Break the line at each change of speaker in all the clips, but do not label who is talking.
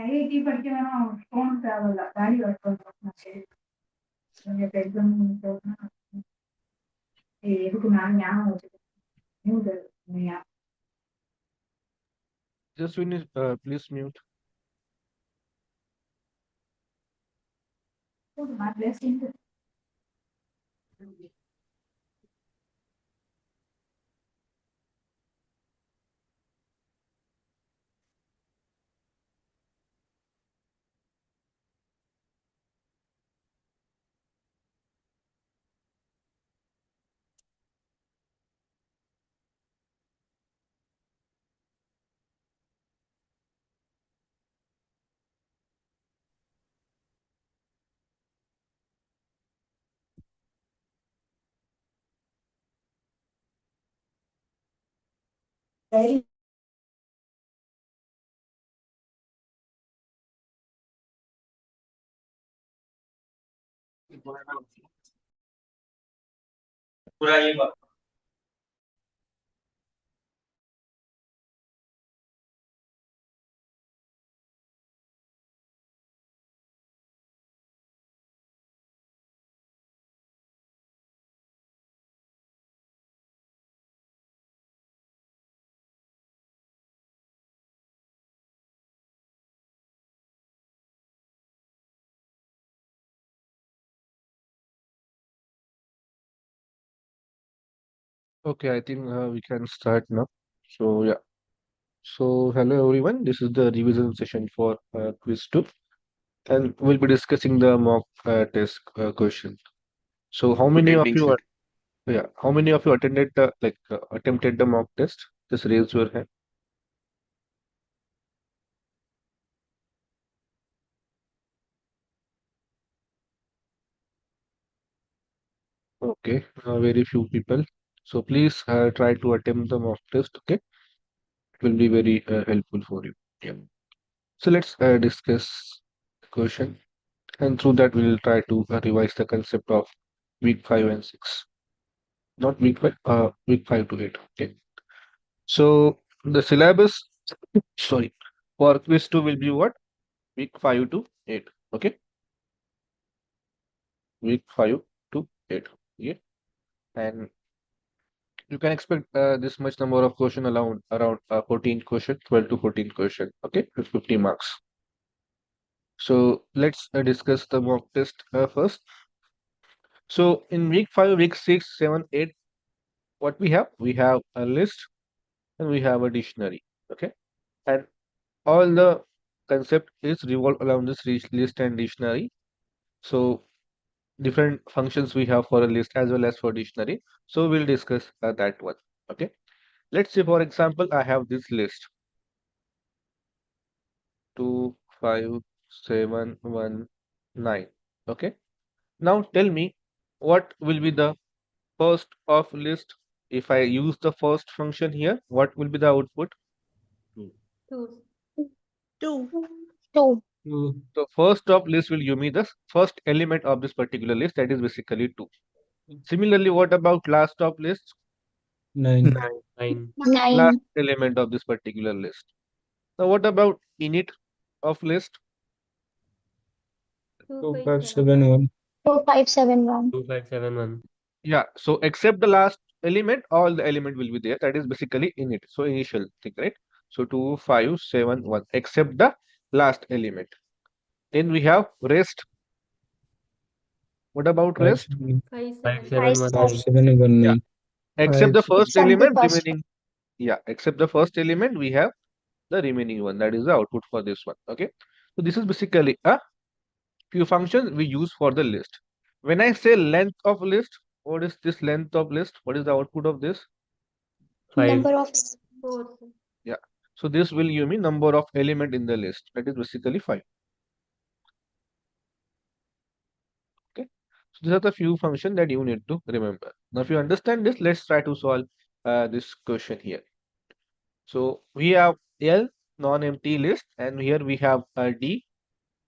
IIT படிக்க வேணாம் phone தேவையில்ல வேல்யூ நான் சரி எக்ஸாம் எதுக்கு நான் ஞாபகம் வச்சுக்கேன்.
Just finish, please mute.
My blessing. Very
पूरा ये
Okay, I think we can start now. So yeah. So hello everyone. This is the revision session for quiz 2, and we'll be discussing the mock test question. So how many of you are, yeah, how many of you attended the attempted the mock test? Just raise your hand. Okay, very few people. So please try to attempt the mock test. Okay, it will be very helpful for you. Yeah. So let's discuss the question, and through that we'll try to revise the concept of week 5 and 6. Not week 5, week 5 to 8. Okay. So the syllabus, sorry, for quiz 2 will be what? Week 5 to 8. Okay. Week 5 to 8. Okay. And you can expect this much number of question around 14 question, 12 to 14 question. Okay. With 50 marks. So let's discuss the mock test first. So in week 5, week 6, 7, 8, what we have? We have a list and we have a dictionary. Okay. And all the concept is revolved around this list and dictionary. So different functions we have for a list as well as for dictionary. So we'll discuss that one. Okay. Let's say for example, I have this list 2, 5, 7, 1, 9. Okay. Now tell me what will be the first of list. If I use the first function here, what will be the output?
Two.
So first of list will give me the first element of this particular list, that is basically 2. Similarly, what about last of list?
9.
Last element of this particular list. Now what about init of list?
2571.
2571.
Yeah, so except the last element, all the element will be there. That is basically init. So initial thing, right? So 2571, except the last element. Then we have rest. What about rest?
5719.
5719.
Except the first
Except the
element,
first
remaining. Yeah, except the first element, we have the remaining one. That is the output for this one. Okay. So this is basically a few functions we use for the list. When I say length of list, what is this length of list? What is the output of this?
number of
4.
Yeah. So this will give me number of element in the list. That is basically 5. Okay. So these are the few functions that you need to remember. Now, if you understand this, let's try to solve this question here. So we have L non-empty list, and here we have D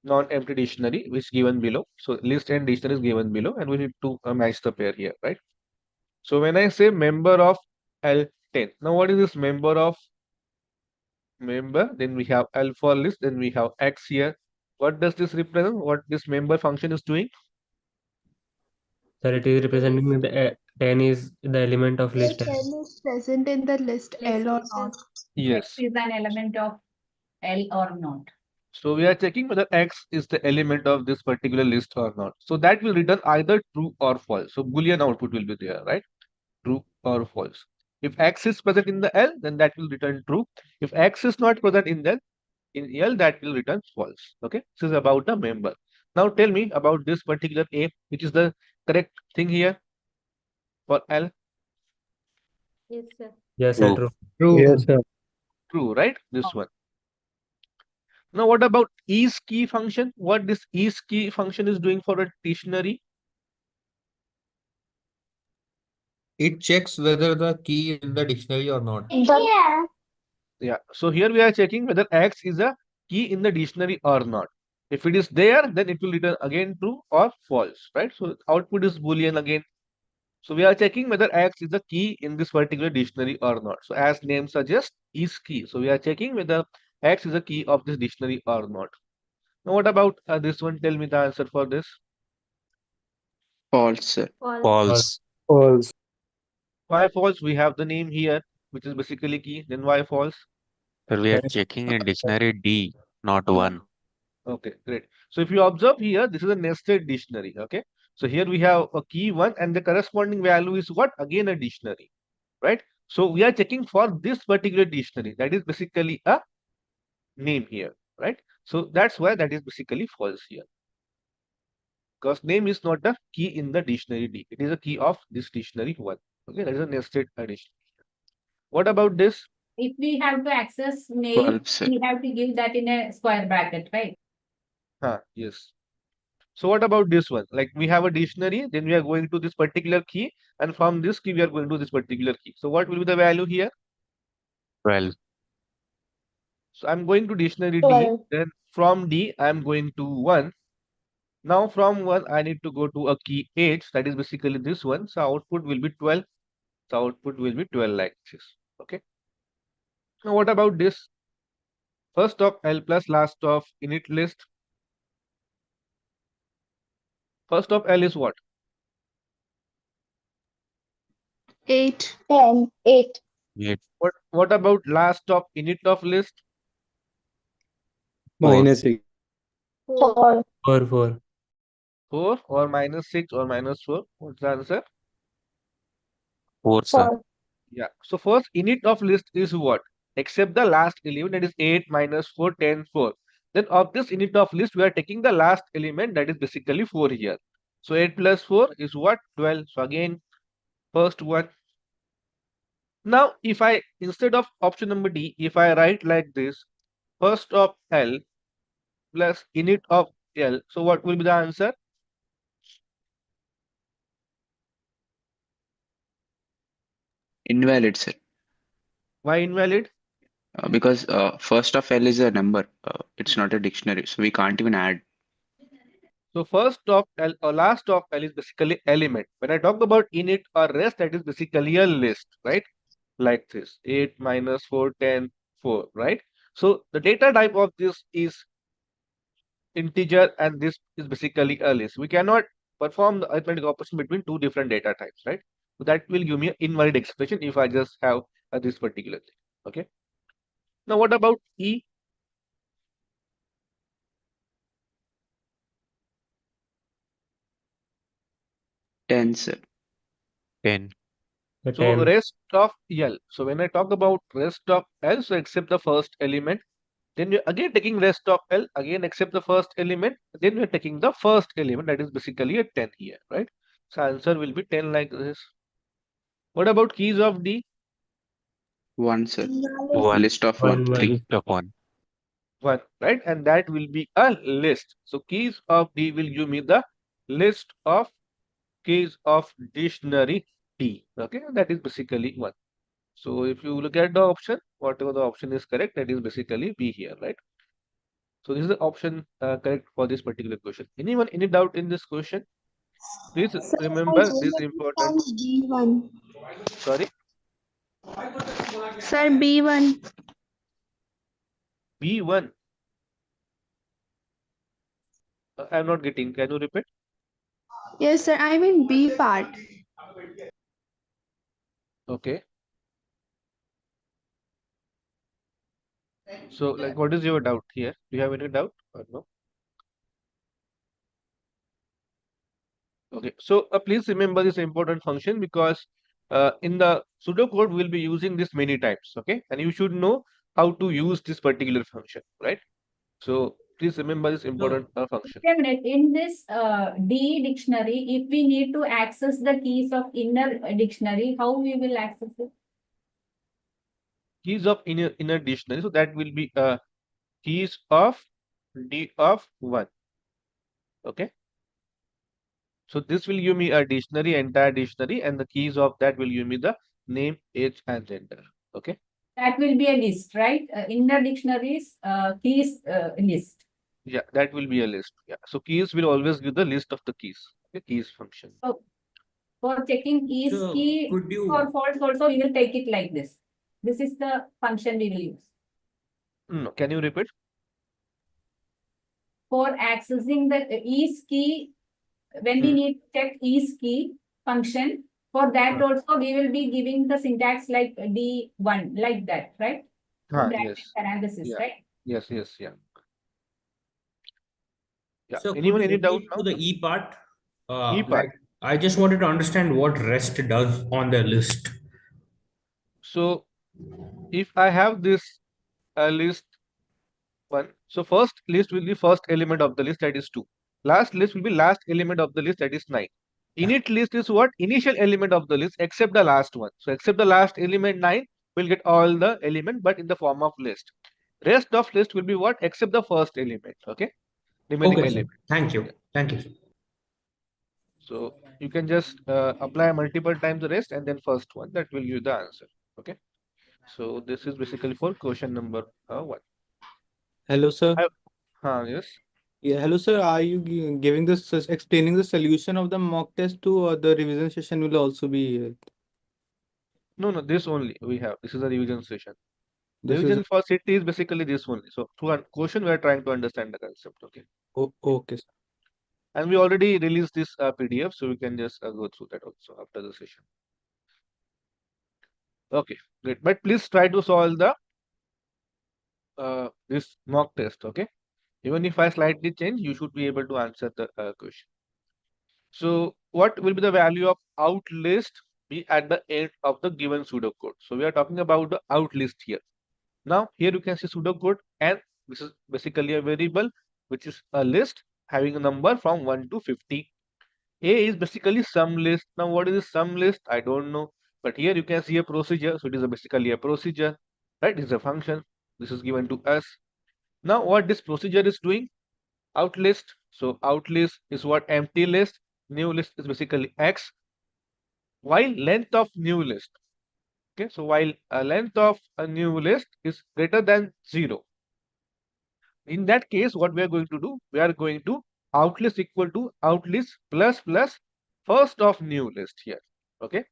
non-empty dictionary, which is given below. So list and dictionary is given below, and we need to match the pair here, right? So when I say member of L10, now what is this member of member, then we have L for list, then we have X here. What does this represent? What this member function is doing?
Sir, it is representing the 10 is the element of list L.
10 is present in the list
List
L or
is
not.
Yes.
Is an element of L or not.
So we are checking whether X is the element of this particular list or not. So that will return either true or false. So Boolean output will be there, right? True or false. If X is present in the L, then that will return true. If X is not present in L, that will return false. Okay, this is about the member. Now tell me about this particular A, which is the correct thing here for L.
Yes, sir.
Yes, sir,
True.
true.
Yes, sir.
True, right? This one. Now what about is key function? What this is key function is doing for a dictionary?
It checks whether the key in the dictionary or not.
Yeah.
Yeah. So here we are checking whether X is a key in the dictionary or not. If it is there, then it will return again true or false, right? So output is Boolean again. So we are checking whether X is a key in this particular dictionary or not. So as name suggests, is key. So we are checking whether X is a key of this dictionary or not. Now what about this one? Tell me the answer for this.
False, sir.
False.
False.
False.
Why false? We have the name here, which is basically key. Then why false?
Sir, we are checking in dictionary D, not 1.
Okay, great. So if you observe here, this is a nested dictionary. Okay. So here we have a key 1 and the corresponding value is what? Again a dictionary, right? So we are checking for this particular dictionary. That is basically a name here, right? So that's why that is basically false here. Because name is not the key in the dictionary D. It is a key of this dictionary 1. Okay, that is a nested addition. What about this?
If we have to access name,
12, sir.
we have to give that in a square bracket, right?
Yes. So what about this one? Like we have a dictionary, then we are going to this particular key, and from this key we are going to this particular key. So what will be the value here?
12.
So I'm going to dictionary D,
12.
then from D I'm going to 1. Now from 1 I need to go to a key 8, that is basically this one. So output will be 12. So output will be 12 like this. Okay. Now what about this? First of L plus last of init list. First of L is what?
8. 10. 8.
8.
What about last of init of list?
-6.
4.
4, 4.
4 or -6 or -4? What's the answer?
4, sir.
4.
Yeah. So first init of list is what? Except the last element, that is 8 minus 4, 10, 4. Then of this init of list, we are taking the last element, that is basically 4 here. So 8 plus 4 is what? 12. So again, first one. Now, if I, instead of option number D, if I write like this, first of L plus init of L, so what will be the answer?
Invalid, sir.
Why invalid?
Because first of L is a number. It's not a dictionary. So we can't even add.
So first of L or last of L is basically element. When I talk about init or rest, that is basically a list, right? Like this, 8 minus 4, 10, 4, right? So the data type of this is integer and this is basically a list. We cannot perform the arithmetic operation between two different data types, right? So that will give me an invalid expression if I just have this particular thing, okay? Now what about E?
Ten, sir. 10.
The
So
10.
rest of L. So when I talk about rest of L, so except the first element, then you're again taking rest of L, again except the first element, then we're taking the first element, that is basically a 10 here, right? So answer will be 10 like this. What about keys of D?
1, sir.
Invalid.
List of
1,
1.
1.
List of 1.
1, right? And that will be a list. So keys of D will give me the list of keys of dictionary D. Okay, that is basically 1. So if you look at the option, whatever the option is correct, that is basically B here, right? So this is the option correct for this particular question. Anyone, any doubt in this question? Please remember this important.
B1.
Sorry.
Sir, B1.
B1. I'm not getting. Can you repeat?
Yes, sir. I mean B part.
Okay. So, like, what is your doubt here? Do you have any doubt or no? Okay. So, please remember this important function because in the pseudocode we'll be using this many times. Okay, and you should know how to use this particular function, right? So, please remember this important function.
Wait a minute, in this D dictionary, if we need to access the keys of inner dictionary, how we will access it?
Keys of inner dictionary. So that will be keys of D of 1. Okay. So this will give me a dictionary, entire dictionary, and the keys of that will give me the name, age, and gender. Okay.
That will be a list, right? Inner dictionaries, keys list.
Yeah, that will be a list. Yeah. So keys will always give the list of the keys. Okay, keys function.
So for checking is
So,
key
could you-
or false also, we will take it like this. This is the function we will use.
No, can you repeat?
For accessing the is key, when we need to check is key function, for that also we will be giving the syntax like D1, like that, right? Bracket
Yes.
parenthesis,
Yeah.
right?
Yes, yes, yeah. Yeah.
So
Anyone,
could you
any doubt
repeat
now?
to the E part?
E part.
Like, I just wanted to understand what rest does on the list.
So if I have this list 1, so first list will be first element of the list, that is 2. Last list will be last element of the list, that is 9. Init list is what? Initial element of the list except the last one. So except the last element 9, will get all the element but in the form of list. Rest of list will be what? Except the first element. Okay. Remaining
Okay, sir.
element.
Thank you. Thank you, sir.
So you can just apply multiple times the rest and then first one, that will give you the answer. Okay. So this is basically for question number 1.
Hello, sir.
Yes.
Yeah, hello, sir. Are you giving this, explaining the solution of the mock test too, or the revision session will also be?
No, this only we have. This is a revision session.
This is
Revision for city is basically this only. So through a question, we are trying to understand the concept. Okay.
okay, sir.
And we already released this PDF, so we can just go through that also after the session. Okay, great. But please try to solve the this mock test. Okay. Even if I slightly change, you should be able to answer the question. So what will be the value of out list be at the end of the given pseudocode? So we are talking about the out list here. Now here you can see pseudocode, and this is basically a variable which is a list having a number from 1 to 50. A is basically sum list. Now what is a sum list? I don't know. But here you can see a procedure. So it is basically a procedure, right? It's a function. This is given to us. Now what this procedure is doing? Out list. So out list is what? Empty list. New list is basically X. While length of new list. Okay, so while a length of a new list is greater than 0. In that case, what we are going to do? We are going to outlist equal to outlist plus first of new list here. Okay.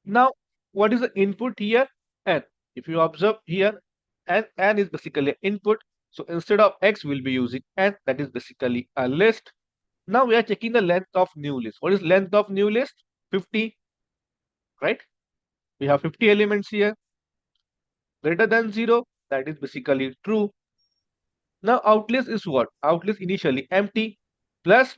Now, what is the input here? N. If you observe here, N is basically input. So instead of X, we'll be using N. That is basically a list. Now we are checking the length of new list. What is length of new list? 50. Right? We have 50 elements here. Greater than 0. That is basically true. Now outlist is what? Outlist initially empty plus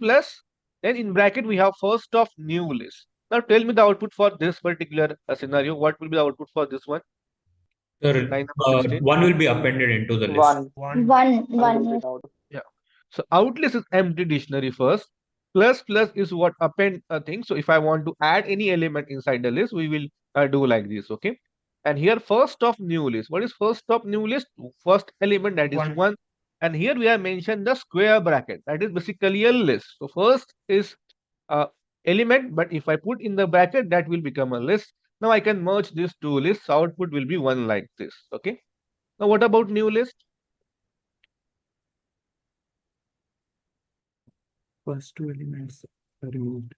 then in bracket we have first of new list. Now tell me the output for this particular scenario. What will be the output for this one?
Sir,
Line number 16.
one will be appended into the list.
One.
Yeah. So outlist is empty dictionary first. Plus is what? Append a thing. So if I want to add any element inside the list, we will do like this. Okay. And here first of new list. What is first of new list? First element, that is 1. And here we have mentioned the square bracket. That is basically a list. So first is element, but if I put in the bracket, that will become a list. Now I can merge these two lists. Output will be 1 like this. Okay. Now what about new list?
First 2 elements are removed.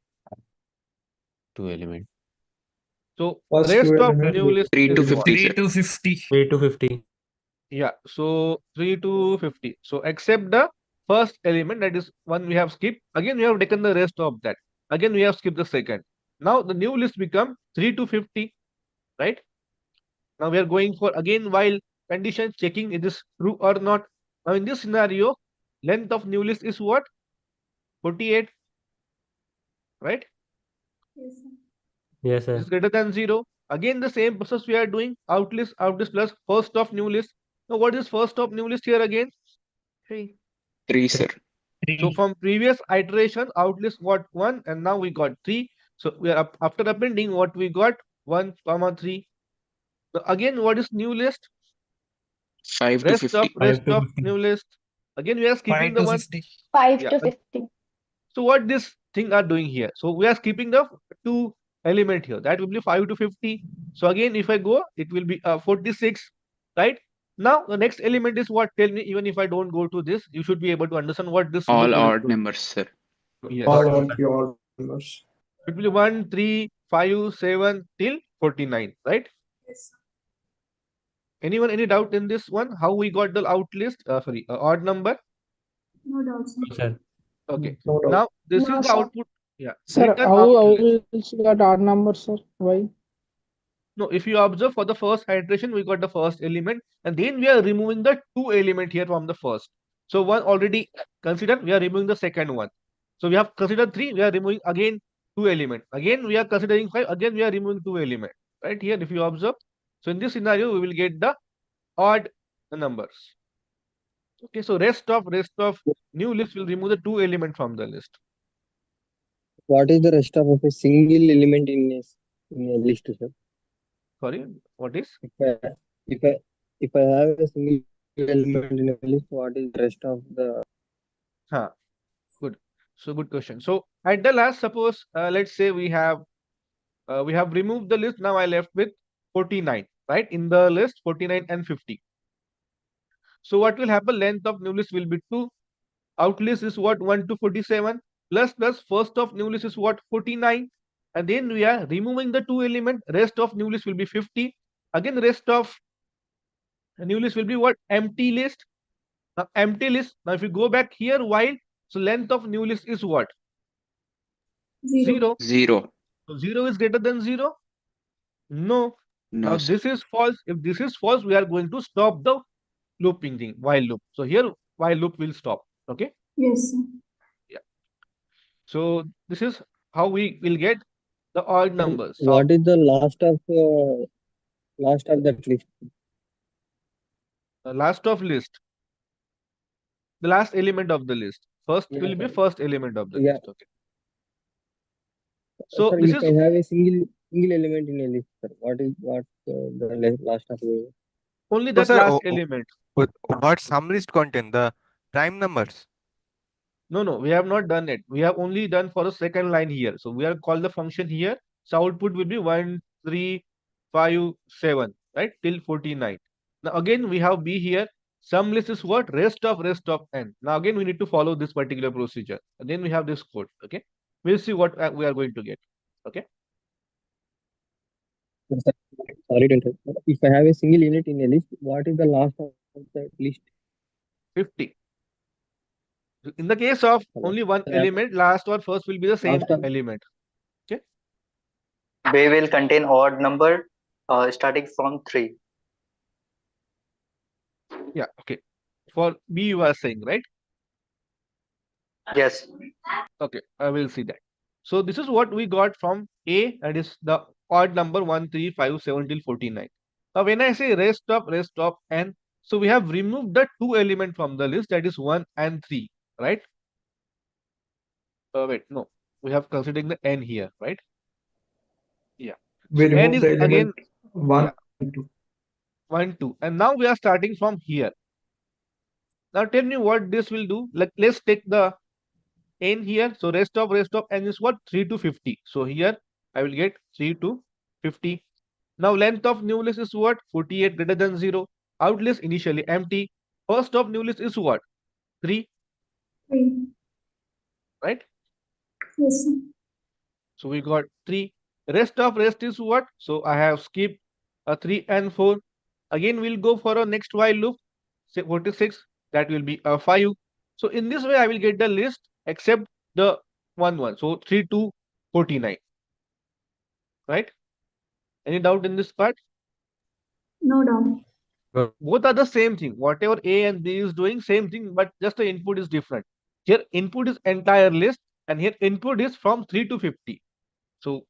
2 element.
So
First
rest
two
of
element
new
will-
list
3 to
is what?
50, sir.
3 to 50.
Yeah, so 3 to 50. So except the first element, that is one we have skipped. Again, we have taken the rest of that. Again, we have skipped the second. Now the new list become 3 to 50, right? Now we are going for again while condition checking it is true or not. Now in this scenario, length of new list is what? 48, right?
Yes, sir.
Yes,
This
sir.
is greater than 0. Again, the same process we are doing. Out list plus first of new list. Now what is first of new list here again? 3.
3, sir.
So from previous iteration, outlist got 1 and now we got 3. So we are after appending what we got 1, 3. So again, what is new list?
5 to
Rest
50.
of new list. Again, we are skipping the one.
5
Yeah.
to 50.
So what this thing are doing here? So we are skipping the 2 element here. That will be 5 to 50. So again, if I go, it will be 46, right? Now the next element is what? Tell me, even if I don't go to this, you should be able to understand what this
All
loop will
odd
do.
numbers, sir.
Yes.
All numbers.
It will be 1, 3, 5, 7 till 49, right?
Yes, sir.
Anyone, any doubt in this one? How we got the out list? Sorry, odd number.
No doubt, sir.
Sir.
Okay.
No doubt.
Now this
No,
is the
sir.
output. Yeah.
Sir,
Return
how
out list.
else got odd number, sir? Why?
No, if you observe for the first iteration, we got the first element, and then we are removing the 2 element here from the first. So one already considered, we are removing the second one. So we have considered 3, we are removing again 2 element. Again, we are considering 5, again we are removing 2 element. Right here, if you observe. So in this scenario, we will get the odd numbers. Okay, so rest of new list will remove the 2 element from the list.
What is the rest of a single element in a list, sir?
Sorry, what is?
If I have a single element in a list, what is the rest of the?
Good. So good question. So at the last, suppose let's say we have removed the list. Now I left with 49, right? In the list 49 and 50. So what will happen? Length of new list will be 2. Out list is what? 1 to 47 plus first of new list is what? 49. And then we are removing the 2 element. Rest of new list will be 50. Again, rest of new list will be what? Empty list. Now empty list. Now if you go back here, while so length of new list is what? 0.
0.
So 0 is greater than 0? No.
No,
Now
sir.
this is false. If this is false, we are going to stop the looping thing, while loop. So here while loop will stop. Okay.
Yes, sir.
Yeah. So this is how we will get the odd numbers. So
What is the last of that list?
the last of list, the last element of the list. First
Yeah,
will be
sir.
first element of the
Yeah.
list. Okay. So
Sir,
this
if
is
I have a single element in a list, sir, what is the last of the?
only
So,
that
sir,
last element.
what sum list contain? The prime numbers.
No, we have not done it. We have only done for the second line here. So we are called the function here. So output will be 1, 3, 5, 7, right? Till 49. Now again, we have B here. Sum list is what? Rest of n. Now again, we need to follow this particular procedure. And then we have this code. Okay. We'll see what we are going to get. Okay.
Sorry to interrupt. If I have a single unit in a list, what is the last of the list?
50. In the case of
Hello.
only one
Yeah.
element, last or first will be the same
Last of-
element.
They will contain odd number starting from 3.
Yeah. Okay. For B, you are saying, right?
Yes.
Okay, I will see that. So this is what we got from A, that is the odd number 1, 3, 5, 7 till 49. Now when I say rest of n, so we have removed the 2 element from the list, that is 1 and 3, right? Wait, no, we have considering the n here, right? Yeah.
We
So n
remove
is
the
again
element 1
yeah.
and 2.
1, 2, and now we are starting from here. Now tell me what this will do. Like let's take the n here. So rest of n is what? 3 to 50. So here I will get 3 to 50. Now length of new list is what? 48 greater than 0. Out list initially empty. First of new list is what? 3,
3.
right?
Yes, sir.
So we got 3. Rest of rest is what? So I have skipped 3 and 4. Again, we'll go for a next while loop. Say 46, that will be 5. So in this way, I will get the list except the 1. So 3 to 49. Right? Any doubt in this part?
No doubt.
Both are the same thing. Whatever A and B is doing, same thing, but just the input is different. Here, input is entire list, and here input is from 3 to 50. So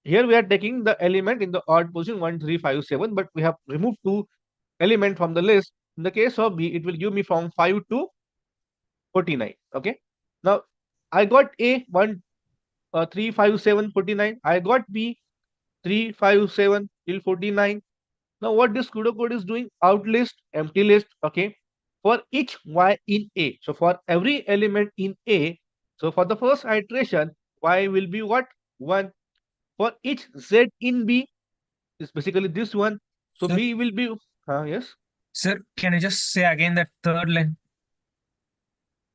here we are taking the element in the odd position 1, 3, 5, 7, but we have removed 2 element from the list. In the case of B, it will give me from 5 to 49. Okay. Now I got A 1, 3, 5, 7, 49. I got B 3, 5, 7 till 49. Now what this pseudocode is doing, out list, empty list, okay, for each y in A. So for every element in A, so for the first iteration, y will be what? 1. For each z in B, is basically this one. So
Sir?
B will be, yes,
Sir, can you just say again that third line?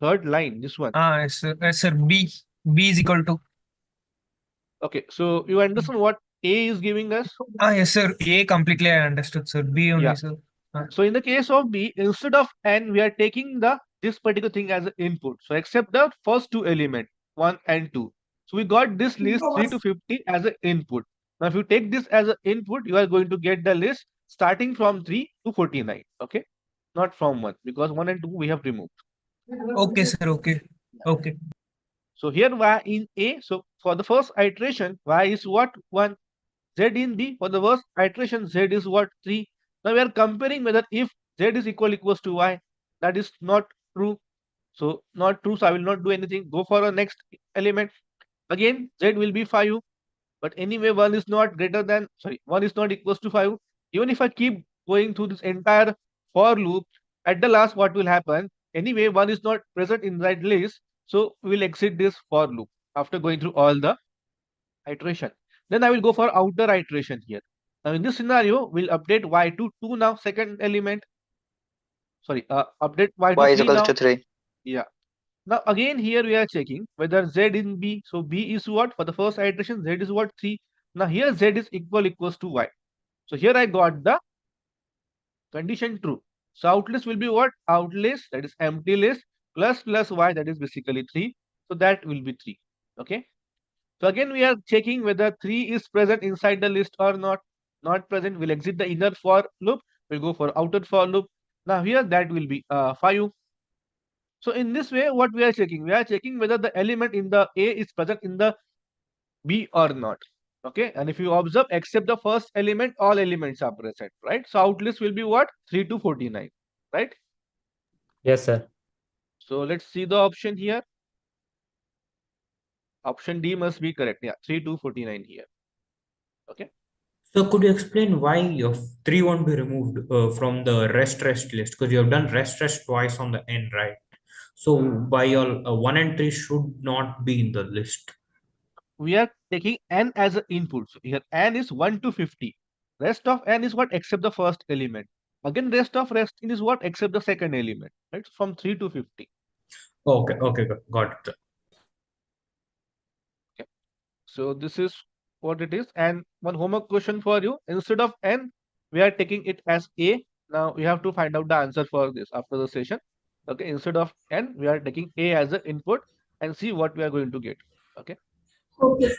third line, this one.
Yes, sir. B is equal to.
Okay, so you understand what A is giving us?
Yes, sir. A completely I understood, sir. B only,
Yeah.
sir.
So in the case of B, instead of n, we are taking this particular thing as an input. So except the first 2 elements, 1 and 2. So we got this list 3 to 50 as an input. Now if you take this as an input, you are going to get the list starting from 3 to 49. Okay, not from 1, because 1 and 2 we have removed.
Okay, sir. Okay. Okay.
So here y in A. So for the first iteration, y is what? 1. Z in B, for the first iteration, Z is what? 3. Now we are comparing whether if Z is equals to Y. That is not true. So not true. So I will not do anything. Go for a next element. Again, Z will be 5. But anyway, 1 is not greater than, 1 is not equals to 5. Even if I keep going through this entire for loop, at the last, what will happen? Anyway, 1 is not present in that list. So we will exit this for loop after going through all the iteration. Then I will go for outer iteration here. Now in this scenario, we'll update y to 2 now, second element. Sorry, update y to
Y is
3
equals
now.
to 3.
Yeah. Now again here we are checking whether z in B. So B is what? For the first iteration, z is what? 3. Now here z is equals to y. So here I got the condition true. So outlist will be what? Outlist, that is empty list, plus y, that is basically 3. So that will be 3. Okay. So again, we are checking whether 3 is present inside the list or not. Not present, we'll exit the inner for loop. We'll go for outer for loop. Now here that will be 5. So in this way, what we are checking? We are checking whether the element in the A is present in the B or not. Okay, and if you observe, except the first element, all elements are present, right? So outlist will be what? 3 to 49, right?
Yes, sir.
So let's see the option here. Option D must be correct. Yeah, 3 to 49 here. Okay.
So could you explain why your 3 won't be removed from the rest list? Because you have done rest twice on the end, right? So why your 1 and 3 should not be in the list?
We are taking n as an input. So here n is 1 to 50. Rest of n is what? Except the first element. Again, rest of rest is what? Except the second element, right? From 3 to 50.
Okay, got it.
Okay. So this is what it is. And one homework question for you. Instead of n, we are taking it as a. Now we have to find out the answer for this after the session. Okay. Instead of n, we are taking a as an input and see what we are going to get. Okay.
Okay.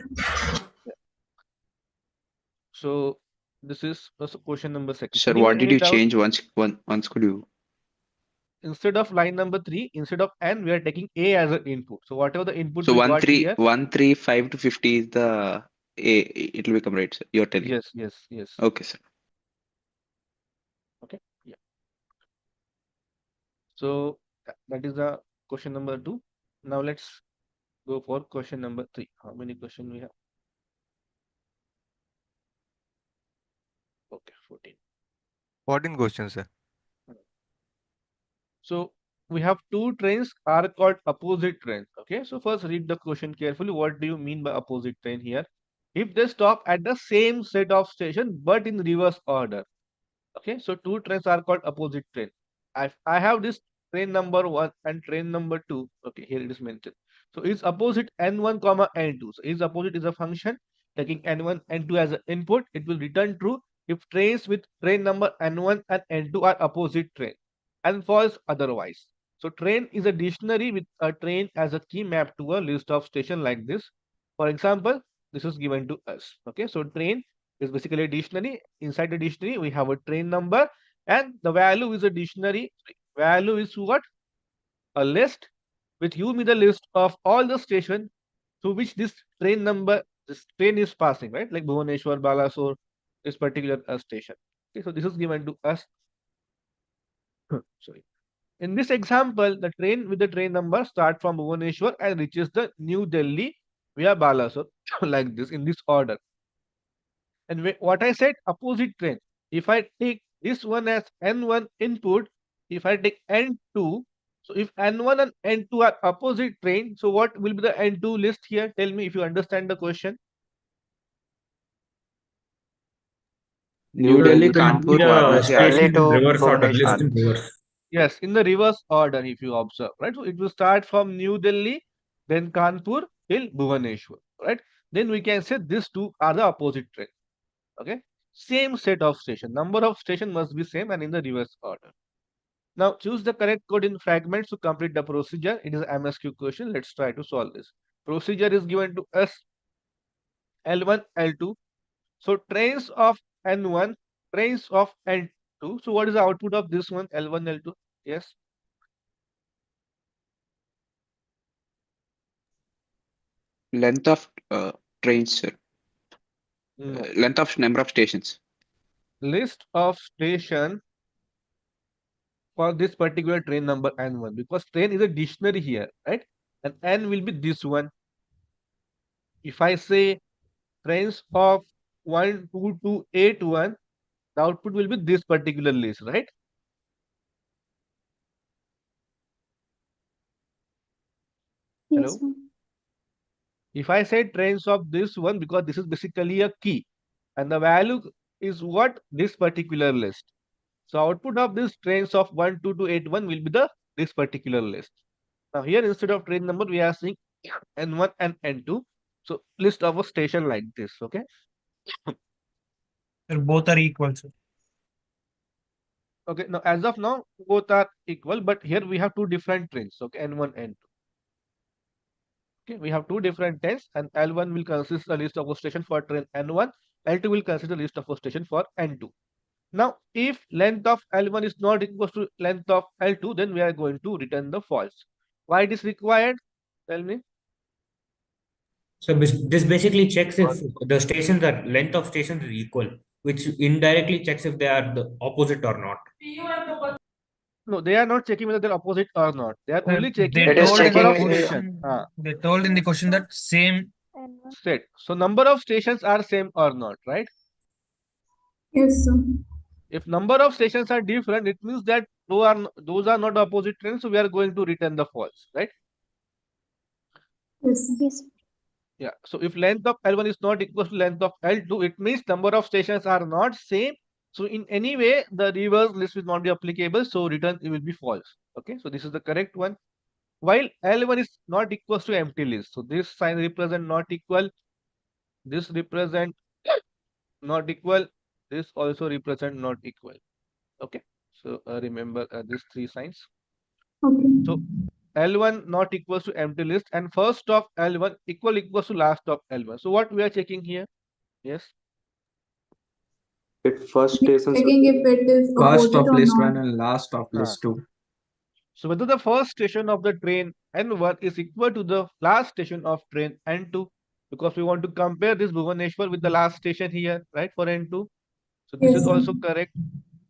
So this is question number 2.
Sir, what did you change once could you?
Instead of line number 3, instead of n, we are taking a as an input. So whatever the input
So
we
1,
got
3,
here.
1, 3, 5 to 50 is the A. It will become right, sir. You're telling.
Yes.
Okay, sir.
Okay. Yeah. So that is the question number 2. Now let's go for question number 3. How many questions we have? Okay, 14.
14 questions, sir.
So we have 2 trains are called opposite trains. Okay, so first read the question carefully. What do you mean by opposite train here? If they stop at the same set of station but in reverse order. Okay, so 2 trains are called opposite train. I have this train number 1 and train number 2. Okay, here it is mentioned. So it's opposite n1 comma n2. So is opposite is a function taking n1 n2 as an input. It will return true if trains with train number N1 and N2 are opposite train, and false otherwise. So train is a dictionary with a train as a key map to a list of station like this. For example, this is given to us. Okay, so train is basically a dictionary. Inside the dictionary, we have a train number, and the value is a dictionary. Value is what? A list, which give me the list of all the station to which this train number, this train is passing, right? Like Bhubaneswar, Balasore, this particular station. Okay, so this is given to us. Sorry. In this example, the train with the train number start from Bhubaneswar and reaches the New Delhi via Balasore, like this in this order. And what I said, opposite train. If I take this one as N1 input, if I take N2, so if N1 and N2 are opposite train, so what will be the N2 list here? Tell me if you understand the question.
New Delhi,
It will be
Kanpur,
the
Varanasi,
station in
to
reverse order,
Bhubaneswar.
list in reverse.
Yes, in the reverse order, if you observe, right? So it will start from New Delhi, then Kanpur till Bhubaneswar, right? Then we can say these two are the opposite train. Okay, same set of station. Number of station must be same and in the reverse order. Now choose the correct code in fragments to complete the procedure. It is an MSQ question. Let's try to solve this. Procedure is given to us L1, L2. So trains of N1, trains of N2. So what is the output of this one? L1, L2. Yes.
length of trains, sir.
No.
Length of number of stations.
List of station for this particular train number N1, because train is a dictionary here, right? And N will be this one. If I say trains of 1, 2 to 8, 1, the output will be this particular list, right?
Yes,
Hello?
sir.
If I say trains of this one, because this is basically a key, and the value is what? This particular list. So output of this trains of 1, 2 to 8, 1 will be this particular list. Now here, instead of train number, we are seeing N1 and N2. So list of a station like this, okay?
Sir, both are equal, sir.
Okay, now as of now, both are equal, but here we have two different trains, okay? N1, N2. Okay, we have two different trains, and L1 will consist the list of a station for train N1, L2 will consist the list of a station for N2. Now, if length of L1 is not equal to length of L2, then we are going to return the false. Why it is required? Tell me.
So this basically checks if the stations are length of stations is equal, which indirectly checks if they are the opposite or not.
No, they are not checking whether they're opposite or not. They are only checking
They
It is
told in
number
the
of
checking,
stations.
they told in the question that same.
Set. So number of stations are same or not, right?
Yes, sir.
If number of stations are different, it means that those are not opposite trains, so we are going to return the false, right?
Yes, sir. Yes.
Yeah. So if length of L1 is not equal to length of L2, it means number of stations are not same. So in any way, the reverse list will not be applicable. So return it will be false. Okay. So this is the correct one. While L1 is not equal to empty list. So this sign represent not equal. This represent not equal. This also represent not equal. Okay. So remember these three signs.
Okay.
So L1 not equals to empty list, and first of L1 equals to last of L1. So what we are checking here? Yes.
If first station
Checking if it is
first
opposite
of
or
list
not.
1 and last of list 2.
So whether the first station of the train N1 is equal to the last station of train N2, because we want to compare this Bhubaneswar with the last station here, right, for N2. So this
Yes,
is
sir.
also correct.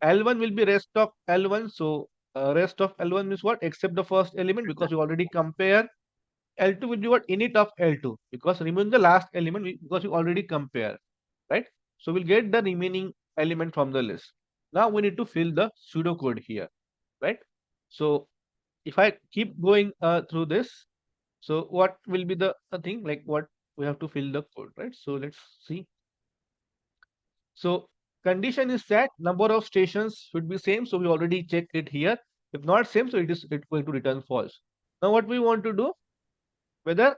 L1 will be rest of L1. So rest of L1 means what? Except the first element, because we already compare. L2 will be what? Init of L2, because remove the last element because we already compare, right? So we'll get the remaining element from the list. Now we need to fill the pseudocode here, right? So if I keep going through this, so what will be the thing, like what we have to fill the code, right? So let's see. So condition is set, number of stations should be same. So we already checked it here. If not same, so it's going to return false. Now what we want to do, whether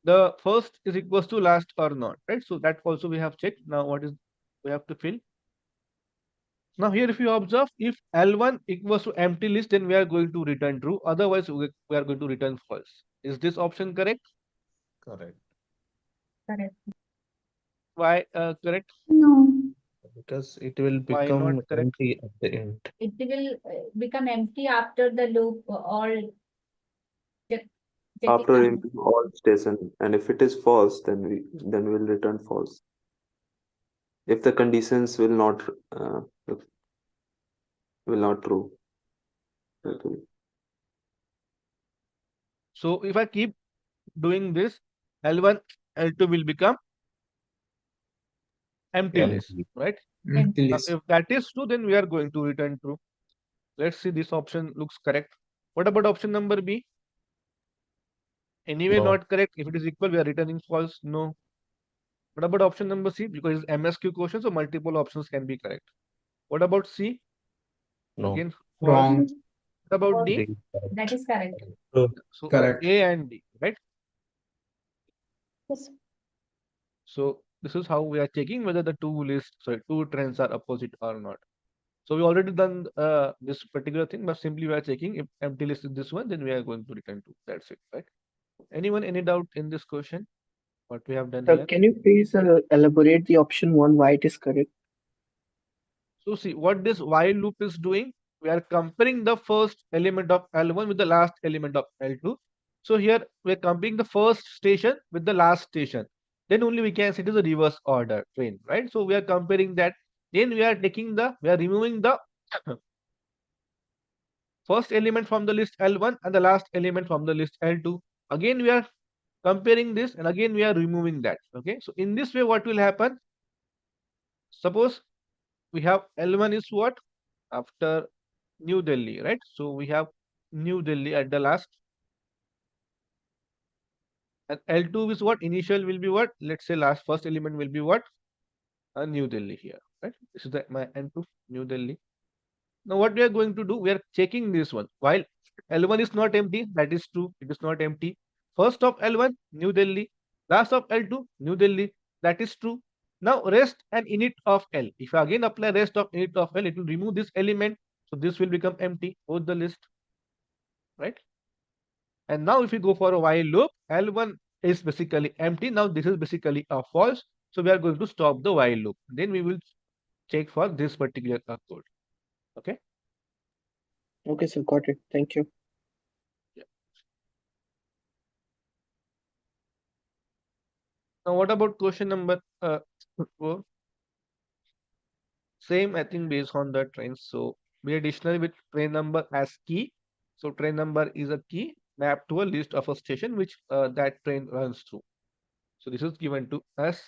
the first is equals to last or not, right? So that also we have checked. Now what is we have to fill? Now here if you observe, if L1 equals to empty list, then we are going to return true. Otherwise, we are going to return false. Is this option correct?
Correct.
Correct.
Why correct?
No.
Because it will
Why
become
not correct?
empty at the end.
It will become empty after the loop all checking
After
out.
into all station, and if it is false, then we'll return false. If the conditions will not true. It will-
So if I keep doing this, L1, L2 will become empty list, right?
Empty
Now,
list.
if that is true, then we are going to return true. Let's see, this option looks correct. What about option number B? Anyway,
No.
not correct. If it is equal, we are returning false. No. What about option number C? Because it's MSQ question, so multiple options can be correct. What about C?
No.
Again, false.
Wrong.
What about D?
D, correct.
That is correct.
So
Correct.
A and D, right?
Yes.
So this is how we are checking whether the two trends are opposite or not. So we already done this particular thing, but simply we are checking if empty list is this one, then we are going to return two. That's it, right? Anyone, any doubt in this question? What we have done here?
Can you please elaborate the option 1 why it is correct?
So see what this while loop is doing. We are comparing the first element of L1 with the last element of L2. So here we are comparing the first station with the last station. Then only we can say it is a reverse order train, right? So we are comparing that. Then we are removing the first element from the list L1 and the last element from the list L2. Again, we are comparing this and again we are removing that. Okay. So in this way, what will happen? Suppose we have L1 is what? After New Delhi, right? So we have New Delhi at the last. And L2 is what? Initial will be what? Let's say first element will be what? New Delhi here, right? This is my N2, New Delhi. Now what we are going to do? We are checking this one. While L1 is not empty, that is true. It is not empty. First of L1, New Delhi. Last of L2, New Delhi. That is true. Now rest and init of L. If I again apply rest of init of L, it will remove this element. So this will become empty, both the list, right? And now if we go for a while loop, L1 is basically empty. Now this is basically a false. So we are going to stop the while loop. Then we will check for this particular code. Okay.
Okay, sir, got it. Thank you.
Now what about question number 4? Same, I think, based on the trains. So we are dictionary with train number as key. So train number is a key mapped to a list of a station which that train runs through. So this is given to us.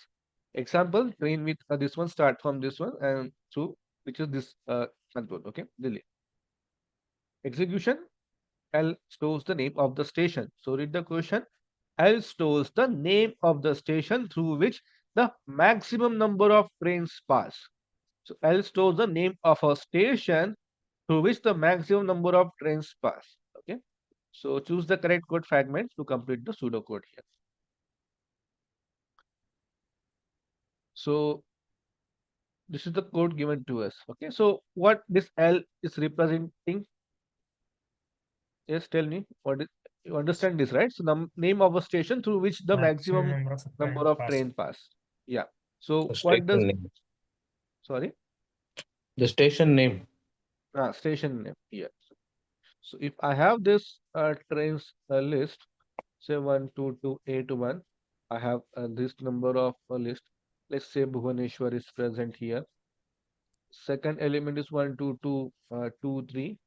Example, train with this one start from this one and through which is this control. Okay, Delhi. Execution, L stores the name of the station. So read the question. L stores the name of the station through which the maximum number of trains pass. So L stores the name of a station through which the maximum number of trains pass. Okay. So choose the correct code fragment to complete the pseudocode here. So this is the code given to us. Okay. So what this L is representing? Yes, tell me what is, you understand this, right? So the name of a station through which the maximum number of train pass. Yeah. So
The
what does,
station name.
sorry?
The station name.
Station name here. So if I have this trains list, say 1, 2, 2, 8, 1, I have this number of list. Let's say Bhubaneswar is present here. Second element is 1, 2, 2, 2, 3.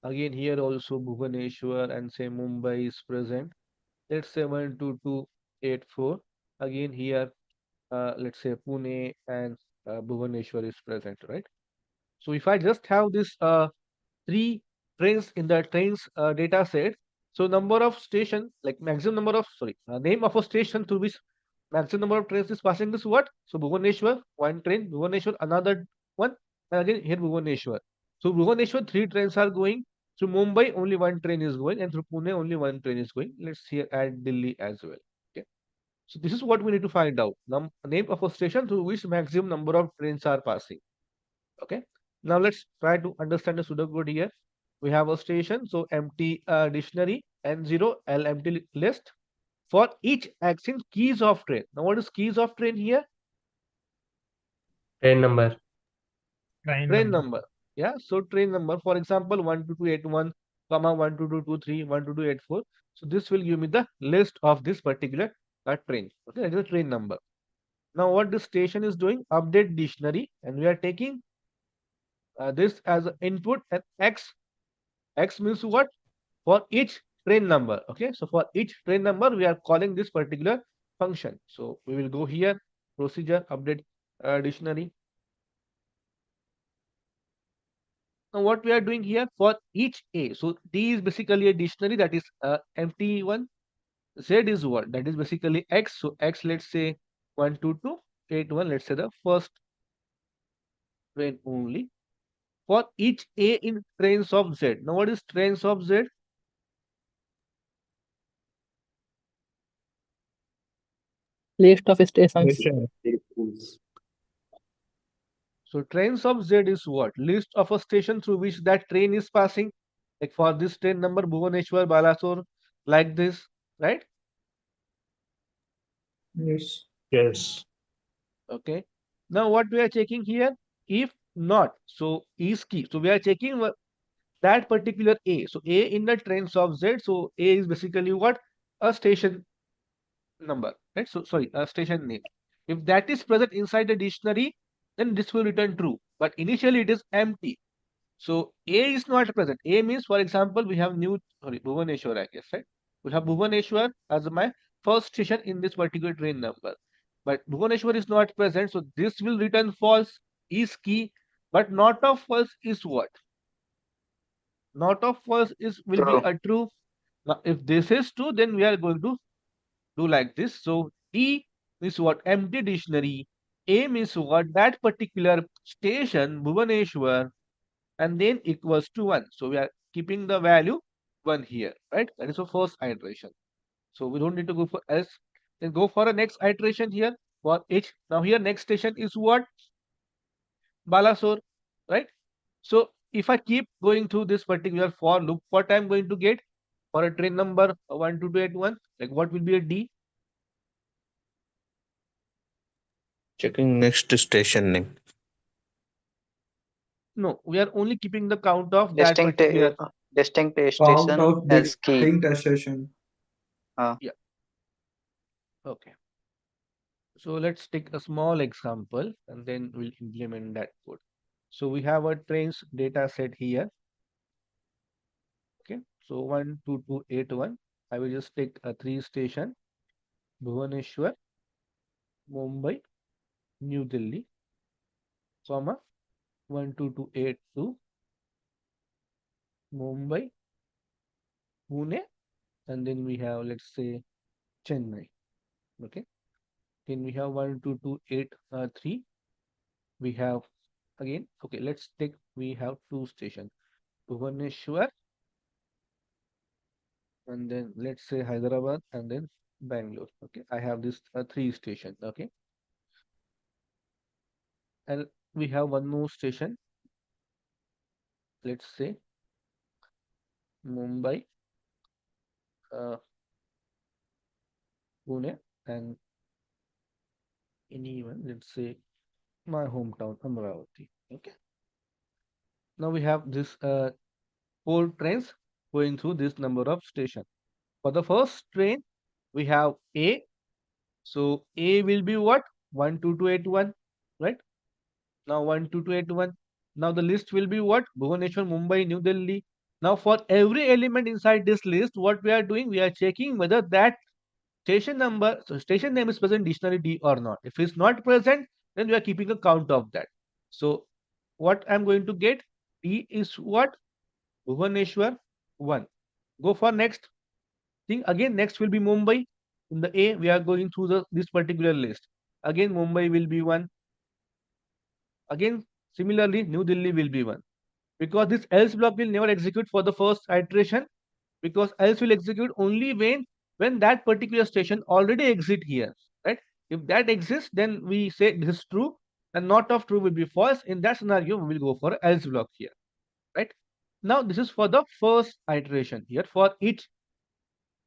Again here also Bhubaneswar and say Mumbai is present. Let's say 1, 2, 2, 8, 4. Again here, let's say Pune and Bhubaneswar is present, right? So if I just have this 3 trains in the trains data set, so number of station, like maximum number of, name of a station through which maximum number of trains is passing is what? So Bhubaneswar, 1 train, Bhubaneswar, another one, and again here Bhubaneswar. So Bhubaneswar, 3 trains are going. Through Mumbai, only 1 train is going, and through Pune, only 1 train is going. Let's here add Delhi as well. Okay. So this is what we need to find out. Name of a station through which maximum number of trains are passing. Okay. Now let's try to understand the pseudocode here. We have a station, so empty dictionary, N0, L empty list. For each action, keys of train. Now what is keys of train here?
Train number.
Train number. Yeah, so train number, for example, 12281, comma 12223, 12284. So this will give me the list of this particular train. Okay, that is the train number. Now what this station is doing, update dictionary, and we are taking this as an input, and X means what? For each train number. Okay, so for each train number, we are calling this particular function. So we will go here, procedure, update dictionary. Now what we are doing here for each A. So D is basically a dictionary, that is empty one. Z is what? That is basically X. So X, let's say 12281, let's say the first train only. For each A in trains of Z. Now what is trains of Z?
List of stations.
So trains of Z is what? List of a station through which that train is passing. Like for this train number, Bhubaneswar, Balasore, like this, right?
Yes.
Yes.
Okay. Now what we are checking here? If not, so is key. So we are checking that particular A. So A in the trains of Z. So A is basically what? A station number, right? So sorry, a station name. If that is present inside the dictionary, then this will return true. But initially it is empty. So A is not present. A means, for example, we have Bhubaneswar, I guess, right? We have Bhubaneswar as my first station in this particular train number. But Bhubaneswar is not present, so this will return false, is key, but not of false is what? Not of false will be a true. Now, if this is true, then we are going to do like this. So D means what? Empty dictionary. A means what? That particular station, Bhubaneswar, and then equals to 1. So we are keeping the value 1 here, right? That is the first iteration. So we don't need to go for else. Then go for a next iteration here for H. Now here next station is what? Balasore, right? So if I keep going through this particular for loop, what I'm going to get for a train number 12281, like what will be a D?
Checking next station name.
No, we are only keeping the count of that particular.
Distinct
Count
station
of
as key.
distinct station.
Yeah. Okay. So let's take a small example and then we'll implement that code. So we have a trains data set here. Okay. So 12281. I will just take a 3 station. Bhubaneswar, Mumbai, New Delhi, comma 12282, Mumbai, Pune, and then we have, let's say, Chennai. Okay. Then we have 12283. We have again, okay, let's take, we have 2 stations, Bhubaneswar, and then let's say Hyderabad, and then Bangalore. Okay, I have this 3 stations. Okay, and we have one more station, let's say Mumbai, Pune, and anyone, let's say my hometown, Amravati. Okay, now we have this 4 trains going through this number of stations. For the first train, we have A. So A will be what? 12281, right? Now 12281. Now the list will be what? Bhubaneswar, Mumbai, New Delhi. Now for every element inside this list, what we are doing, we are checking whether that station number, so station name is present in dictionary D or not. If it's not present, then we are keeping a count of that. So what I'm going to get, D is what? Bhubaneswar 1. Go for next thing. Again, next will be Mumbai. In the A, we are going through this particular list. Again, Mumbai will be 1. Again, similarly, New Delhi will be 1. Because this else block will never execute for the first iteration, because else will execute only when that particular station already exists here, right? If that exists, then we say this is true. and not of true will be false. In that scenario, we will go for else block here, right? Now this is for the first iteration here for each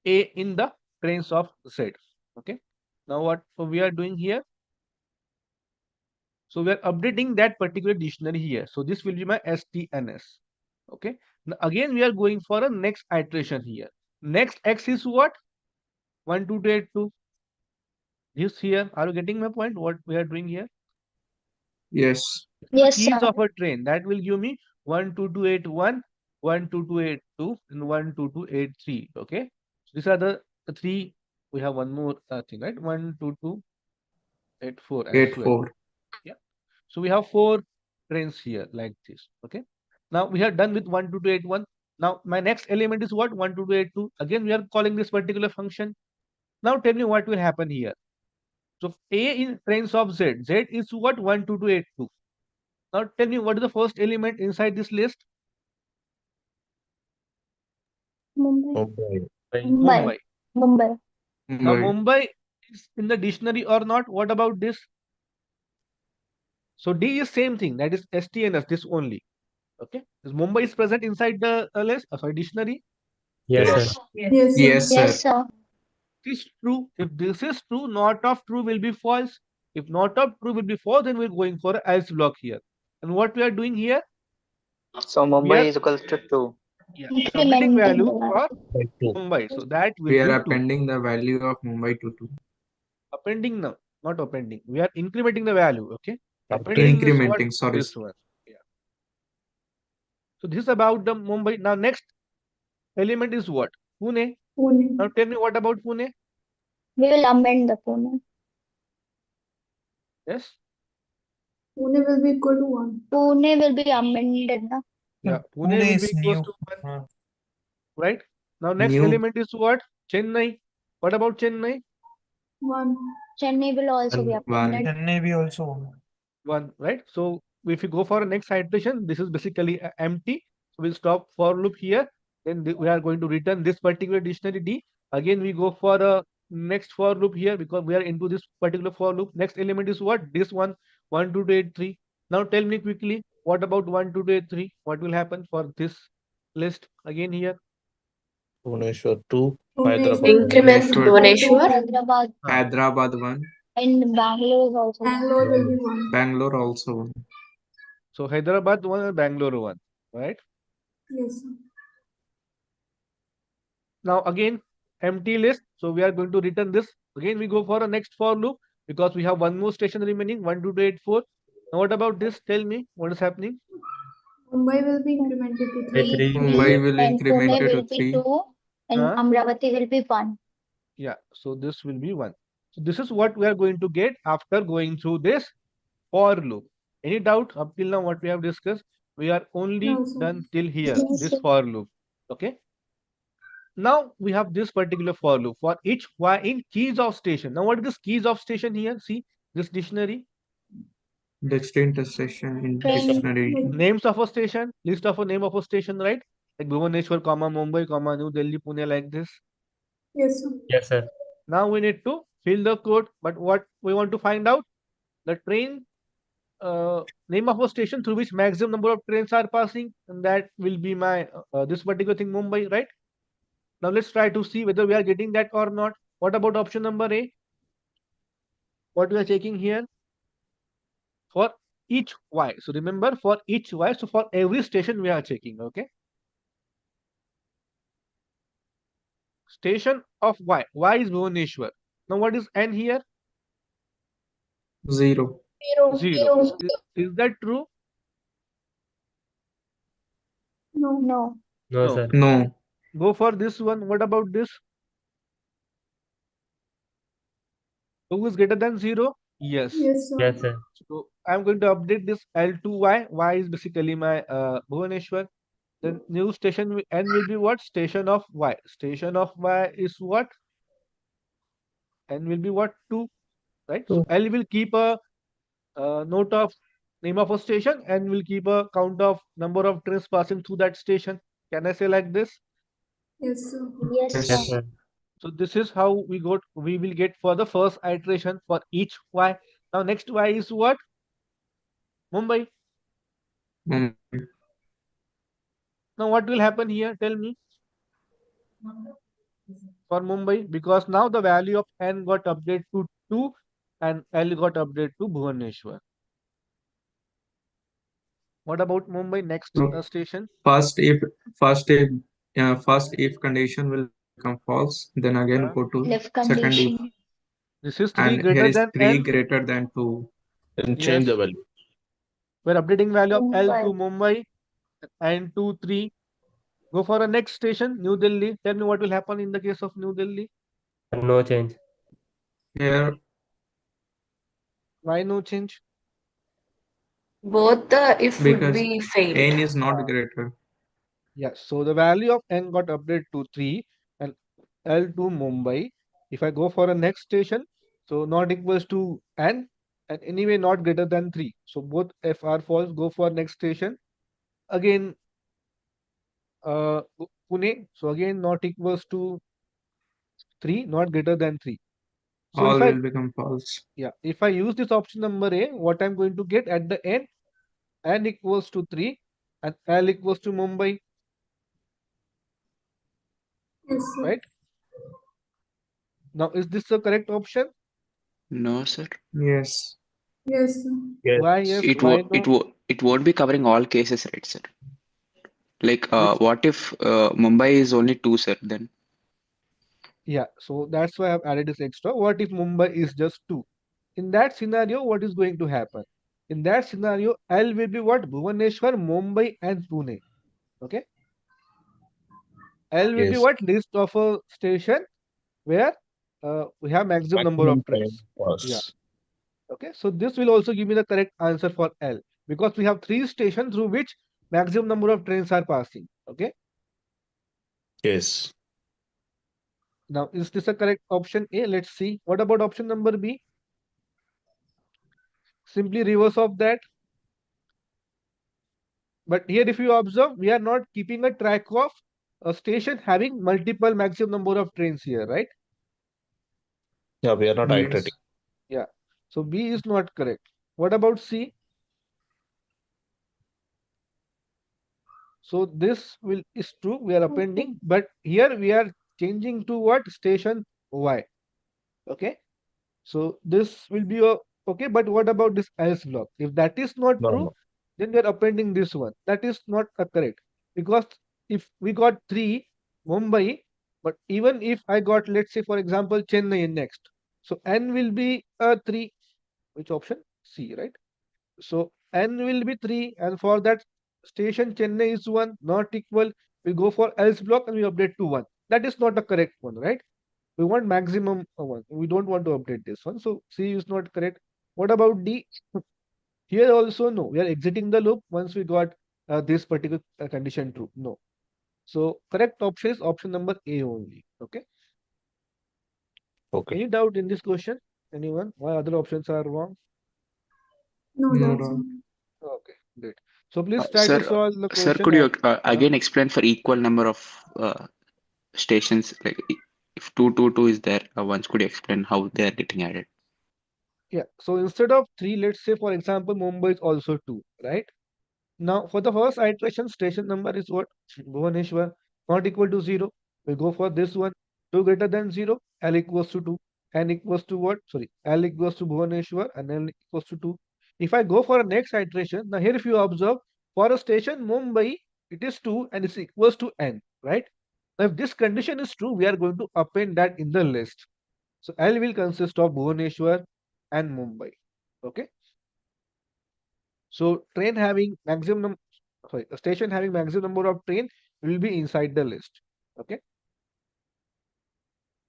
A in the trains of Z. Okay. Now what we are doing here? So we are updating that particular dictionary here. So this will be my STNS. Okay. Now again, we are going for a next iteration here. Next X is what? 1, 2, 2, 8, 2. This here. Are you getting my point? What we are doing here?
Yes.
Yes,
Keys
sir.
of a train that will give me 1, 2, 2, 8, 1, 1, 2, 2, 8, 2, and 1, 2, 2, 8, 3. Okay. So these are the three. We have one more thing, right? 1, 2, 2, 8, 4 as
8,
well.
4.
Yeah. So we have 4 trains here like this. Okay. Now we are done with 1, 2, 2, 8, 1. Now my next element is what? 1, 2, 2, 8, 2. Again, we are calling this particular function. Now tell me what will happen here. So A in trains of Z. Z is what? 1, 2, 2, 8, 2. Now tell me what is the first element inside this list?
Mumbai.
Mumbai.
Mumbai.
Mumbai.
Now Mumbai is in the dictionary or not? What about this? So D is same thing, that is STNS, this only. Okay. Is Mumbai is present inside the list, sorry, dictionary?
Yes,
Yes.
sir.
Yes, sir.
Yes,
Yes,
sir.
sir.
This is true. If this is true, not of true will be false. If not of true will be false, then we're going for else block here. And what we are doing here?
So
We
Mumbai
are
is equals to 2.
submitting
Incrementing
value
the
for
By 2.
Mumbai. So that will
We are
be 2.
appending the value of Mumbai to 2.
Appending now, not appending. We are incrementing the value. Okay. Appending is what?
Incrementing, sorry.
This one. Yeah. So this is about the Mumbai. Now next element is what? Pune.
Pune.
Now tell me what about Pune?
We will amend the Pune.
Yes.
Pune will be equal to 1.
Pune will be amended, na?
Yeah. Pune
Pune
will be
is
equals
new.
to 1.
Uh,
Right. Now next
New.
element is what? Chennai. What about Chennai?
1.
Chennai will also be
One.
amended.
Chennai we also want.
1. Right. So if you go for a next iteration, this is basically empty. So we'll stop for loop here. Then we are going to return this particular dictionary D. Again, we go for a next for loop here because we are into this particular for loop. Next element is what? This one, 1, 2, 2, 8, 3. Now tell me quickly, what about 1, 2, 2, 8, 3? What will happen for this list again here?
Bhubaneswar 2,
Pune is
Hyderabad
increment
Bhubaneswar.
Hyderabad
Hyderabad 1.
and Bangalore is also
Bangalore will be 1.
Bangalore also 1.
So Hyderabad 1 and Bangalore 1, right?
Yes, sir.
Now again, empty list. So we are going to return this. Again, we go for a next for loop because we have one more station remaining, 1, 2, 2, 8, 4. Now what about this? Tell me what is happening.
Mumbai will be incremented to
By
3.
3.
Mumbai will
and
increment
Pune
it
will
to
be
3.
2 and
Huh?
Amravati will be 1.
Yeah, so this will be 1. So this is what we are going to get after going through this for loop. Any doubt up till now what we have discussed? We are only
No, sir.
done till here,
Yes,
this
sir.
for loop. Okay. Now we have this particular for loop for each y in keys of station. Now what is this keys of station here? See this dictionary.
Distinct station in
Train.
dictionary.
Names of a station, list of a name of a station, right? Like Bhubaneswar, comma Mumbai, comma New Delhi, Pune, like this.
Yes, sir.
Yes, sir.
Now we need to fill the code, but what we want to find out? The train name of a station through which maximum number of trains are passing, and that will be my this particular thing, Mumbai, right? Now let's try to see whether we are getting that or not. What about option number A? What we are checking here? For each y. So remember, for each y, so for every station we are checking, okay? Station of y. Y is Bhubaneswar. Now what is n here?
0.
0. Is that true?
No.
No.
No,
No.
sir.
No.
Go for this one. What about this? Who is greater than 0? Yes.
Yes, sir.
Yes, sir.
So I'm going to update this L2Y. Y is basically my Bhubaneswar. Then new station N will be what? Station of Y. Station of Y is what? N will be what? 2. Right? So L will keep a note of name of a station and will keep a count of number of trains passing through that station. Can I say like this?
Yes, sir.
Yes,
Yes.
Yes,
sir.
sir.
So this is how we will get for the first iteration for each y. Now next y is what? Mumbai.
Mumbai.
Now what will happen here? Tell me. For Mumbai, because now the value of N got updated to 2 and L got updated to Bhubaneswar. What about Mumbai next
So
station?
first if condition will become false, then again go to
If
second if,
condition.
This is 3
and here
greater
is
than
3
L.
greater than 2.
Then
Yes.
change the value.
We're updating value of L
Mumbai.
to Mumbai and to 3. Go for a next station, New Delhi. Tell me what will happen in the case of New Delhi.
No change.
Here
Why no change?
Both the if would
because
be failed.
N is not greater.
Yeah, so the value of N got updated to 3 and L to Mumbai. If I go for a next station, so not equals to N and anyway not greater than 3. So both F are false. Go for next station. Again, Pune. So again not equals to 3, not greater than 3. So
All
if I
will become false.
if I use this option number A, what I'm going to get at the end, N equals to 3 and L equals to Mumbai,
Yes, sir.
right? Now, is this the correct option?
No, sir.
Yes.
Yes, sir.
Why yes?
It
Why
wo- it
no?
wo- it won't be covering all cases, right, sir? Like, what if Mumbai is only 2, sir? Then
Yeah, so that's why I've added this extra. What if Mumbai is just 2? In that scenario, what is going to happen? In that scenario, L will be what? Bhubaneswar, Mumbai, and Pune. Okay. L will be
Yes.
what? List of a station where we have maximum number of
Maximum time
trains. Yeah.
pass.
Okay. So this will also give me the correct answer for L because we have 3 stations through which maximum number of trains are passing. Okay.
Yes.
Now, is this a correct option A? Let's see. What about option number B? Simply reverse of that. But here, if you observe, we are not keeping a track of a station having multiple maximum number of trains here, right?
Yeah, we are not
Yes.
iterating.
Yeah. So B is not correct. What about C? So this is true. We are appending, but here we are changing to what? Station Y. Okay. So this will be a okay. But what about this else block? If that is not
No,
true,
no.
then we are appending this one. That is not correct because if we got 3 Mumbai, but even if I got, let's say for example, Chennai next, so N will be 3. Which option? C, right? So N will be 3, and for that station Chennai is 1, not equal. We go for else block and we update to 1. That is not a correct one, right? We want maximum 1. We don't want to update this one. So C is not correct. What about D? Here also no. We are exiting the loop once we got this particular condition true. No. So correct option is option number A only. Okay.
Okay.
Any doubt in this question? Anyone? Why other options are wrong?
No
No
doubt, sir.
doubt.
Okay, great. So please try to
sir,
solve the
sir,
question.
could you
and,
again explain for equal number of stations? Like, if 2 is there, once could you explain how they are getting added?
yeah. So instead of 3, let's say for example, Mumbai is also 2, right? Now for the first iteration, station number is what? Bhubaneswar, not equal to 0. We go for this one. 2 greater than 0, L equals to 2. N equals to what? Sorry, L equals to Bhubaneswar and N equals to 2. If I go for a next iteration, now here if you observe, for a station Mumbai, it is 2 and it's equals to N, right? Now if this condition is true, we are going to append that in the list. So L will consist of Bhubaneswar and Mumbai. Okay. So train having maximum, sorry, a station having maximum number of train will be inside the list. Okay.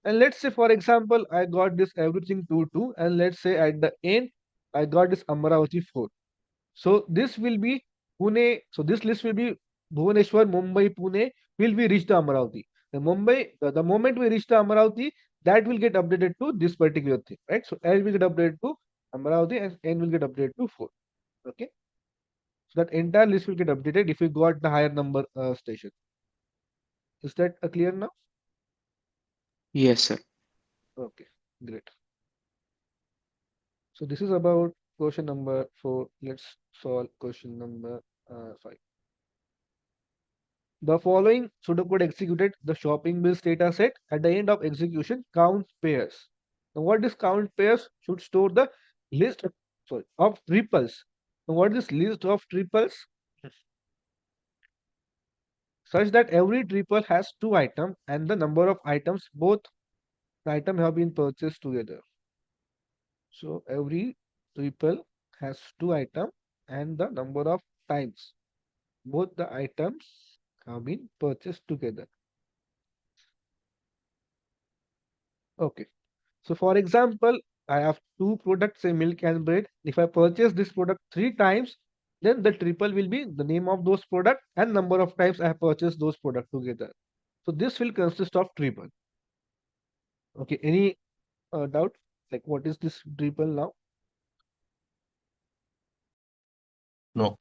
And let's say, for example, I got this everything 2, and let's say at the end, I got this Amaravati 4. So this will be Pune. So this list will be Bhubaneswar, Mumbai, Pune will be reach the Amaravati. The the moment we reach the Amaravati, that will get updated to this particular thing, right? So L will get updated to Amaravati and N will get updated to 4. Okay. So that entire list will get updated if we got the higher number station. Is that clear now?
Yes, sir.
Okay, great. So this is about question number 4. Let's solve question number 5. The following pseudocode executed the shopping bills data set. At the end of execution, count pairs. Now, what is count pairs? Should store the list of triples. Now, what is list of triples? Such that every triple has 2 items and the number of items both the item have been purchased together. So every triple has 2 items and the number of times both the items have been purchased together. Okay. So for example, I have 2 products, say milk and bread. If I purchase this product 3 times, then the triple will be the name of those products and number of times I have purchased those products together. So this will consist of triple. Okay, any doubt? Like what is this triple now?
No.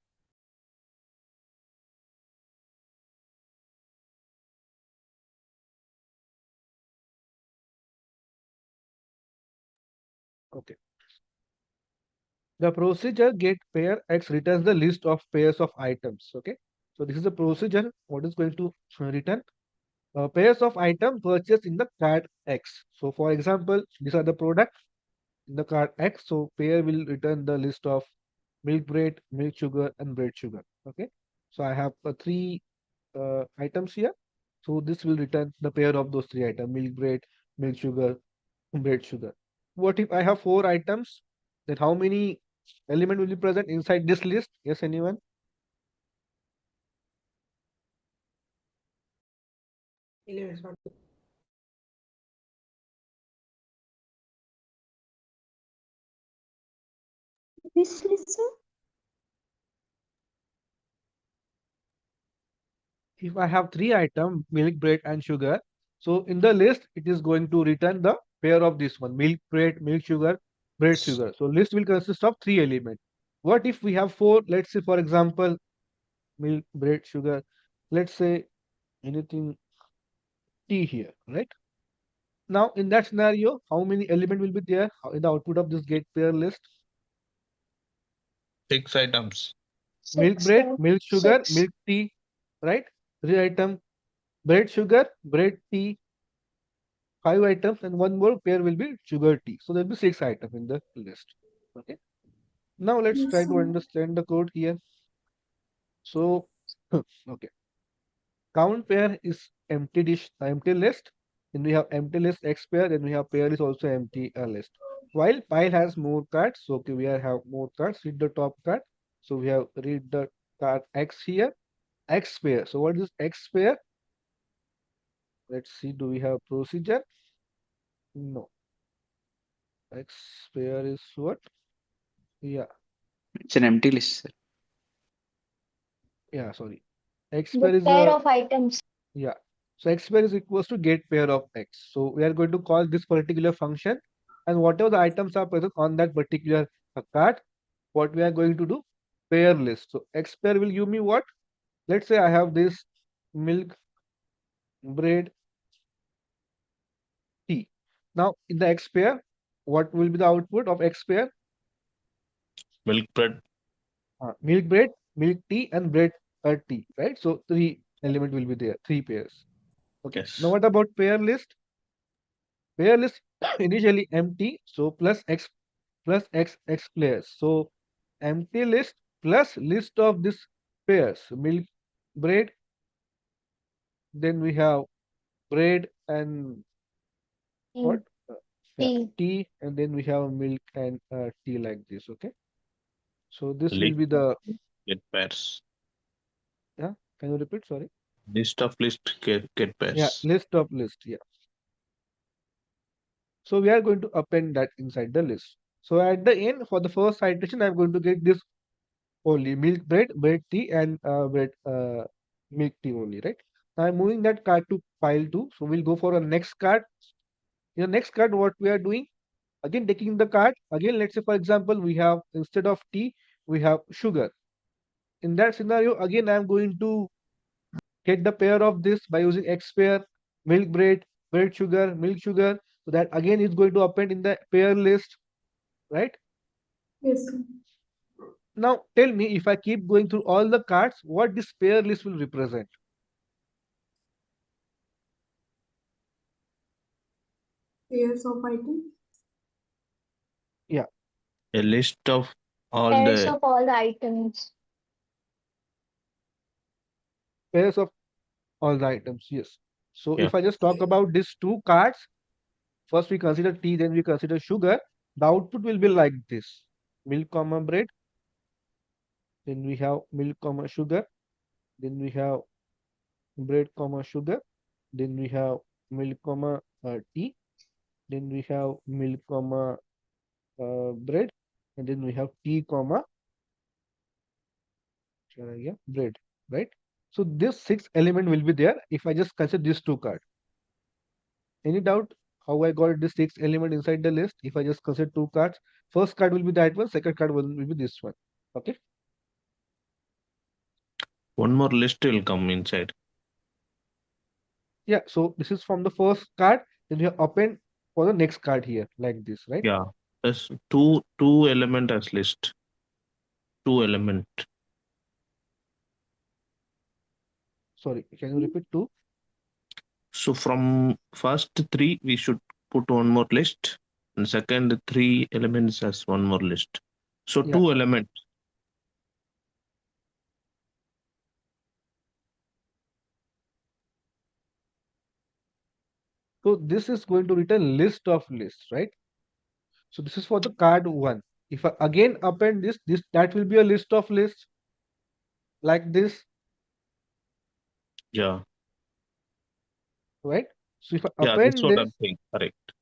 Okay. The procedure get pair X returns the list of pairs of items. Okay. So this is the procedure. What is going to return? Pairs of item purchased in the cart X. So for example, these are the products in the cart X. So pair will return the list of milk bread, milk sugar, and bread sugar. Okay. So I have 3 items here. So this will return the pair of those 3 items: milk bread, milk sugar, bread sugar. What if I have 4 items? Then how many element will be present inside this list? Yes, anyone?
Which list, sir?
If I have 3 items, milk, bread, and sugar, so in the list, it is going to return the pair of this one: milk, bread, milk, sugar, bread, sugar. So list will consist of 3 elements. What if we have 4? Let's say, for example, milk, bread, sugar. Let's say anything tea here, right? Now, in that scenario, how many element will be there in the output of this get pair list?
6 items.
Milk, bread, milk, sugar, milk, tea, right? 3 items. Bread, sugar, bread, tea, 5 items, and one more pair will be sugar, tea. So there will be 6 items in the list. Okay. Now let's
Yes,
try to
sir.
understand the code here. So, okay. Count pair is empty list. Then we have empty list X pair. Then we have pair is also empty list. While pile has more cards, so okay, we have more cards. Read the top card. So we have read the card X here. X pair. So what is X pair? Let's see. Do we have procedure? No. X pair is what? Yeah.
It's an empty list, sir.
Yeah. Sorry. X
The
pair is
pair
a
of items.
yeah. So X pair is equals to get pair of X. So we are going to call this particular function, and whatever the items are present on that particular card, what we are going to do? Pair list. So X pair will give me what? Let's say I have this milk, bread, tea. Now in the X pair, what will be the output of X pair?
Milk bread.
Milk bread, milk tea, and bread tea, right? So 3 element will be there, 3 pairs. Okay.
Yes.
Now what about pair list? Pair list initially empty, so plus X pairs. So empty list plus list of this pairs: milk, bread, then we have bread and what?
Tea.
Tea, and then we have milk and tea like this. Okay. So this will
List
be the
get pairs.
yeah. Can you repeat? Sorry.
List of list get pairs.
Yeah, list of list. Yeah. So we are going to append that inside the list. So at the end, for the first iteration, I'm going to get this only milk, bread, tea, and milk tea only, right? Now I'm moving that card to pile 2. So we'll go for a next card. In the next card, what we are doing, again taking the card, again, let's say for example, we have instead of tea, we have sugar. In that scenario, again, I'm going to get the pair of this by using X pair, milk, bread, sugar, milk, sugar. So that again is going to append in the pair list, right?
Yes, sir.
Now tell me, if I keep going through all the cards, what this pair list will represent?
Pairs of items.
Yeah.
A list of all
Pairs
the
of all the items.
Pairs of all the items, yes. So
Yeah.
if I just talk about these two cards, first we consider tea, then we consider sugar. The output will be like this: milk, comma bread. Then we have milk, comma sugar. Then we have bread, comma sugar. Then we have milk, comma tea. Then we have milk, comma bread, and then we have tea, comma bread, right? So this 6 element will be there if I just consider these two cards. Any doubt how I got this 6 element inside the list? If I just consider two cards, first card will be that one, second card will be this one. Okay.
one more list will come inside.
Yeah. So this is from the first card. Then you have append for the next card here, like this, right?
Yeah. There's two element as list. Two element.
Sorry, can you repeat two?
So from first three, we should put one more list, and second three elements as one more list. So
Yeah.
two elements.
So this is going to return list of lists, right? So this is for the card one. If I again append this, that will be a list of lists like this,
Yeah.
right? So if I
Yeah, that's
append
what
this,
I'm saying. Correct.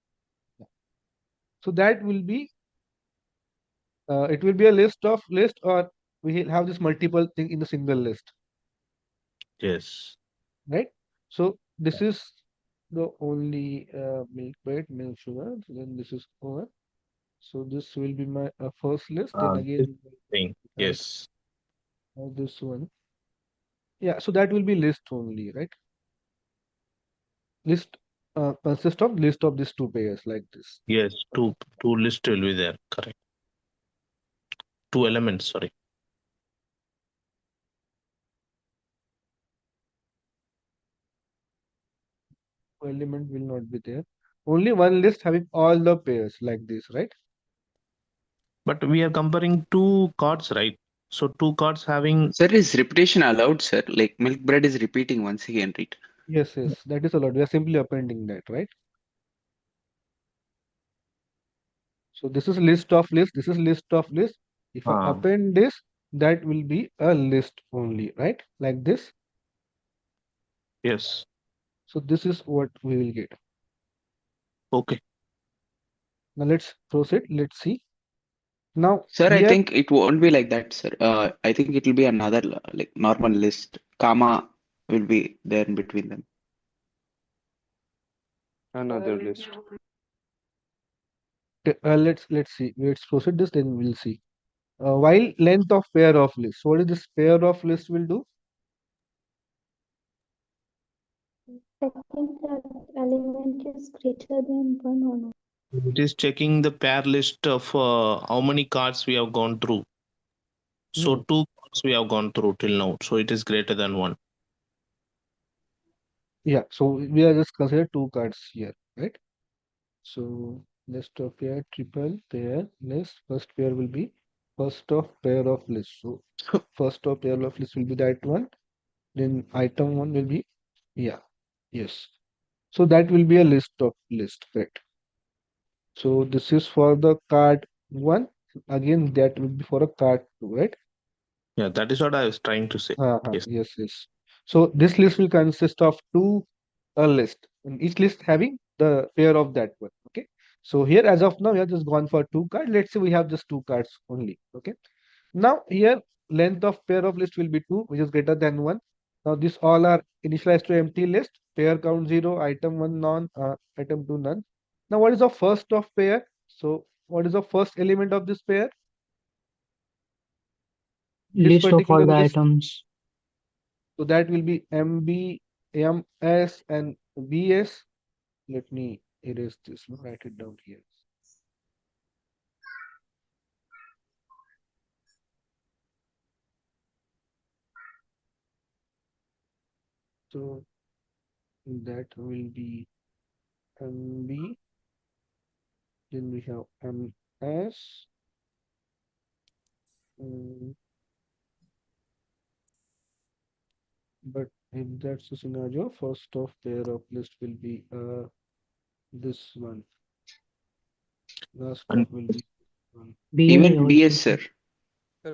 so that will be it will be a list of list, or we will have this multiple thing in the single list,
Yes.
right? So this is the only milk, bread, milk, sugar. So then this is over. So this will be my first list. Then
This
again,
thing. Yes.
this one. Yeah, so that will be list only, right? List consists of list of these two pairs like this.
Yes. Two list will be there. Correct. Two elements. Sorry.
Element will not be there. Only one list having all the pairs like this, right?
But we are comparing two cards, right? So two cards having.
Sir, is repetition allowed, sir? Like milk bread is repeating once again, right?
Yes, that is allowed. We are simply appending that, right? So this is list of list. This is list of list. If I append this, that will be a list only, right? Like this.
Yes.
So this is what we will get.
Okay.
Now let's proceed. Let's see. Now,
Sir, I
here,
think it won't be like that, sir. I think it will be another like normal list. Comma will be there in between them.
Another list.
let's see. Let's proceed this. Then we'll see. While length of pair of list. So what is this pair of list will do?
Checking the element is greater than 1 or not.
It is checking the pair list of how many cards we have gone through. So two cards we have gone through till now. So it is greater than one.
Yeah. So we are just consider two cards here, right? So list of pair, triple pair list. First pair will be first of pair of list. So first of pair of list will be that one. Then item one will be, yeah, yes. So that will be a list of list, correct? So this is for the card one. Again, that will be for a card two, right?
Yeah, that is what I was trying to say. Yes.
Yes. So this list will consist of two list, and each list having the pair of that one. Okay. So here, as of now, we have just gone for two cards. Let's say we have just two cards only. Okay. Now here, length of pair of list will be 2, which is greater than 1. Now this all are initialized to empty list. Pair count 0, item 1 none, item 2 none. Now what is the first of pair? So what is the first element of this pair? This
List of all
particular
the
list.
items.
So that will be MB, MS, and BS. Let me erase this. Write it down here. So that will be MB. Then we have MS. But if that's the scenario, first of pair of list will be this one. Last
And
of will be one.
Even BS, sir.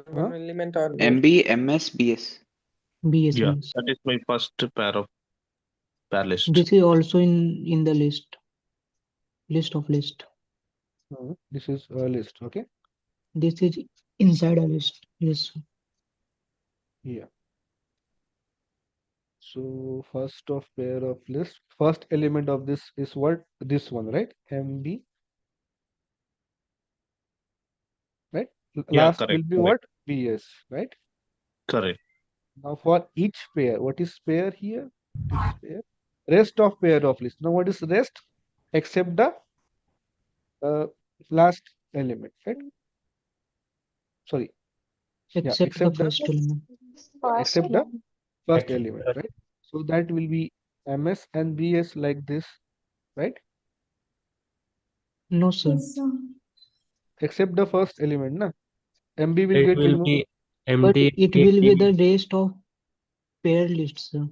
One element or both?
MB, MS, BS.
yeah, that is my first pair list.
This is also in the list of list.
This is a list, okay?
This is inside a list. Yes.
Yeah. So first of pair of list, first element of this is what? This one, right? MB. Right?
Yeah,
Last
correct,
will be
correct.
what? BS, right?
Correct.
Now for each pair, what is pair here? This pair. Rest of pair of list. Now what is rest? Except the last element, right? Sorry. Yeah,
Except the
except the
first element.
except the first
Actually,
element, right? So that will be MS and BS like this, right?
No, sir.
Yes, sir.
Except the first element, na? MB will
it
get
will
removed.
be
But
MD,
it will be the rest of pair list, sir.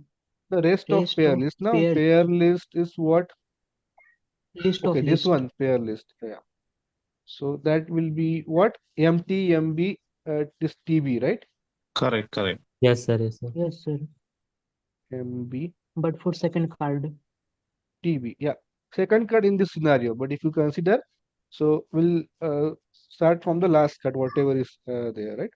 The rest of
Rest
pair
of
list. Now
pair
pair list is what?
list
Okay,
of
this
list.
one pair list. Yeah. So that will be what? MT, MB, this TB, right?
Correct, correct.
Yes, sir. Yes, sir.
Yes, sir.
MB,
But for second card.
TB. Yeah. Second cut in this scenario. But if you consider, so we'll start from the last cut, whatever is there, right?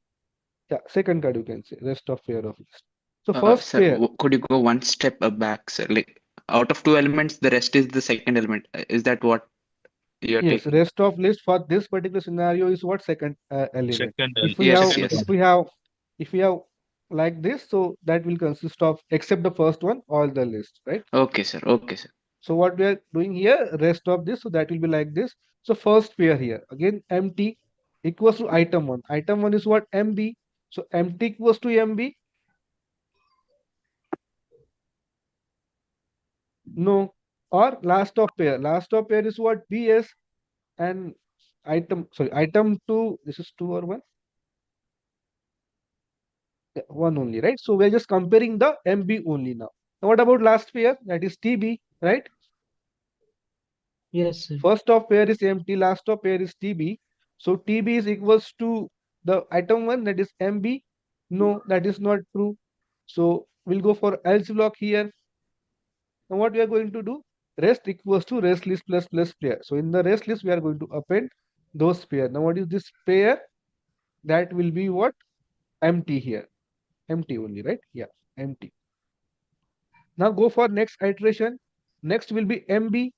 Yeah. Second cut you can say. Rest of pair of list. So first
Sir,
pair.
could you go one step back, sir? Like out of two elements, the rest is the second element. Is that what you're
Yes,
taking?
rest of list for this particular scenario is what? Second element.
Second,
If we
Yes,
have,
yes.
if we have like this, so that will consist of except the first one, all the list, right?
Okay, sir. Okay, sir.
So what we are doing here, rest of this, so that will be like this. So first pair here, again MT equals to item one. Item one is what? MB. So MT equals to MB. No. Or last of pair. Last of pair is what? BS. And item, sorry, item two, this is two or one? Yeah, one only, right? So we're just comparing the MB only now. Now what about last pair? That is TB, right?
Yes, sir.
First of pair is MT, last of pair is TB. So TB is equals to the item one, that is MB. No, that is not true. So we'll go for else block here. Now what we are going to do? Rest equals to rest list plus pair. So in the rest list, we are going to append those pair. Now what is this pair? That will be what? Empty here. Empty only, right? Yeah, empty. Now go for next iteration. Next will be MB.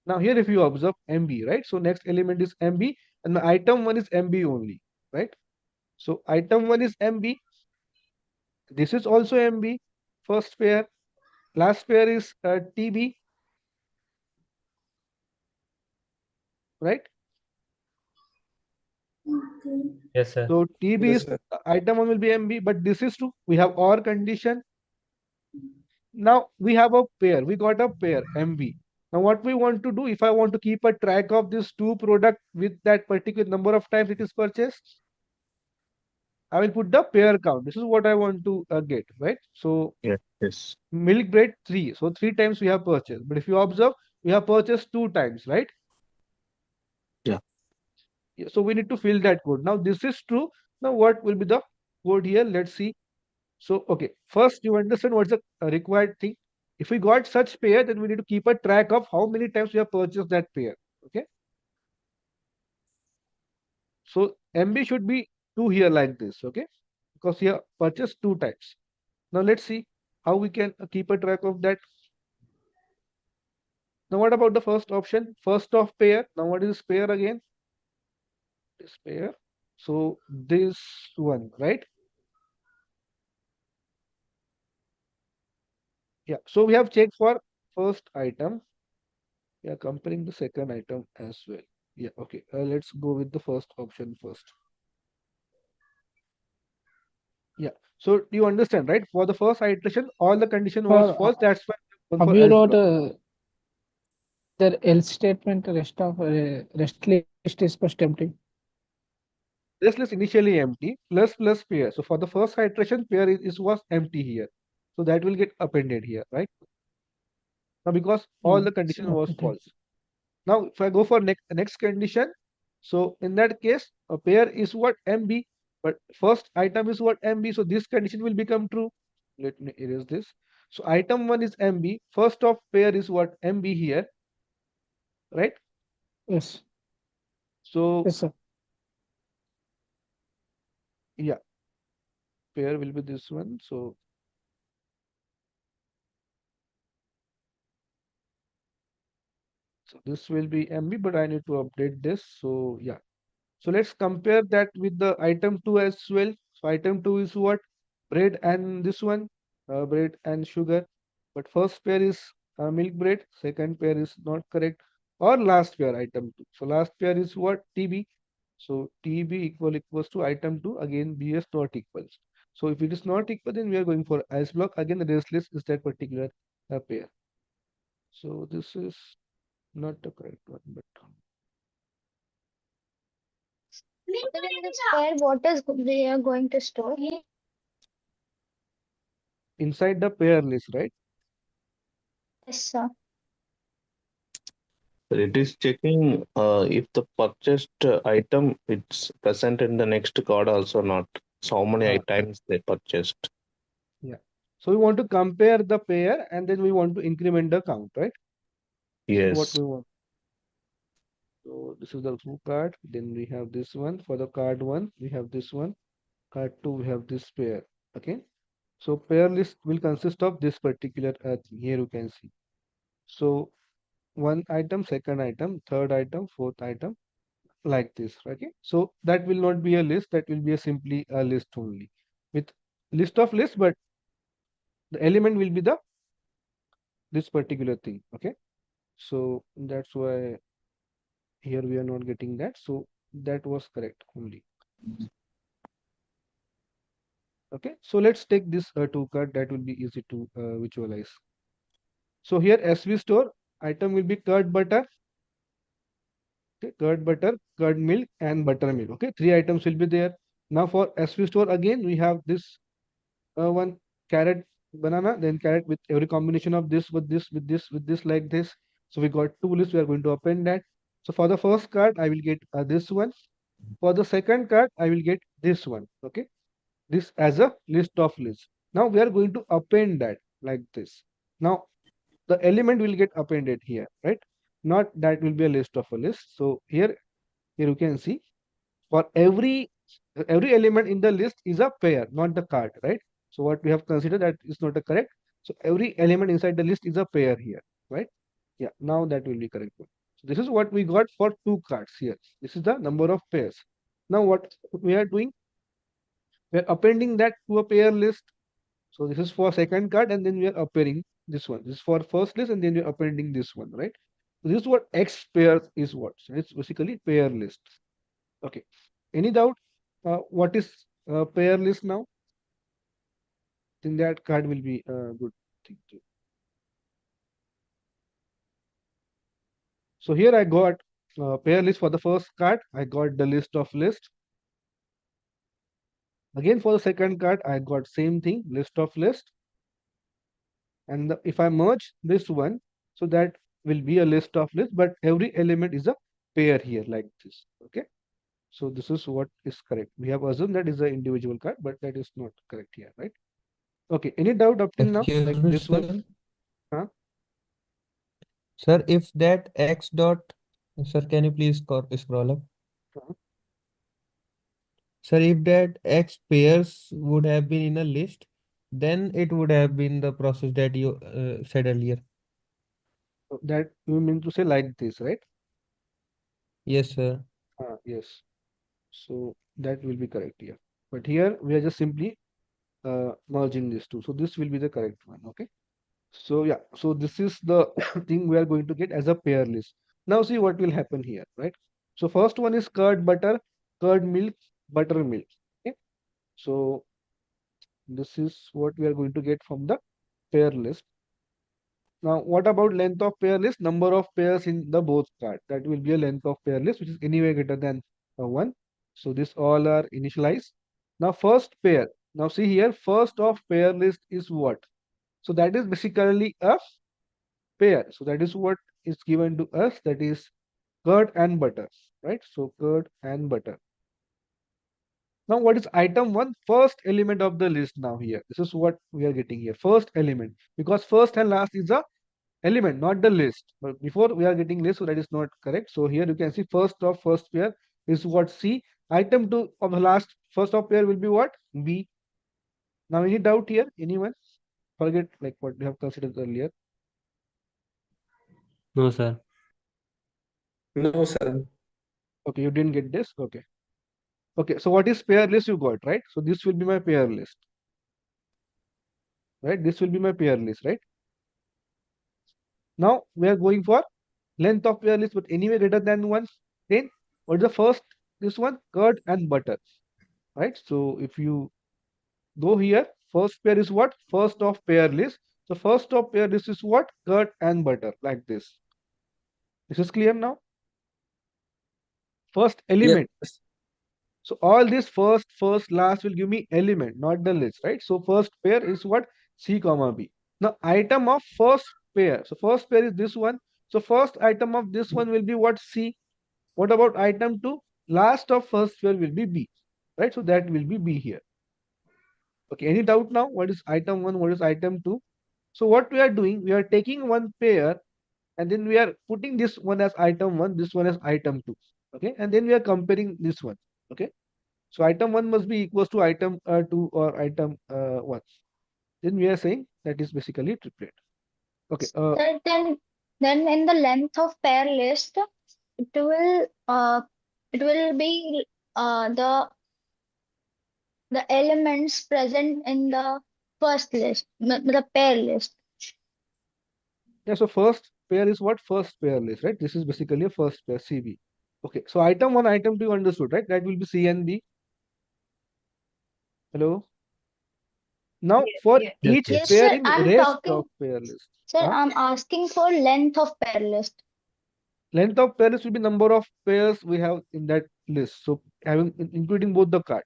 Now here if you observe MB, right? So next element is MB and the item one is MB only, right? So item one is MB. This is also MB. First pair. Last pair is TB, right?
Okay.
Yes, sir.
So TB
Yes,
is
sir.
item one will be MB, but this is true. We have OR condition. Now we have a pair. We got a pair MB. Now what we want to do, if I want to keep a track of this two product with that particular number of times it is purchased, I will put the pair count. This is what I want to get, right? So
Yes, yes.
milk bread 3. So 3 times we have purchased. But if you observe, we have purchased 2 times, right?
Yeah.
So we need to fill that code. Now this is true. Now what will be the code here? Let's see. So, okay, first you understand what's the required thing. If we got such pair, then we need to keep a track of how many times we have purchased that pair. Okay. So MB should be 2 here like this. Okay. Because here purchased 2 times. Now let's see how we can keep a track of that. Now what about the first option? First of pair. Now what is pair again? This pair. So this one, right? Yeah. So we have checked for first item. We are comparing the second item as well. Yeah, okay. Let's go with the first option first. Yeah. So do you understand, right? For the first iteration, all the condition was
Sir,
false. That's why we
have
for
you
else
wrote
block.
the else statement rest of rest list is first empty?
This list initially empty plus pair. So for the first iteration, pair was empty here. So that will get appended here, right? Now because all the condition was
Okay.
false. Now if I go for next condition, so in that case, a pair is what MB, but first item is what MB. So this condition will become true. Let me erase this. So item 1 is MB. First of pair is what MB here, right?
Yes.
So
Yes, sir.
yeah, pair will be this one. So this will be MB, but I need to update this. So yeah. So let's compare that with the item 2 as well. So item 2 is what? Bread and this one, bread and sugar. But first pair is milk bread, second pair is not correct. Or last pair, item 2. So last pair is what? TB. So TB equals to item 2, again BS not equals. So if it is not equal, then we are going for else block. Again, the rest list is that particular pair. So this is not the correct one, but
Where what is we are going to store?
inside the pair list, right?
Yes, sir.
It is checking if the purchased item it's present in the next card also not. So how many times they purchased.
Yeah. So we want to compare the pair and then we want to increment the count, right?
Yes.
What we want. So this is the two card. Then we have this one. For the card 1, we have this one. Card 2, we have this pair. Okay. So pair list will consist of this particular thing. Here you can see. So one item, second item, third item, fourth item, like this. Okay. So that will not be a list. That will be a simply a list only with list of lists, but the element will be the this particular thing. Okay. So that's why here we are not getting that. So that was correct only. Okay. So let's take this two card. That will be easy to visualize. So here SV store item will be curd butter. Okay, curd butter, curd milk, and buttermilk. Okay, 3 items will be there. Now for SV store again, we have this one carrot banana, then carrot with every combination of this with this with this with this like this. So we got 2 lists. We are going to append that. So for the first card, I will get this one. For the second card, I will get this one. Okay, this as a list of lists. Now we are going to append that like this. Now the element will get appended here, right? Not that will be a list of a list. So here you can see for every element in the list is a pair, not the card, right? So what we have considered that is not a correct. So every element inside the list is a pair here, right? Yeah, now that will be correct. So this is what we got for 2 cards here. This is the number of pairs. Now what we are doing, we are appending that to a pair list. So this is for second card, and then we are appending this one. This is for first list, and then we are appending this one, right? So this is what X pairs is what. So it's basically pair list. Okay. Any doubt? What is pair list now? Then that card will be a good thing too. So here I got pair list for the first card. I got the list of list. Again for the second card, I got same thing, list of list. And if I merge this one, so that will be a list of list, but every element is a pair here like this. Okay. So this is what is correct. We have assumed that is an individual card, but that is not correct here, right? Okay. Any doubt up till now?
Excuse
Like
me,
this
sir.
one? Huh?
Sir, if that X dot, sir, can you please scroll up?
Uh-huh.
Sir, if that X pairs would have been in a list, then it would have been the process that you said earlier.
So that you mean to say like this, right?
Yes, sir.
Yes. So that will be correct here. But here we are just simply merging these two. So this will be the correct one. Okay. So yeah. So this is the thing we are going to get as a pair list. Now see what will happen here, right? So first one is curd butter, curd milk, buttermilk. Okay. So This is what we are going to get from the pair list. Now, what about length of pair list? Number of pairs in the both card. That will be a length of pair list, which is anyway greater than 1. So this all are initialized. Now, first pair. Now, see here, first of pair list is what? So that is basically a pair. So that is what is given to us. That is curd and butter, right? So curd and butter. Now, what is item 1? First element of the list now here. This is what we are getting here. First element. Because first and last is the element, not the list. But before we are getting list, so that is not correct. So here you can see first of first pair is what? C. Item 2 of the last first of pair will be what? B. Now, any doubt here? Anyone? Forget like what we have considered earlier.
No, sir.
No, sir.
Okay, you didn't get this? Okay. Okay, so what is pair list you got, right? So this will be my pair list. Right? This will be my pair list, right? Now we are going for length of pair list, but anyway greater than 1. Then what is the first? This one, curd and butter. Right? So if you go here, first pair is what? First of pair list. So first of pair list is what? Curd and butter, like this. This is clear now? First element.
Yes.
So all this first, last will give me element, not the list, right? So first pair is what? C comma B. Now item of first pair. So first pair is this one. So first item of this one will be what? C. What about item 2? Last of first pair will be B, right? So that will be B here. Okay, any doubt now? What is item 1? What is item 2? So what we are doing, we are taking one pair and then we are putting this one as item 1, this one as item 2. Okay, and then we are comparing this one. Okay, so item 1 must be equals to item 2 or item 1. Then we are saying that is basically triplet. Okay.
Then in the length of pair list, it will be the elements present in the first list, the pair list.
Yeah, so first pair is what? First pair list, right? This is basically a first pair, CB. Okay, so item 1, item 2 understood, right? That will be C and B. Hello? Now for each
Yes,
pair
sir,
in
I'm
rest
talking.
of pair list.
Sir, I'm asking for length of pair list.
Length of pair list will be number of pairs we have in that list. So having including both the card.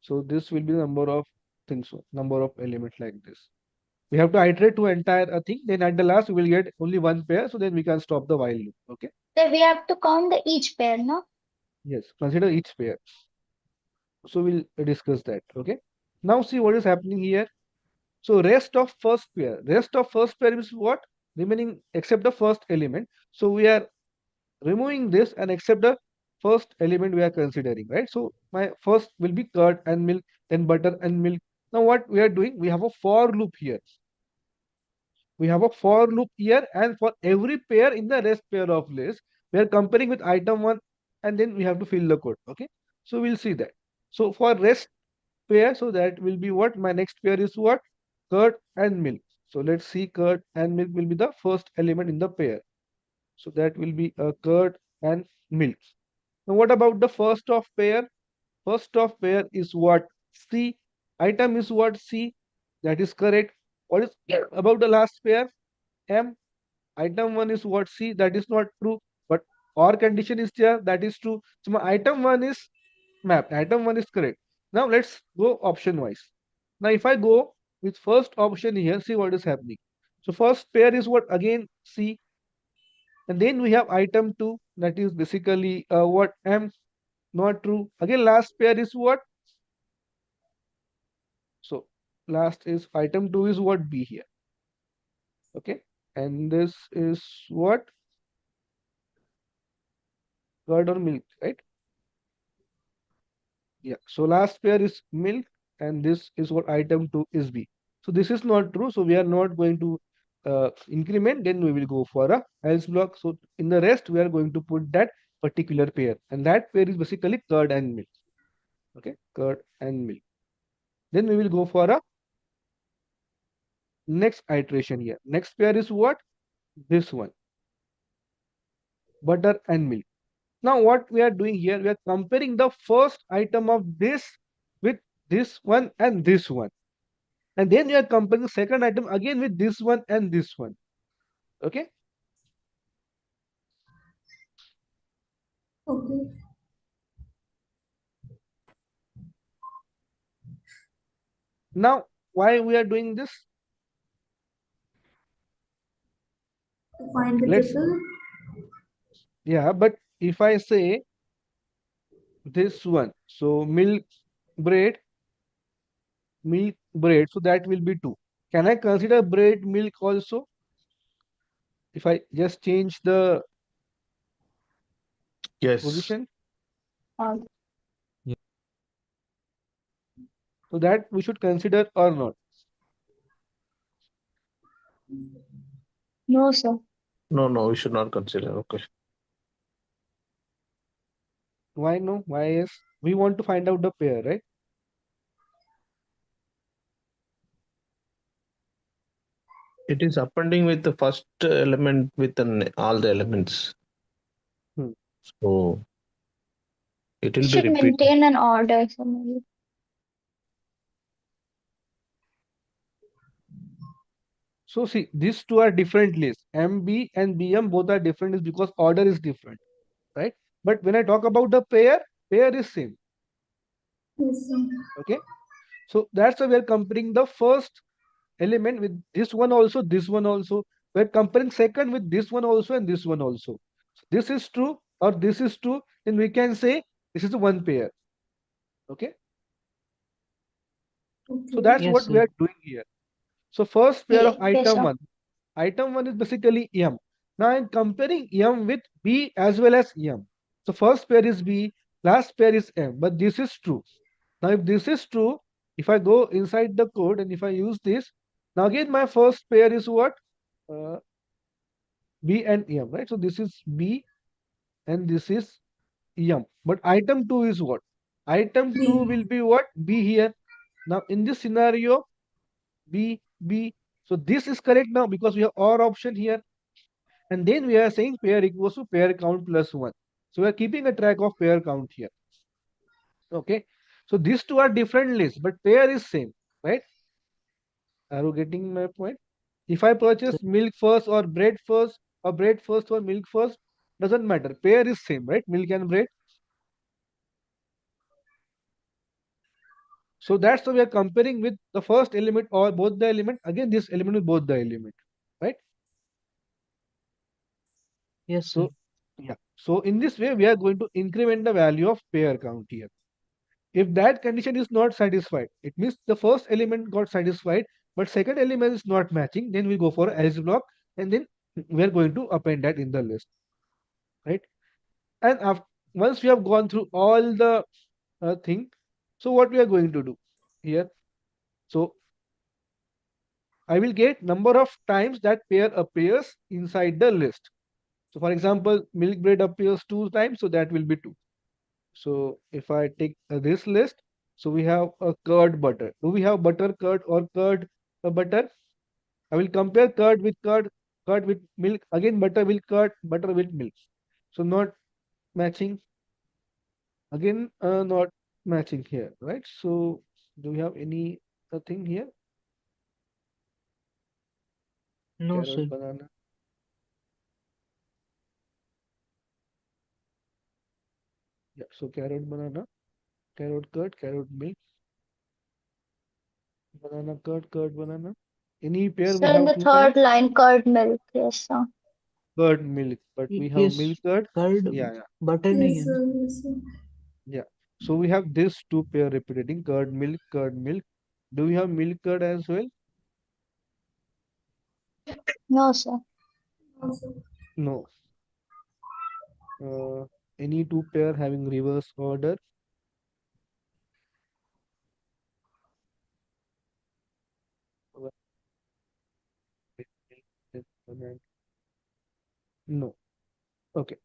So this will be the number of things, number of elements like this. We have to iterate to entire thing. Then at the last we will get only one pair. So then we can stop the while loop. Okay.
So we have to count the each pair, no?
Yes. Consider each pair. So we'll discuss that. Okay. Now see what is happening here. So rest of first pair. Rest of first pair is what? Remaining except the first element. So we are removing this and except the first element we are considering, right? So my first will be curd and milk, then butter and milk. Now what we are doing, we have a for loop here. We have a for loop here, and for every pair in the rest pair of list, we are comparing with item 1 and then we have to fill the code. Okay. So we'll see that. So for rest pair, so that will be what? My next pair is what? Curd and milk. So let's see, curd and milk will be the first element in the pair. So that will be a curd and milk. Now what about the first of pair? First of pair is what? C. Item is what? C. That is correct. What is about the last pair? M. Item 1 is what? C. That is not true. But OR condition is there. That is true. So my item 1 is mapped. Item 1 is correct. Now let's go option wise. Now if I go with first option here, see what is happening. So first pair is what? Again C. And then we have item 2, that is basically what? M. Not true. Again last pair is what? So last is item 2 is what? B here. Okay. And this is what? Curd or milk, right? Yeah. So last pair is milk and this is what? Item 2 is B. So this is not true. So we are not going to increment, then we will go for a else block. So in the rest, we are going to put that particular pair, and that pair is basically curd and milk. Okay, curd and milk. Then we will go for a next iteration here. Next pair is what? This one, butter and milk. Now what we are doing here, we are comparing the first item of this with this one and this one. And then you are comparing the second item again with this one and this one. Okay.
Okay.
Now, why we are doing this?
To find the
Let's,
triple.
yeah, but if I say this one, so milk bread, so that will be 2. Can I consider bread milk also? If I just change the
Yes.
position,
Yeah.
so that we should consider or not?
No, sir.
No, we should not consider. Okay.
Why no? Why yes? We want to find out the pair, right?
It is appending with the first element with all the elements.
Hmm.
So it
It
will be
should
repeated.
maintain an order, so maybe.
So see, these two are different lists. MB and BM both are different is because order is different, right? But when I talk about the pair is same.
Yes, sir.
Okay. So that's why we are comparing the first element with this one also, this one also. We're comparing second with this one also and this one also. This is true or this is true, then we can say this is one pair. Okay. So that's
Yes,
what we
sir.
are doing here. So first pair of
Yes,
item
sir.
1. Item 1 is basically M. Now I'm comparing M with B as well as M. So first pair is B, last pair is M, but this is true. Now if this is true, if I go inside the code and if I use this, now again my first pair is what? B and M, right? So this is B and this is M. But item 2 is what? Item 2 will be what? B here. Now in this scenario, B. So this is correct now because we have OR option here. And then we are saying pair equals to pair count plus 1. So we are keeping a track of pair count here. Okay. So these two are different lists, but pair is same, right? Are you getting my point? If I purchase milk first or bread first or milk first, doesn't matter. Pair is same, right? Milk and bread. So that's why we are comparing with the first element or both the element. Again, this element with both the element, right?
Yes, sir.
So yeah. So in this way, we are going to increment the value of pair count here. If that condition is not satisfied, it means the first element got satisfied, but second element is not matching, then we go for else block, and then we are going to append that in the list, right? And after, once we have gone through all the thing, so what we are going to do here? So I will get number of times that pair appears inside the list. So for example, milk bread appears 2 times, so that will be 2. So if I take this list, so we have a curd butter. Do we have butter curd or curd butter? I will compare curd with milk. Again, butter with curd, butter with milk. So not matching. Again, not matching here, right? So do we have any thing here?
No,
Carrot,
sir.
banana. Yeah, so carrot, banana, carrot curd, carrot milk, banana curd, banana. Any pair we
So in
have
the
2 times?
third line, curd milk. Yes, sir.
Curd milk, but we have
Yes,
milk curd.
curd
Yeah.
butter नहीं
Yes,
है ना?
sir. Yes, sir.
Yeah. So we have this 2 pair repeating curd milk, curd milk. Do we have milk curd as well?
No, sir.
Also,
No. Any 2 pair having reverse order? No. Okay.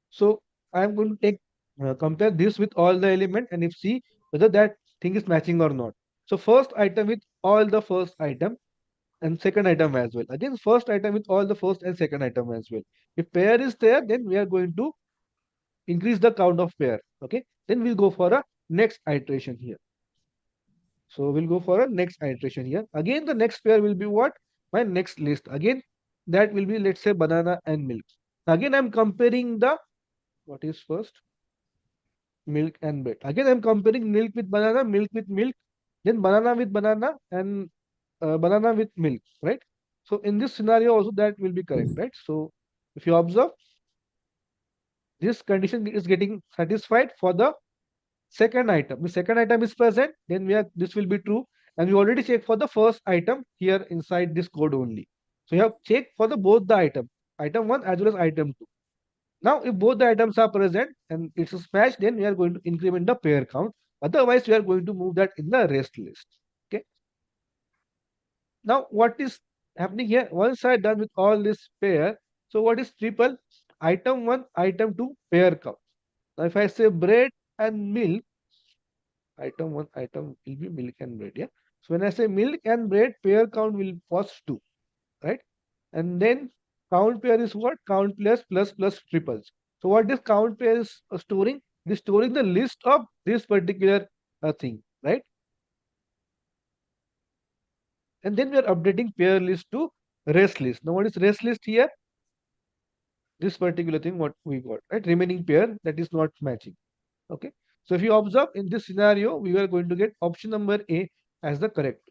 So I am going to take compare this with all the element and if see whether that thing is matching or not. So first item with all the first item and second item as well. Again, first item with all the first and second item as well. If pair is there, then we are going to increase the count of pair. Okay. Then we'll go for a next iteration here. So we'll go for a next iteration here. Again, the next pair will be what? My next list. Again, that will be, let's say, banana and milk. Again, I'm comparing the, what is first? Milk and bread. Again, I'm comparing milk with banana, milk with milk, then banana with banana, and banana with milk, right? So in this scenario also that will be correct, right? So if you observe, this condition is getting satisfied for the second item. The second item is present, then this will be true. And we already checked for the first item here inside this code only. So you have checked for the both the item 1 as well as item 2. Now, if both the items are present and it's a match, then we are going to increment the pair count. Otherwise, we are going to move that in the rest list. Okay. Now, what is happening here? Once I done with all this pair, so what is triple? Item 1, item 2, pair count. Now, if I say bread and milk, item 1, item will be milk and bread. Yeah. So when I say milk and bread, pair count will was 2, right? And then count pair is what? Count plus triples. So what this count pair is storing? It is storing the list of this particular thing, right? And then we are updating pair list to rest list. Now what is rest list here? This particular thing what we got, right? Remaining pair that is not matching. Okay. So if you observe in this scenario, we are going to get option number A as the correct.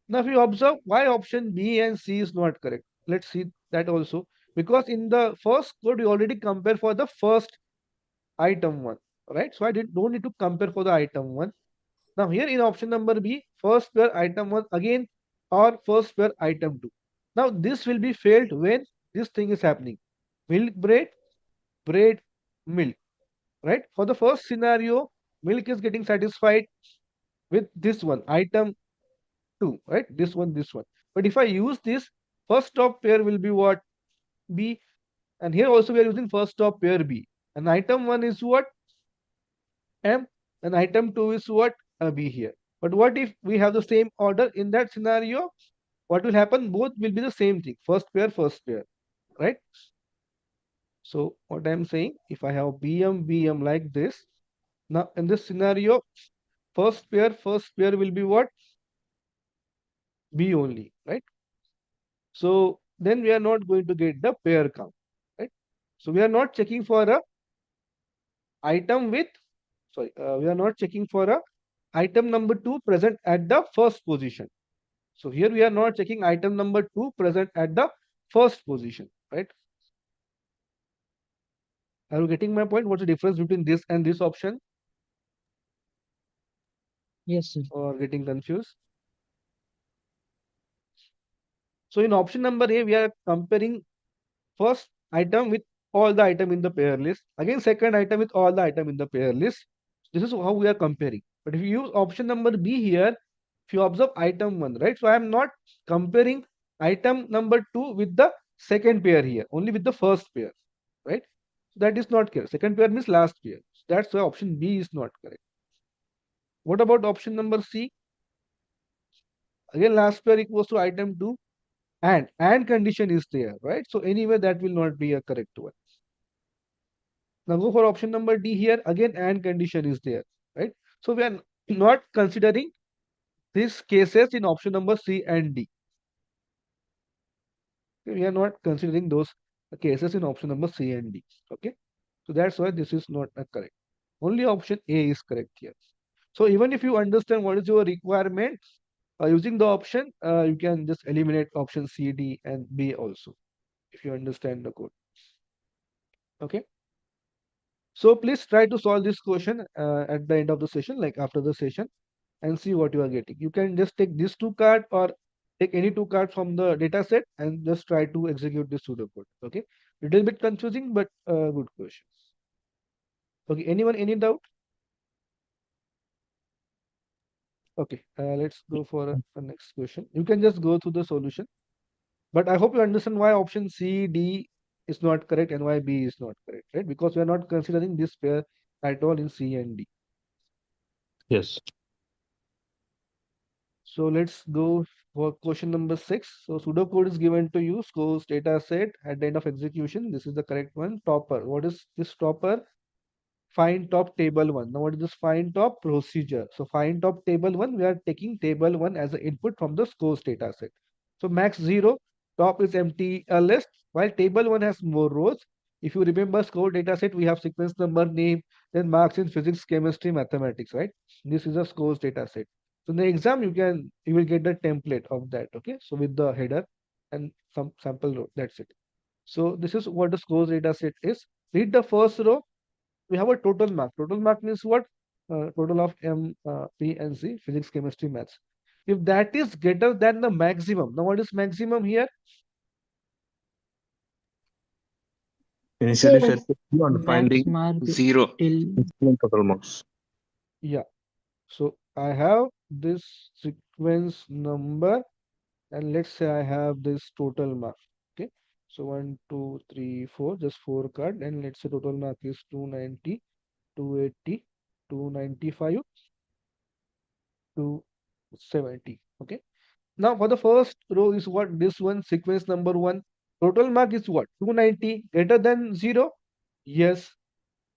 Now if you observe why option B and C is not correct, let's see that also. Because in the first code, we already compare for the first item 1, right? So I don't need to compare for the item 1. Now here in option number B, first pair item 1 again or first pair item 2. Now this will be failed when this thing is happening. Milk, bread, bread, milk, right? For the first scenario, milk is getting satisfied with this one, item 2, right? This one. But if I use this, first stop pair will be what? B. And here also we are using first stop pair B. And item 1 is what? M. And item 2 is what? B here. But what if we have the same order in that scenario? What will happen? Both will be the same thing. First pair, right? So what I'm saying, if I have BM like this, now in this scenario, first pair will be what? B only, right? So then we are not going to get the pair count, right? So we are not checking for a item with, we are not checking for a item number 2 present at the first position. So here we are not checking item number 2 present at the first position, right? Are you getting my point? What's the difference between this and this option?
Yes, sir.
Or getting confused? So in option number A, we are comparing first item with all the item in the pair list. Again, second item with all the item in the pair list. This is how we are comparing. But if you use option number B here, if you observe item 1, right? So I am not comparing item number 2 with the second pair here, only with the first pair, right? So that is not correct. Second pair means last pair. So that's why option B is not correct. What about option number C? Again, last pair equals to item 2 and condition is there, right? So anyway, that will not be a correct one. Now go for option number D here. Again, and condition is there, right? So we are not considering these cases in option number C and D. Okay, we are not considering those cases in option number C and D. Okay. So that's why this is not correct. Only option A is correct here. So even if you understand what is your requirement, using the option, you can just eliminate option C, D, and B also, if you understand the code. Okay. So please try to solve this question at the end of the session, like after the session, and see what you are getting. You can just take these 2 cards or take any 2 cards from the data set and just try to execute this pseudocode. Okay. Little bit confusing, but good question. Okay. Anyone, any doubt? Okay. Let's go for a next question. You can just go through the solution. But I hope you understand why option C, D is not correct and why B is not correct, right? Because we are not considering this pair at all in C and D.
Yes.
So let's go for question number 6. So pseudocode is given to you, scores data set at the end of execution. This is the correct one. Topper. What is this topper? find top table 1. Now what is this find top procedure? So find top table 1, we are taking table 1 as an input from the scores data set. So max 0, top is empty list, while table 1 has more rows. If you remember score data set, we have sequence number, name, then marks in physics, chemistry, mathematics, right? This is a scores data set. So in the exam, you will get the template of that, okay? So with the header and some sample row, that's it. So this is what the scores data set is. Read the first row. We have a total mark. Total mark means what? Total of M, P, and C, physics, chemistry, maths. If that is greater than the maximum, now what is maximum here?
Initially
Zero.
set on
Max
finding
mark
0.
till
total marks.
Yeah. So I have this sequence number, and let's say I have this total mark. Okay. So 1, 2, 3, 4, just 4 card, and let's say total mark is 290, 280, 295, 270. Okay. Now for the first row is what? This one, sequence number 1. Total mark is what? 290, greater than 0? Yes.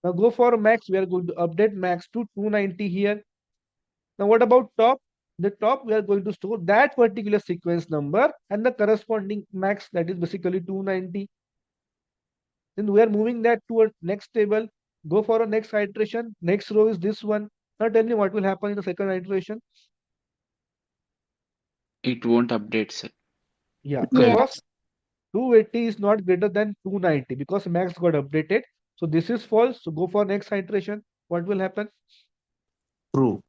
Now go for max. We are going to update max to 290 here. Now what about top? The top, we are going to store that particular sequence number and the corresponding max, that is basically 290. Then we are moving that to a next table. Go for a next iteration. Next row is this one. Now tell me what will happen in the second iteration.
It won't update, sir.
Yeah,
Yeah.
because 280 is not greater than 290 because max got updated. So this is false. So go for next iteration. What will happen?
True.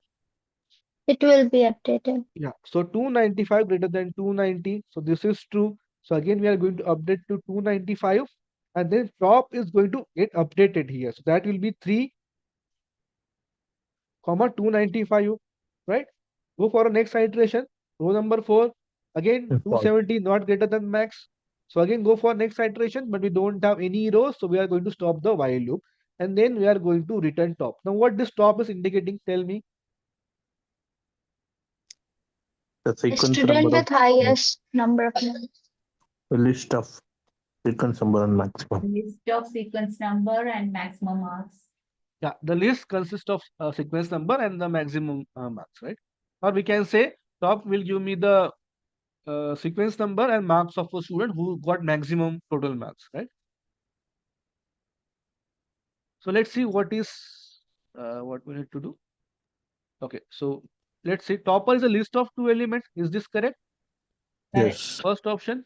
It will be updated.
Yeah. So 295 greater than 290. So this is true. So again, we are going to update to 295. And then top is going to get updated here. So that will be 3, 295, right? Go for a next iteration. Row number 4. Again,
False.
270 not greater than max. So again, go for next iteration, but we don't have any rows. So we are going to stop the while loop. And then we are going to return top. Now what this top is indicating, tell me.
The
The
sequence
student
number
with highest number of marks.
the list of sequence number and maximum.
List of sequence number and maximum marks.
Yeah, the list consists of sequence number and the maximum marks, right? Or we can say top will give me the sequence number and marks of a student who got maximum total marks, right? So let's see what is what we need to do. Okay, so let's say topper is a list of 2 elements. Is this correct?
Yes.
First option,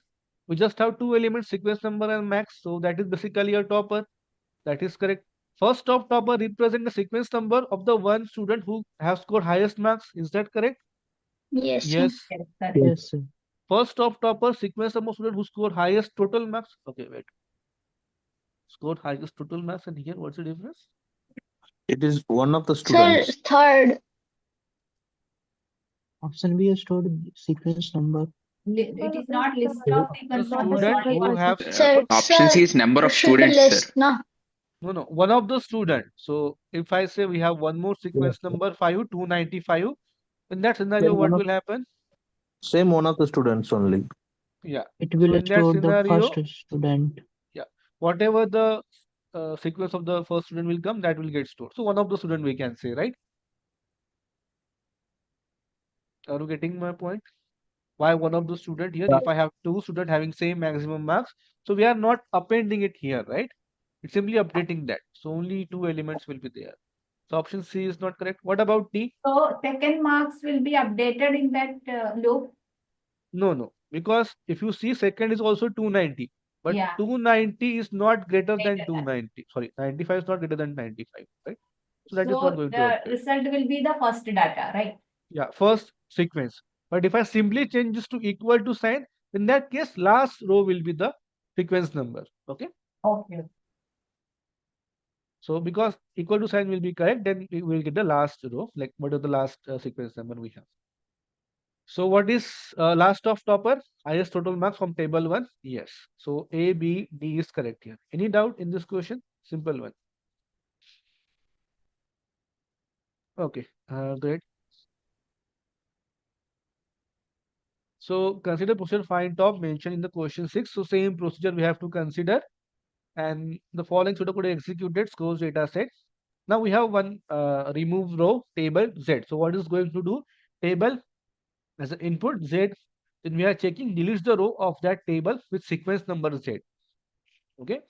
we just have 2 elements, sequence number and max. So that is basically a topper. That is correct. First of topper represent the sequence number of the one student who has scored highest marks. Is that correct?
Yes. sir.
Yes.
yes, sir.
First of topper, sequence number of student who scored highest total marks. Okay, wait. Scored highest total marks, and here what's the difference?
It is one of the
Sir,
students.
third.
Option B is stored sequence number.
It is not list of sequence
The
number.
student
sorry.
who have
Sir,
Option C
sir,
is number
it
of
should be
students, sir.
list, no?
no, one of the student. So if I say we have one more sequence number 5, 295, in that scenario,
Same
what
one of-
will happen?
Same one of the students only.
Yeah.
It will
So in that
store the
scenario,
first student.
whatever the sequence of the first student will come, that will get stored. So one of the student we can say, right? Are you getting my point? Why one of the student here? If I have 2 students having same maximum marks, so we are not appending it here, right? It's simply updating that. So only 2 elements will be there. So option C is not correct. What about D?
So second marks will be updated in that loop.
No, because if you see second is also 290, but
Yeah.
290 is not greater than
Greater than.
290. Sorry, 95 is not greater than 95, right? So that is
So
not going to
the
update.
result will be the first data, right?
Yeah, first sequence. But if I simply change this to equal to sign, in that case, last row will be the sequence number. Okay.
Okay.
So because equal to sign will be correct, then we will get the last row, like what is the last sequence number we have. So what is last of topper? Highest total marks from table 1? Yes. So A, B, D is correct here. Any doubt in this question? Simple one. Okay, great. So consider procedure find top mentioned in the question 6. So same procedure we have to consider. And the following pseudocode executed scores data set. Now we have one remove row table Z. So what is going to do? Table as an input Z. Then we are checking deletes the row of that table with sequence number Z. Okay.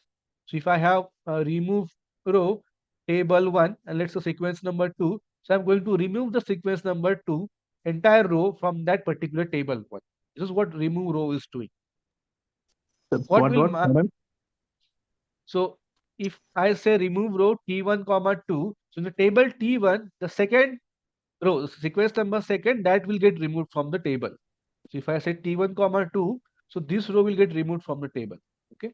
So if I have remove row table 1 and let's say sequence number 2. So I'm going to remove the sequence number 2 entire row from that particular table 1. This is what remove row is doing. What will so if I say remove row T1 comma 2, so in the table T1, the second row, sequence number second, that will get removed from the table. So if I say T1 comma 2, so this row will get removed from the table. Okay.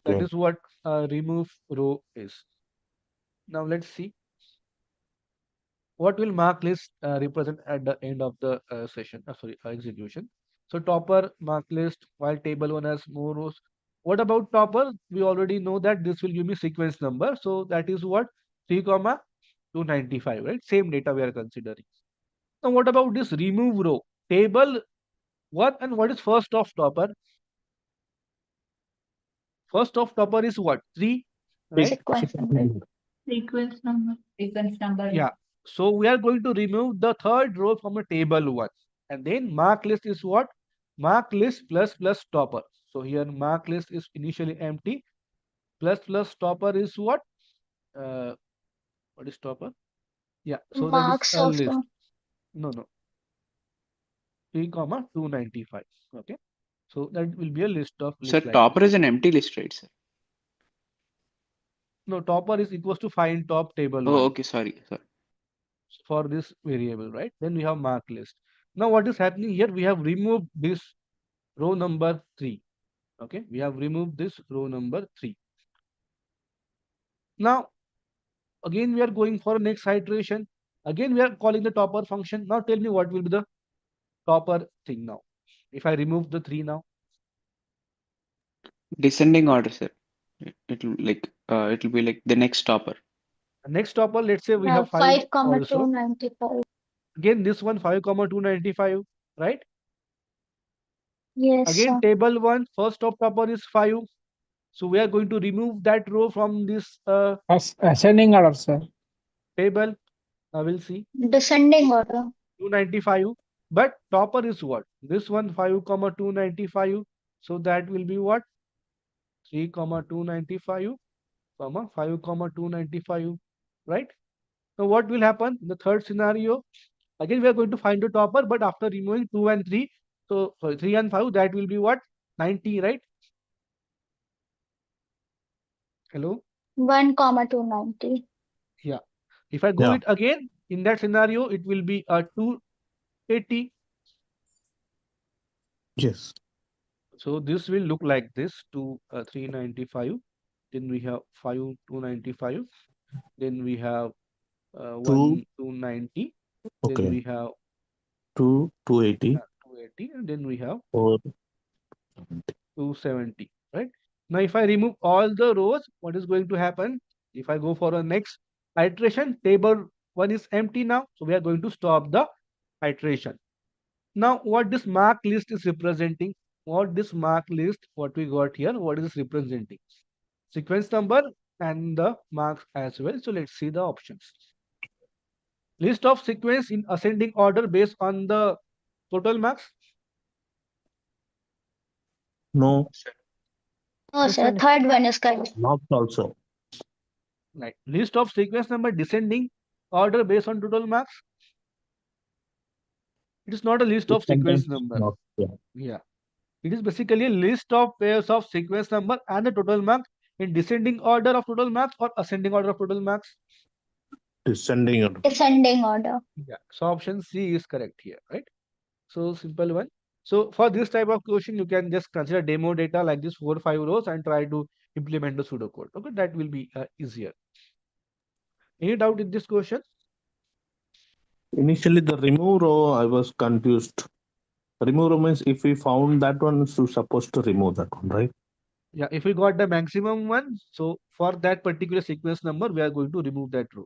That is what remove row is. Now let's see. What will mark list represent at the end of the session? Sorry, execution. So topper mark list while table 1 has more rows. What about topper? We already know that this will give me sequence number. So that is what 3 comma 295, right? Same data we are considering. Now what about this remove row? Table 1 and what is first of topper? First of topper is what? 3, right?
Sequence number.
Sequence number. Sequence number.
Yeah. So we are going to remove the third row from a table 1. And then mark list is what? Mark list plus topper. So here mark list is initially empty. Plus topper is what? What is topper? Yeah. So
Marks
that is a
of
list.
the
No. 3 comma 295. Okay. So that will be a list of
Sir,
list like
topper
this.
is an empty list, right, sir?
No, topper is equals to find top table 1.
Oh, okay, sorry.
For this variable, right? Then we have mark list. Now what is happening here? We have removed this row number 3. Okay, we have removed this row number 3. Now again we are going for next iteration. Again we are calling the topper function. Now tell me what will be the topper thing now. If I remove the 3 now.
Descending order, sir. It'll be like the next topper.
Next topper, let's say we have 5
comma
also.
295.
Again this one 5 comma 295, right?
Yes,
Again
sir.
table 1 first of topper is 5. So we are going to remove that row from this
Ascending order, sir.
table. I will see
Descending order.
295. But topper is what? This one 5 comma 295. So that will be what? 3 comma 295 comma 5 comma 295, right? Now what will happen in the third scenario? Again we are going to find the topper, but after removing 2 and 3, so sorry 3 and 5, that will be what? 90, right? Hello?
1 comma 290.
Yeah. If I go it again, in that scenario, it will be 280.
Yes.
So this will look like this, 395. Then we have 5 295. Then we have 1 290. Then
Okay.
we have
280.
280, and then we have
Or
270, right? Now if I remove all the rows, what is going to happen? If I go for a next iteration, table 1 is empty now, so we are going to stop the iteration. Now what this mark list is representing? What this mark list, what we got here, what is this representing? Sequence number and the marks as well. So let's see the options. List of sequence in ascending order based on the total marks.
no,
Oh, sir. Third one is correct.
not also.
Right. List of sequence number descending order based on total marks. It is not a list of sequence number.
Not,
Yeah. It is basically a list of pairs of sequence number and the total marks in descending order of total marks or ascending order of total marks.
Descending order.
Descending order.
Yeah. So option C is correct here, right? So simple one. So for this type of question, you can just consider demo data like this 4 or 5 rows and try to implement the pseudocode. Okay, that will be easier. Any doubt in this question?
Initially, the remove row, I was confused. Remove row means if we found that one, so supposed to remove that one, right?
Yeah, if we got the maximum one, so for that particular sequence number, we are going to remove that row.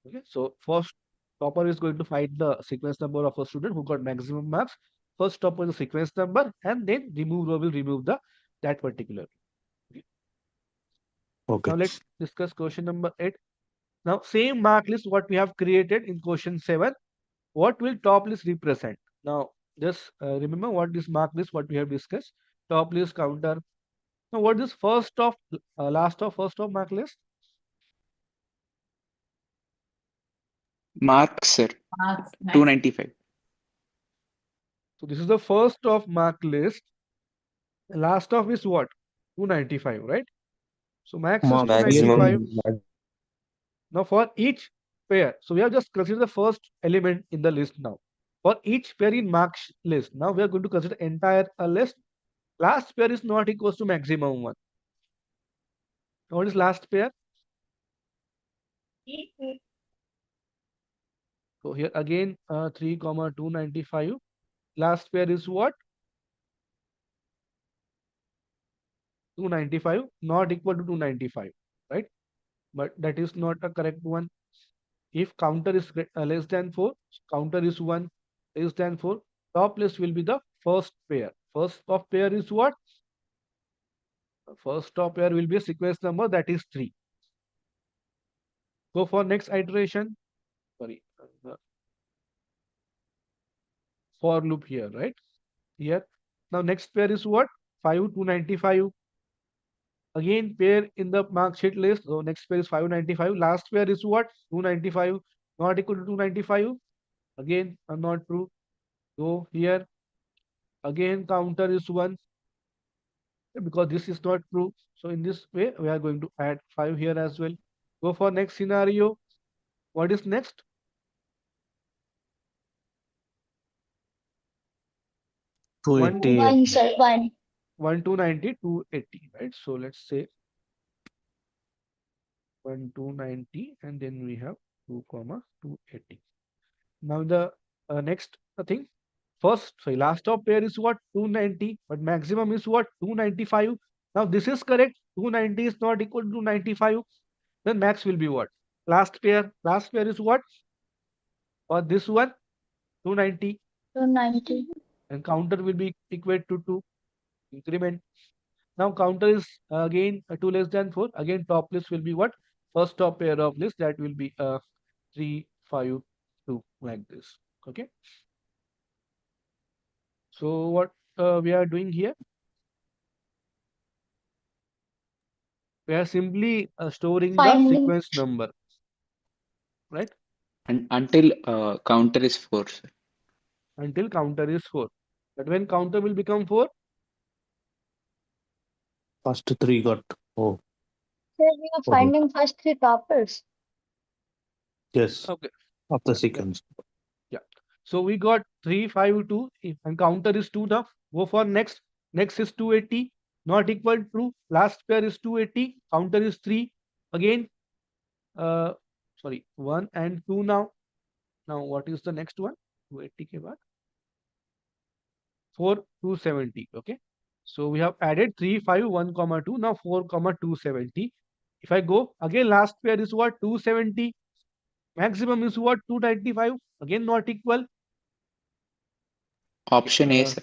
Okay, so first topper is going to find the sequence number of a student who got maximum marks. First topper is the sequence number, and then remove row will remove that particular. Okay. Now let's discuss question number 8. Now same mark list what we have created in question 7. What will top list represent? Now just remember what this mark list what we have discussed. Top list, counter. Now what is first of last of first of mark list?
Marks, sir.
Marks, nice.
295.
So this is the first of mark list. Last of is what? 295, right? So max is
Mark,
295.
Maximum.
Now for each pair, so we have just considered the first element in the list now. For each pair in marks list, now we are going to consider entire list. Last pair is not equals to maximum one. What is last pair? So here again 3, 295. Last pair is what? 295, not equal to 295, right? But that is not a correct one. If counter is less than 4, counter is 1 less than 4, top list will be the first pair. First of pair is what? First of pair will be a sequence number that is 3. Go for next iteration. Sorry. For loop here, right? Here. Now next pair is what? 5, 295. Again, pair in the mark sheet list. So next pair is 595. Last pair is what? 295. Not equal to 295. Again, not true. Go here. Again, counter is 1. Because this is not true. So in this way, we are going to add 5 here as well. Go for next scenario. What is next?
280.
1, sir, 1.
1, 290, 280, right? So let's say 1, 290, and then we have 2, 280. Now the next thing, last of pair is what? 290, but maximum is what? 295. Now this is correct. 290 is not equal to 295. Then max will be what? Last pair is what? For this one, 290.
290.
And counter will be equate to 2. Increment. Now counter is again 2 less than 4. Again top list will be what? First top pair of list, that will be 3, 5, 2, like this. Okay. So what we are doing here? We are simply storing the
Finding.
sequence number, right?
And until counter is 4, sir.
Until counter is 4. But when counter will become 4?
First 3 got. Oh,
Sir, we are finding first 3 toppers.
yes.
Okay.
Of the
Yeah,
sequence.
Yeah. So we got 3, 5, 2. And counter is 2 now. Go for next. Next is 280. Not equal to true. Last pair is 280. Counter is 3. Again, 1 and 2 now. Now what is the next one? 280 ke baad? 4, 270. Okay. So we have added 3, 5, 1, 2. Now 4, 270. If I go again, last pair is what? 270. Maximum is what? 295. Again not equal.
Option A, sir.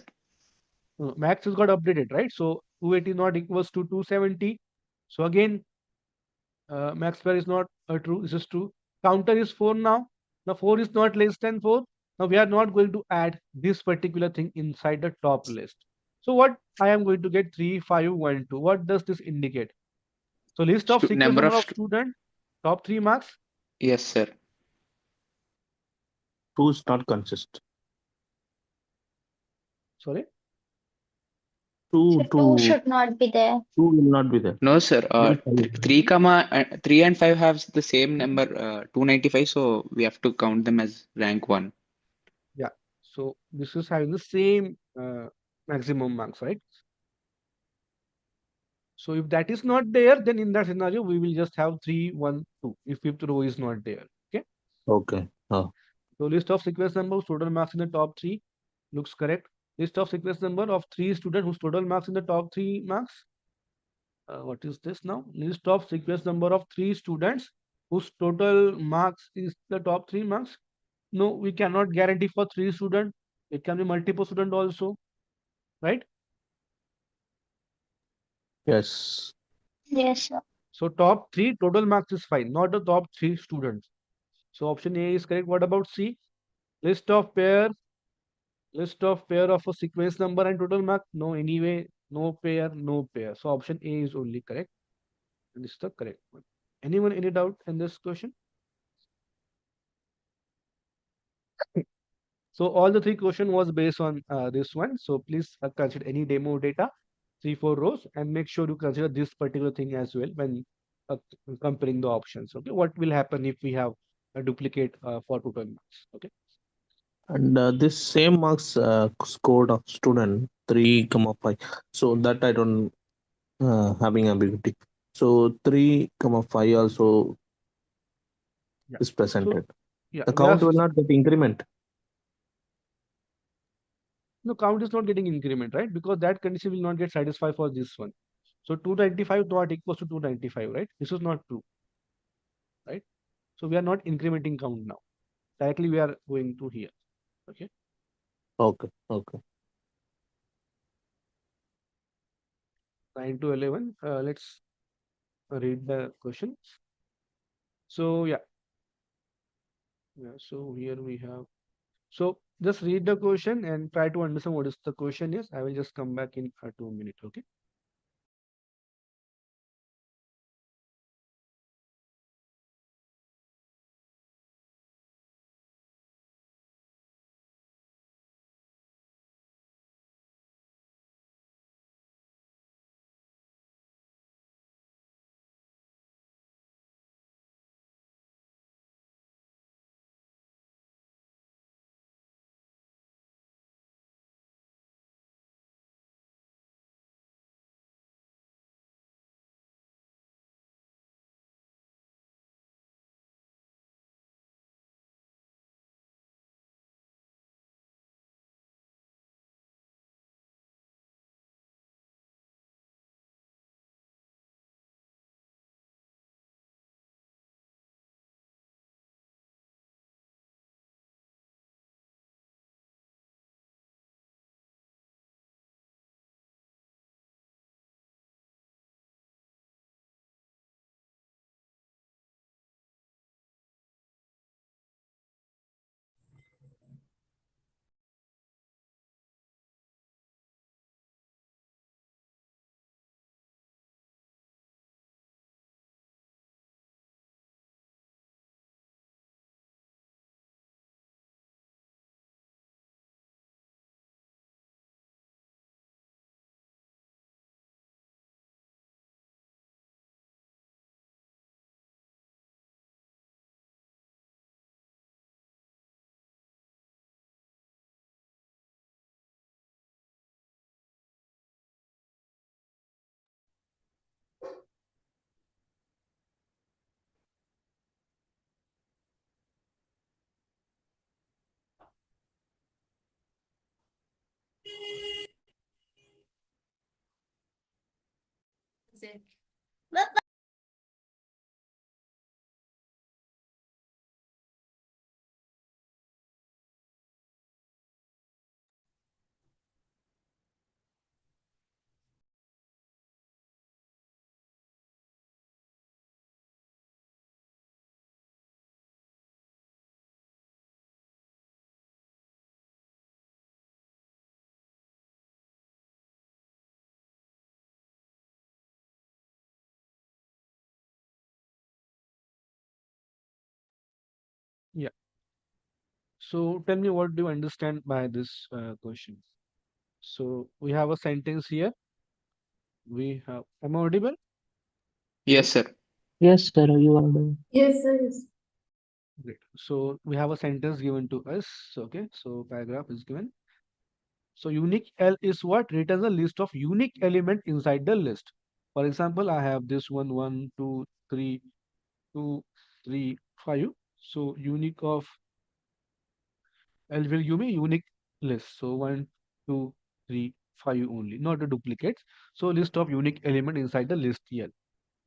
Max has got updated, right? So 280 not equals to 270. So again, max pair is not true. This is true. Counter is 4 now. Now 4 is not less than 4. Now we are not going to add this particular thing inside the top list. So what I am going to get 3, 5, 1, 2. What does this indicate? So list of sequence number of student, top 3 marks.
Yes, sir.
2 is not consist.
Sorry.
2
should not be there.
2 will not be there.
No, sir. 3 and 5 have the same number, 295. So we have to count them as rank 1.
Yeah. So this is having the same maximum marks, right? So if that is not there, then in that scenario, we will just have 3, 1, 2. If fifth row is not there. Okay.
Okay. Oh.
So list of sequence number, total marks in the top 3 looks correct. List of sequence number of 3 students whose total marks in the top 3 marks. What is this now? List of sequence number of 3 students whose total marks is the top 3 marks. No, we cannot guarantee for 3 students. It can be multiple student also, right?
Yes.
Yes, sir.
So top 3 total marks is fine, not the top 3 students. So option A is correct. What about C? List of pair of a sequence number and total mark. No, anyway, no pair, no pair. So option A is only correct. And this is the correct one. Anyone any doubt in this question? So all the 3 question was based on this one. So please consider any demo data, 3-4 rows, and make sure you consider this particular thing as well when comparing the options. Okay, what will happen if we have a duplicate for total marks? Okay.
And this same marks scored of student 3, 5. So that I don't having ambiguity. So 3, 5 also
Yeah.
is presented.
Yeah,
The
we are
count will not get increment.
no count is not getting increment, right? Because that condition will not get satisfied for this one. So 295 not equals to 295, right? This is not true, right? So we are not incrementing count now. Directly we are going to here. Okay.
Okay. Okay.
9 to 11. Let's read the question. So yeah. Yeah. So here we have. So just read the question and try to understand what is the question is. I will just come back in 2 minutes. Okay. Yeah. So tell me, what do you understand by this question? So we have a sentence here. We have, am I audible?
Yes, sir.
Yes, sir, you are doing.
Yes, sir. Yes.
Great. So we have a sentence given to us. Okay. So paragraph is given. So unique L is what? Returns a list of unique element inside the list. For example, I have this one, 1, 2, 3, 2, 3, 5. So unique of L will give me unique list. So 1, 2, 3, 5 only, not the duplicates. So list of unique element inside the list L.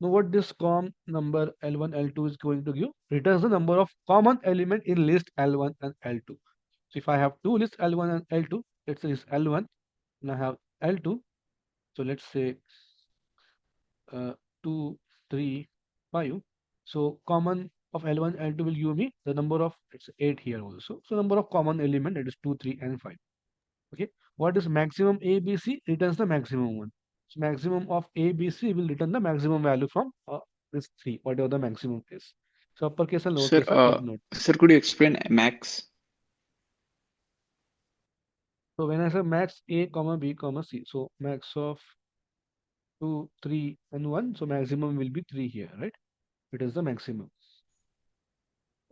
Now what this com number L1, L2 is going to give? Returns the number of common element in list L1 and L2. So if I have two lists L1 and L2, let's say it's L1 and I have L2. So let's say 2, 3, 5. So common of L1, L2 will give me the number of, it's 8 here also. So number of common element, that is 2, 3, and 5. Okay. What is maximum ABC? Returns the maximum one. So maximum of ABC will return the maximum value from this 3, whatever the maximum is. So uppercase and
Sir,
lowercase are ignored.
sir, could you explain max?
So when I say max A, comma B, comma C, so max of 2, 3, and 1, so maximum will be 3 here, right? It is the maximum.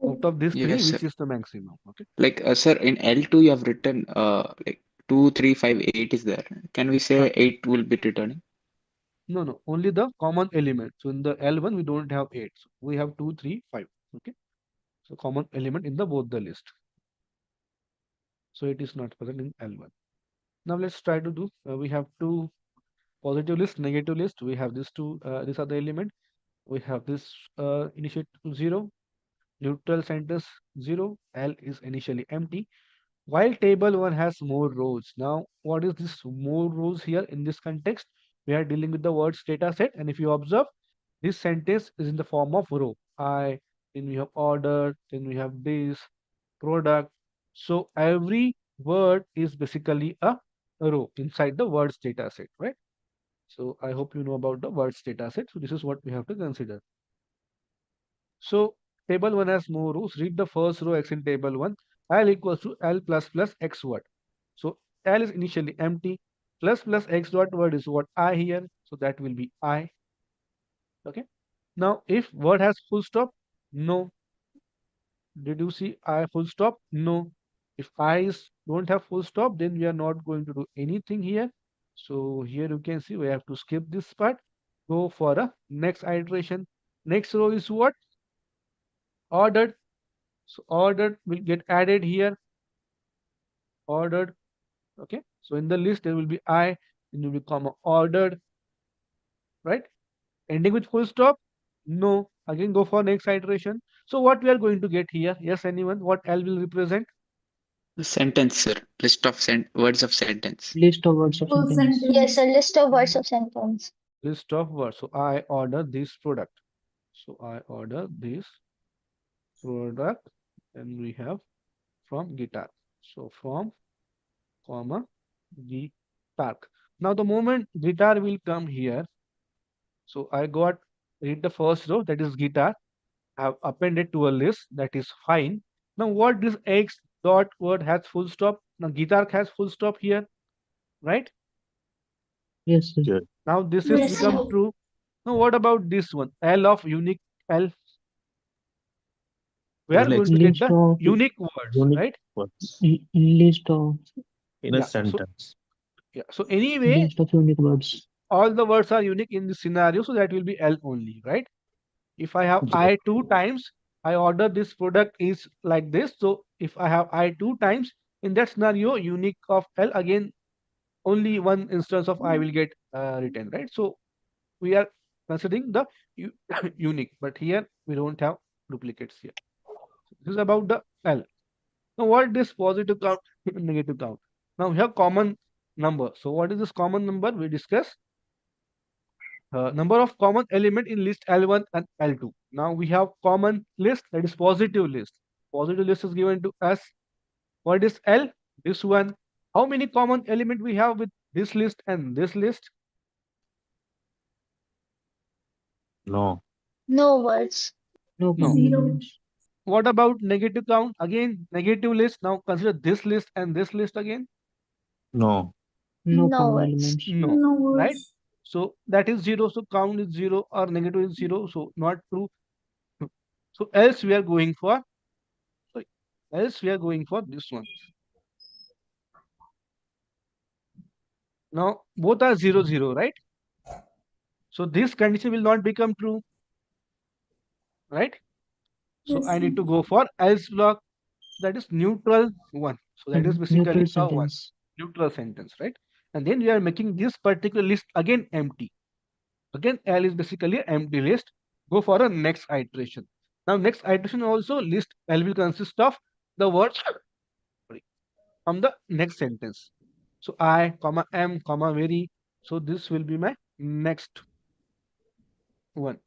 Out of these 3,
Yes, sir.
which is the maximum? Okay.
Like, sir, in L2 you have written like 2, 3, 5, 8 is there. Can we say 8 will be returning?
No, only the common element. So in the L1, we don't have 8. So we have 2, 3, 5. Okay. So common element in the both the list. So it is not present in L1. Now let's try to do, we have two positive list, negative list. We have these two, these are the element. We have this initiate 0, neutral sentence 0, L is initially empty. While table 1 has more rows. Now, what is this more rows here in this context? We are dealing with the words data set. And if you observe, this sentence is in the form of row. Then we have order, then we have this, product. So every word is basically a row inside the words data set, right? So I hope you know about the words data set. So this is what we have to consider. So table 1 has more rows. Read the first row X in table 1. L equals to L plus plus X word. So L is initially empty. Plus plus X dot word is what I here. So that will be I. Okay. Now if word has full stop, no. Did you see I full stop? No. If I's don't have full stop, then we are not going to do anything here. So here you can see we have to skip this part. Go for a next iteration. Next row is what? Ordered. So ordered will get added here. Ordered. Okay. So in the list there will be I, then will be comma ordered. Right? Ending with full stop? No. Again go for next iteration. So what we are going to get here? Yes, anyone? What L will represent?
Sentence, sir. List of words of sentence.
List of words of
Full
sentence.
sentence.
Yes, a list of words of sentence.
List of words. So I order this product. So I order this product, and we have from guitar. So from comma guitar. Now the moment guitar will come here, so I got read the first row, that is guitar. I have appended to a list, that is fine. Now what this X dot word has full stop? Now guitar has full stop here, right?
Yes, sir.
Yes.
Now this
Yes,
is become
sir.
true. Now what about this one? L of unique L. We are
Will
going to get
List
the
of
unique words,
unique
right?
words
list of
in a
Yeah. So
sentence.
yeah. So anyway,
list of unique words.
all the words are unique in this scenario, so that will be L only, right? If I have
Yes.
I 2 times, I order this product is like this. So if I have I 2 times, in that scenario, unique of L, again, only one instance of I will get written, right? So we are considering the unique, but here we don't have duplicates here. This is about the L. Now what is positive count, negative count? Now we have common number. So what is this common number? We discuss number of common element in list L1 and L2. Now we have common list, that is positive list. Positive list is given to us. What is L? This one. How many common element we have with this list and this list?
No.
No words.
No
No.
common
Zero.
elements.
What about negative count? Again, negative list. Now consider this list and this list again.
No.
No
No
common
words.
elements.
No,
No
right?
words.
So that is 0. So count is 0 or negative is 0. So not true. So else we are going for, sorry, else we are going for this one. Now both are 0, 0, right? So this condition will not become true, right? So
Yes,
I
sir.
need to go for else block, that is neutral one. So that is basically
Neutral
a one,
sentence.
neutral sentence, right? And then we are making this particular list again empty. Again, L is basically an empty list. Go for a next iteration. Now next iteration also list L will consist of the words from the next sentence. So I, comma M, comma very. So this will be my next one.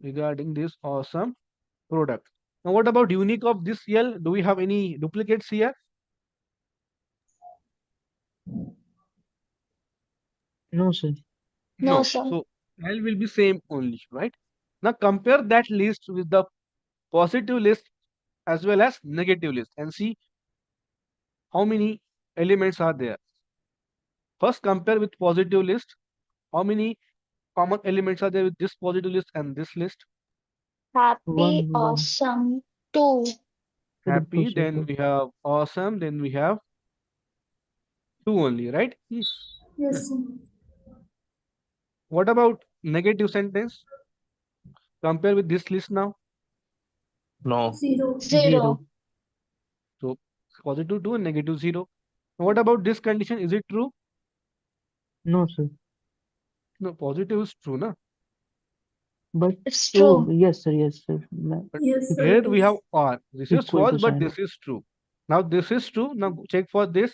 regarding this awesome product. Now, what about unique of this L? Do we have any duplicates here?
No, sir.
No, sir.
So L will be same only, right? Now compare that list with the positive list as well as negative list and see how many elements are there. First compare with positive list. How many common elements are there with this positive list and this list?
Happy,
One.
awesome, 2.
Happy,
Sir.
then we have awesome, then we have 2 only, right?
Yes, sir.
What about negative sentence? Compare with this list now.
No.
0.
0.
So positive 2 and negative 0. Now, what about this condition? Is it true?
No, sir.
No, positive is true, na?
But
It's
oh,
true.
yes, sir. Yes, sir.
But
Yes, sir.
here
it
we
is.
have or. This is
Equal to
false, but
sign.
this is true. Now this is true. Now check for this.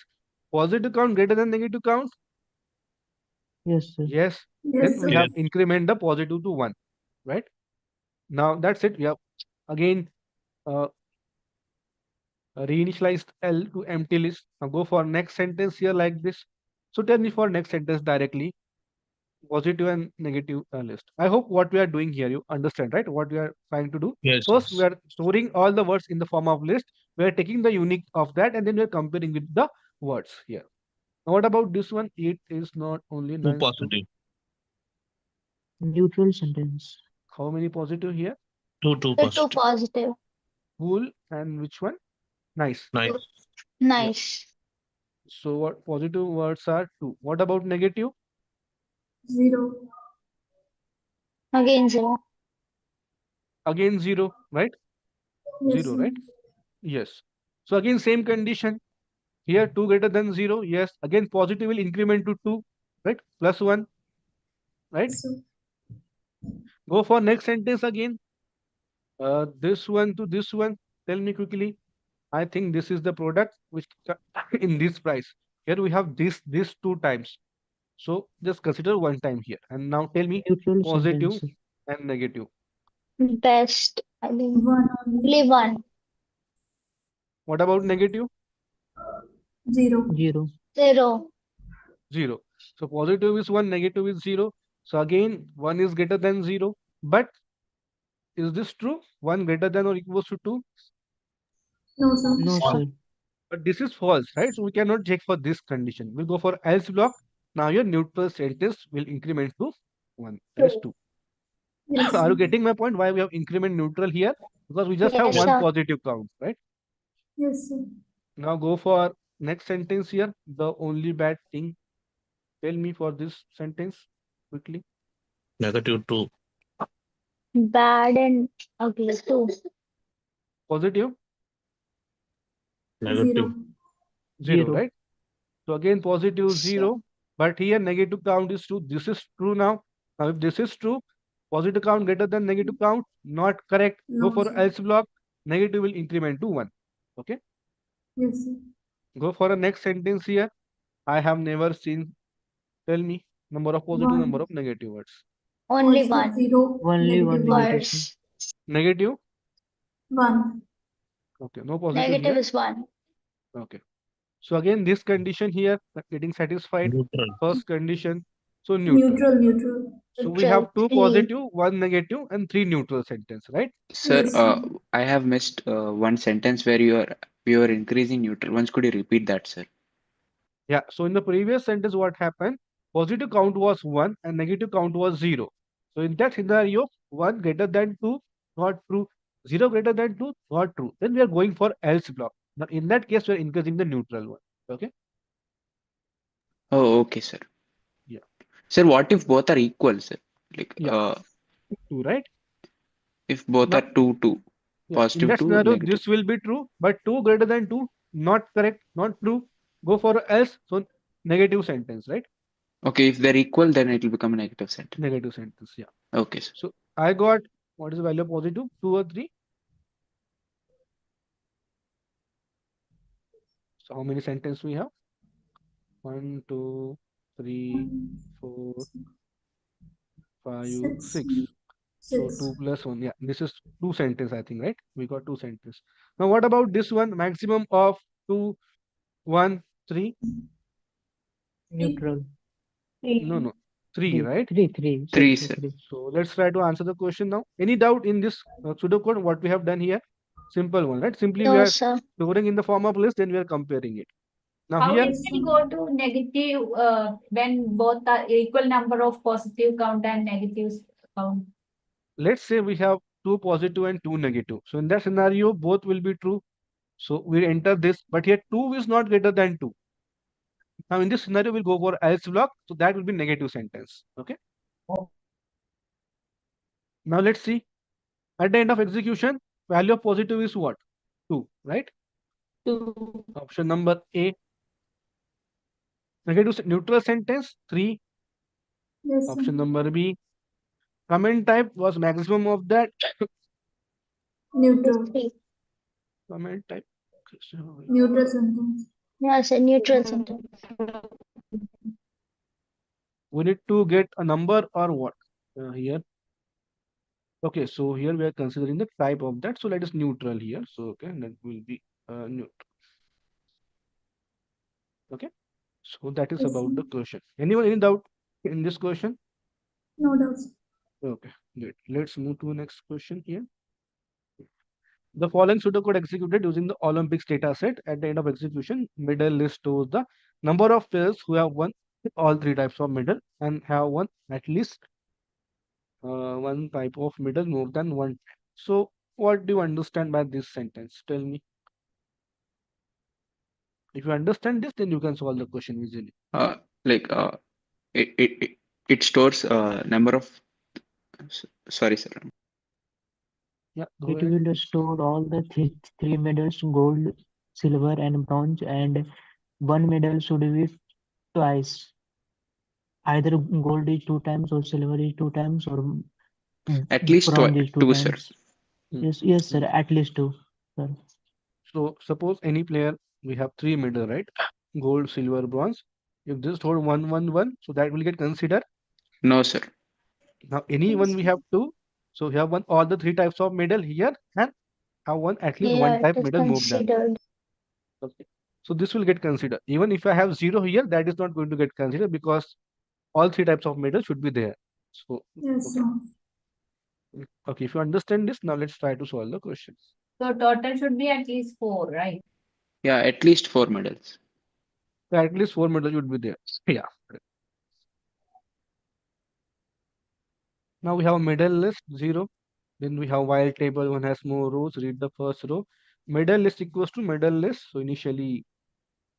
Positive count greater than negative count.
Yes, sir.
Yes.
Yes,
Then
sir.
we have increment the positive to 1. Right. Now that's it. We have again reinitialized L to empty list. Now go for next sentence here like this. So tell me for next sentence directly. Positive and negative list. I hope what we are doing here, you understand, right? What we are trying to do.
Yes.
First, we are storing all the words in the form of list. We are taking the unique of that, and then we are comparing with the words here. Now, what about this one? It is not only
Two
nice to.
positive.
Neutral sentence.
How many positive here?
Two
The 2
positive.
positive.
Cool. And which one? Nice.
Nice.
Nice.
So what positive words are 2. What about negative?
0.
Again 0.
Again 0, right?
Yes,
0,
sir.
right? Yes. So again same condition. Here 2 greater than 0. Yes. Again positive will increment to 2, right? Plus 1, right?
Yes, sir.
Go for next sentence again. This one to this one. Tell me quickly. I think this is the product which in this price. Here we have this 2 times. So just consider 1 time here. And now tell me
Neutral
positive
sentence.
and negative.
Best. I think
1 only.
only 1.
What about negative?
0.
0.
0.
0. So positive is 1, negative is 0. So again 1 is greater than 0. But is this true? 1 greater than or equals to 2?
No, sir.
No, sir.
But this is false, right? So we cannot check for this condition. We'll go for else block. Now your neutral sentence will increment to 1. That is 2.
Yes,
Are
sir.
you getting my point? Why we have increment neutral here? Because we just have
Yes,
one
sir.
positive count, right?
Yes, sir.
Now go for next sentence here. The only bad thing. Tell me for this sentence quickly.
Negative 2.
Bad and ugly 2.
Positive
Negative.
0,
0.
right? So again positive 0, but here negative count is 2. This is true now. Now if this is true, positive count greater than negative count, not correct. Go
No,
for
sir.
else block. Negative will increment to 1. Okay.
Yes, sir.
Go for a next sentence here. I have never seen. Tell me number of positive,
1.
number of negative words.
Only
Positive
1.
0.
Only one
Negative 1.
negative. sir.
Words.
Negative.
1.
Okay. No positive
Negative
here.
is 1.
Okay. So again, this condition here getting satisfied.
Neutral.
First condition. So neutral.
Neutral.
So we have 2
3.
positive, 1 negative, and 3 neutral sentence, right?
Sir,
Yes, sir.
I have missed one sentence where you are increasing neutral. Once could you repeat that, sir?
Yeah. So in the previous sentence, what happened? Positive count was 1 and negative count was 0. So in that scenario, 1 greater than 2, not true. 0 greater than 2, not true. Then we are going for else block. Now in that case, we are increasing the neutral one. Okay.
Oh, okay, sir.
Yeah.
Sir, what if both are equal, sir? Like,
Yeah. 2, right?
if both
Now,
are 2, 2,
yeah, in
positive
that
2,
scenario,
negative.
this will be true, but 2 greater than 2, not correct, not true. Go for else, so negative sentence, right?
Okay, if they're equal, then it will become a negative sentence.
Negative sentence, yeah.
Okay, sir.
So I got, what is the value of positive? 2 or 3? So how many sentences we have? 1, 2, 3, 4, 5, 6. So
6.
2 plus 1. Yeah, this is two sentence, I think, right? We got two sentence. Now, what about this one? Maximum of 2, 1, 3?
Neutral.
No, no. 3,
Three,
right?
three, three.
Three,
Six,
sir.
three.
So let's try to answer the question now. Any doubt in this pseudocode? What we have done here? Simple one, right? Simply we
No,
are
sir.
storing in the form of list, then we are comparing it. Now
How
here,
it will go to negative when both are equal number of positive count and negative count?
let's say we have 2 positive and 2 negative. So in that scenario, both will be true. So we enter this, but here 2 is not greater than 2. Now in this scenario, we'll go for else block. So that will be negative sentence. Okay. Now let's see. At the end of execution, value of positive is what? 2, right?
2.
Option number A. Negative neutral sentence 3.
Yes, sir.
Option number B. Comment type was maximum of that.
Neutral.
Comment type.
Neutral sentence.
Yeah, sir. Neutral sentence.
We need to get a number or what? Here. Okay, so here we are considering the type of that. So let us neutral here. So okay, that will be neutral. Okay. So that is
Yes,
about
sir.
the question. Anyone any doubt in this question?
No doubts.
Okay, great. Let's move to the next question here. The following pseudocode executed using the Olympics data set. At the end of execution, middle list stores the number of players who have won all 3 types of medal and have won at least one type of medal more than one time. So what do you understand by this sentence? Tell me. If you understand this, then you can solve the question easily.
Like it stores number of. Sorry, sir.
Yeah,
It will store all the three medals, gold, silver, and bronze, and one medal should be twice. Either gold is 2 times, or silver is 2 times, or
At least
bronze is 2
two, sir.
times. Yes, sir. At least 2, sir.
So suppose any player, we have 3 medal, right? Gold, silver, bronze. If this hold 1, 1, 1, so that will get considered.
No, sir.
Now any one we have 2. So we have won all the 3 types of medal here and have won at least one
Yeah,
type
it is
medal more than.
considered.
Okay. So this will get considered. Even if I have 0 here, that is not going to get considered because all 3 types of medals should be there. So
Yes,
okay.
sir.
Okay, if you understand this, now let's try to solve the questions.
So total should be at least 4, right?
Yeah, at least 4 medals.
So at least 4 medals would be there. Yeah. Now we have a medal list 0. Then we have while table 1 has more rows. Read the first row. Medal list equals to medal list. So initially,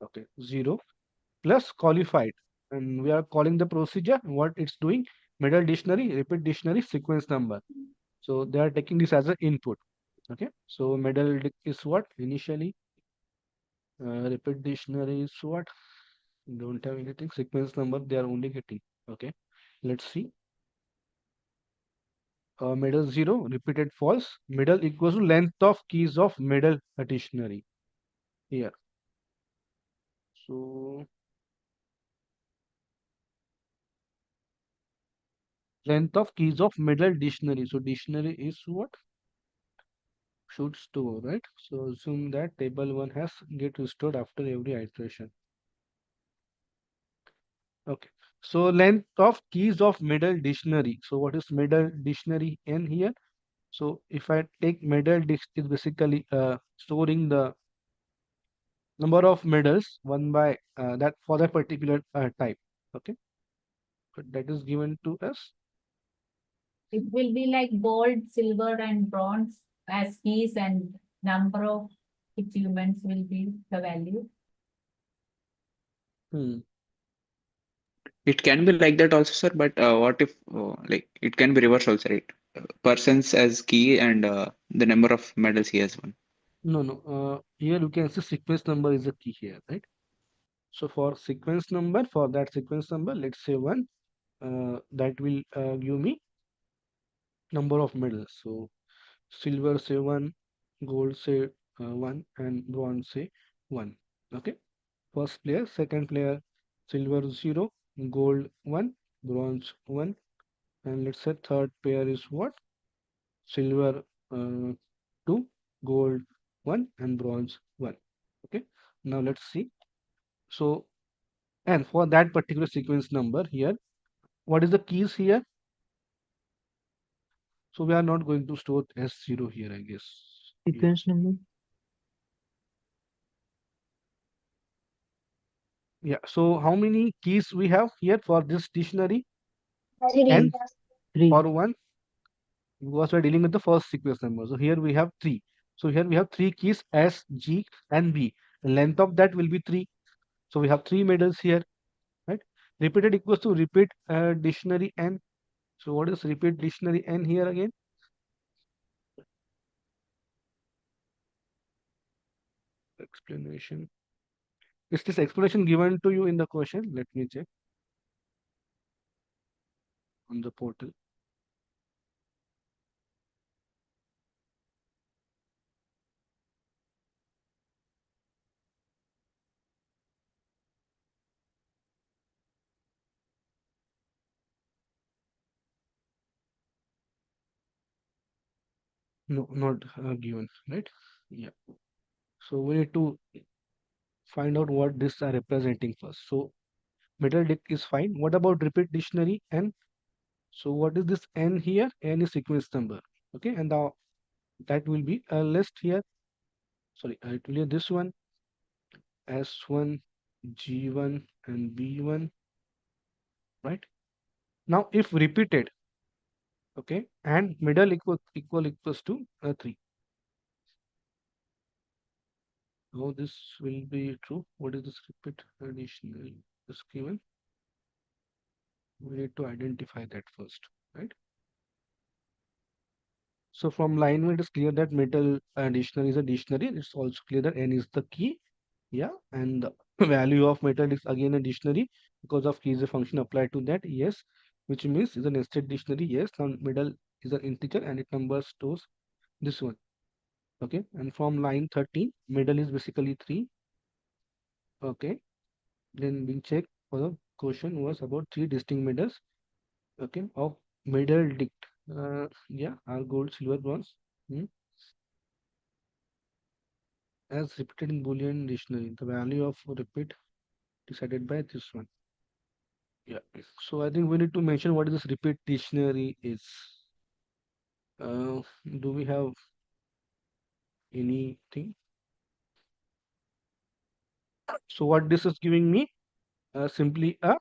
okay, 0 plus qualified. And we are calling the procedure what it's doing. Medal dictionary, repeat dictionary, sequence number. So they are taking this as an input. Okay. So medal is what initially. Repeat dictionary is what? Don't have anything. Sequence number they are only getting. Okay. Let's see. Middle 0 repeated false. Middle equals to length of keys of middle dictionary here. So length of keys of middle dictionary. So dictionary is what? Should store, right? So assume that table 1 has get restored after every iteration. Okay. So length of keys of middle dictionary. So what is middle dictionary in here? So if I take middle dict is basically storing the number of medals one by that for that particular type. Okay. But that is given to us.
It will be like gold, silver, and bronze as keys, and number of achievements will be the value.
It can be like that also, sir. But what if like it can be reversed also, right? Persons as key and the number of medals he has won.
No. Here you can see sequence number is the key here, right? So for sequence number, for that sequence number, let's say 1, that will give me number of medals. So silver say 1, gold say 1, and bronze say 1. Okay. First player, second player, silver 0, gold 1, bronze 1, and let's say third pair is what? silver 2, gold 1, and bronze 1. Okay, now let's see. So, and for that particular sequence number here, what is the keys here? So we are not going to store S0 here, I guess. Yeah.
Sequence number.
Yeah. So how many keys we have here for this dictionary?
Three.
N
Three.
or 1? Because we're dealing with the first sequence number. So here we have 3. So here we have 3 keys S, G, and B. The length of that will be 3. So we have 3 medals here, right? Repeated equals to repeat dictionary N. So what is repeat dictionary N here again? Explanation. Is this explanation given to you in the question? Let me check on the portal. No, not given, right? Yeah. So we need to find out what this are representing first. So middle dict is fine. What about repeat dictionary N? So what is this N here? N is sequence number. Okay, and now that will be a list here. Sorry, it will be this one, S1, G1, and B1, right? Now if repeated, okay, and middle equals to 3. Now this will be true. What is this repeat additional is given? We need to identify that first, right? So from line 1, it is clear that metal dictionary is a dictionary. It's also clear that N is the key. Yeah, and the value of metal is again a dictionary because of key is a function applied to that. Yes, which means is a nested dictionary. Yes, now middle is an integer and it number stores this one. Okay, and from line 13, middle is basically 3. Okay, then we check for the question was about 3 distinct medals. Okay, of middle dict. Yeah, are gold, silver, bronze. As repeated in Boolean dictionary, the value of repeat decided by this one. Yeah, so I think we need to mention what is this repeat dictionary is. Do we have anything? So what this is giving me? Simply a,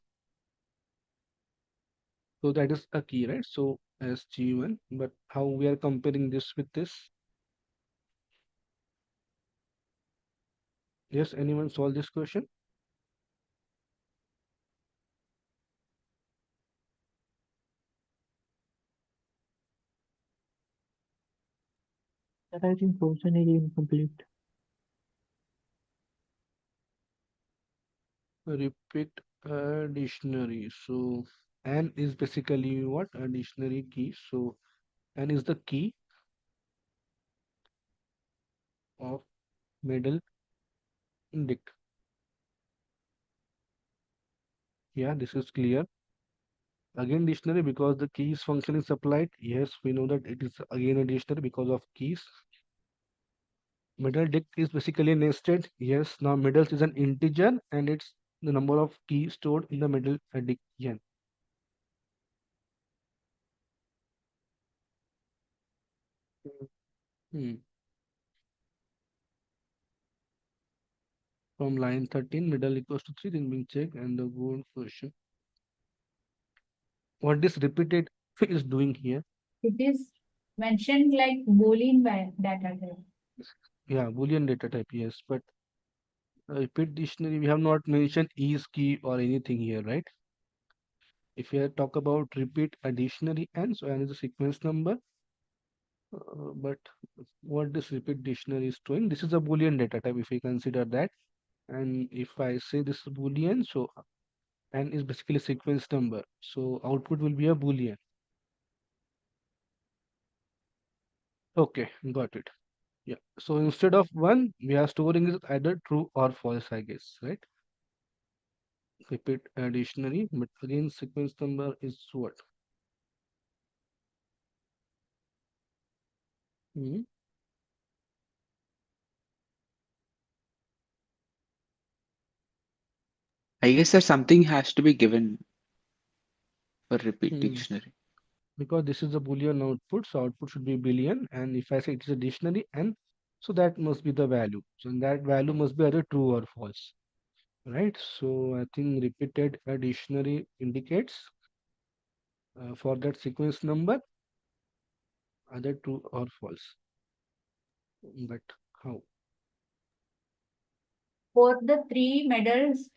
so that is a key, right? So SG1, but how we are comparing this with this? Yes, anyone solve this question?
That I think portion is incomplete.
Repeat dictionary. So N is basically what? A dictionary key. So N is the key of middle dict. Yeah, this is clear. Again dictionary because the keys function is applied. Yes, we know that it is again a dictionary because of keys. Middle dict is basically nested. Yes, now middles is an integer and it's the number of keys stored in the middle dict. Yeah. Hmm. From line 13, middle equals to 3, then we check and the gold question. What this repeated is doing here?
It is mentioned like Boolean data type.
Yeah, Boolean data type, yes, but repeat dictionary, we have not mentioned is key or anything here, right? If you talk about repeat a dictionary and so n is a sequence number, but what this repeat dictionary is doing, this is a Boolean data type if we consider that. And if I say this is Boolean, so n is basically sequence number. So output will be a Boolean. Okay, got it. Yeah. So instead of 1, we are storing is either true or false, I guess, right? Repeat a dictionary, but again, sequence number is what? Hmm.
I guess that something has to be given for repeat
Hmm.
dictionary.
Because this is a Boolean output, so output should be Boolean, and if I say it is a dictionary, and so that must be the value. So that value must be either true or false, right? So I think repeated a dictionary indicates for that sequence number either true or false. But how?
For the three medals,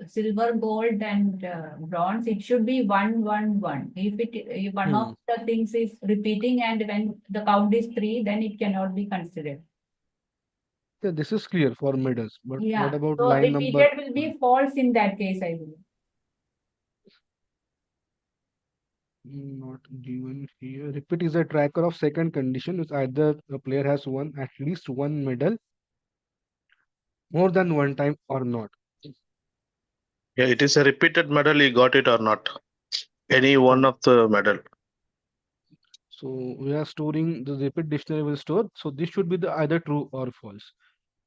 silver, gold, and bronze, it should be 111. If one of the things is repeating and when the count is 3, then it cannot be considered.
Yeah, this is clear for medals, but what
Yeah.
about
So
line number?
repeated will be false in that case, I believe.
Not given here. Repeat is a tracker of second condition, which either the player has won at least one medal more than one time or not.
Yeah, it is a repeated medal. You got it or not? Any one of the medal.
So we are storing the repeat dictionary will store. So this should be the either true or false.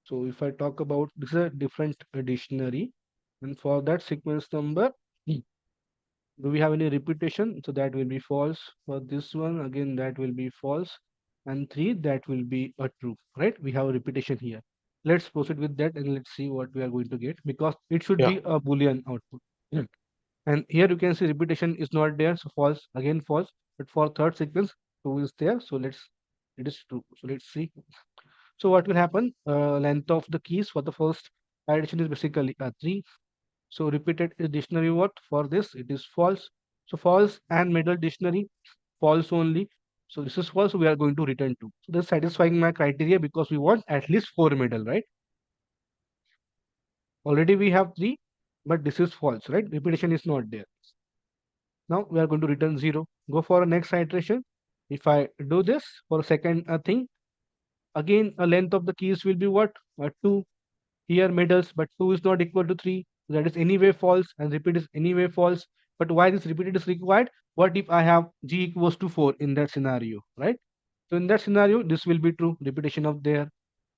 So if I talk about this is a different dictionary, and for that sequence number, do we have any repetition? So that will be false. For this one, again, that will be false. And 3, that will be a true, right? We have a repetition here. Let's proceed with that and let's see what we are going to get because it should
Yeah.
be a Boolean output. And here you can see repetition is not there, so false, again false. But for third sequence, 2 is there, so it is true. So let's see. So what will happen? Length of the keys for the first addition is basically 3. So repeated is dictionary what? For this, it is false. So false and middle dictionary, false only. So this is false, so we are going to return 2. So this is satisfying my criteria because we want at least 4 middle, right? Already we have 3, but this is false, right? Repetition is not there. Now we are going to return 0. Go for a next iteration. If I do this for a second thing, again a length of the keys will be what? 2. Here middles, but 2 is not equal to 3. That is anyway false and repeat is anyway false. But why this repeated is required? What if I have g equals to 4 in that scenario, right? So in that scenario, this will be true, repetition of there.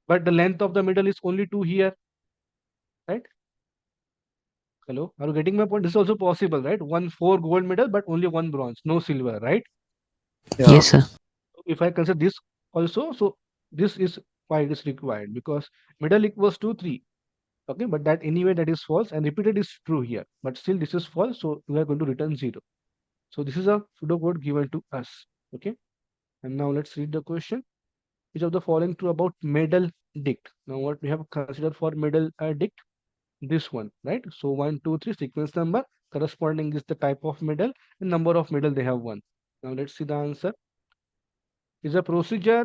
But the length of the middle is only 2 here, right? Hello, are you getting my point? This is also possible, right? 4 gold medal, but only 1 bronze, no silver, right?
Yeah.
Yes, sir.
If I consider this also, so this is why it is required because middle equals to 3. Okay, but that anyway that is false and repeated is true here, but still this is false, so we are going to return 0. So this is a pseudocode given to us. Okay, and now let's read the question. Which of the following true about medal dict? Now what we have considered for medal dict? This one, right? So 1, 2, 3 sequence number corresponding is the type of medal and number of medal they have won. Now let's see the answer. Is a procedure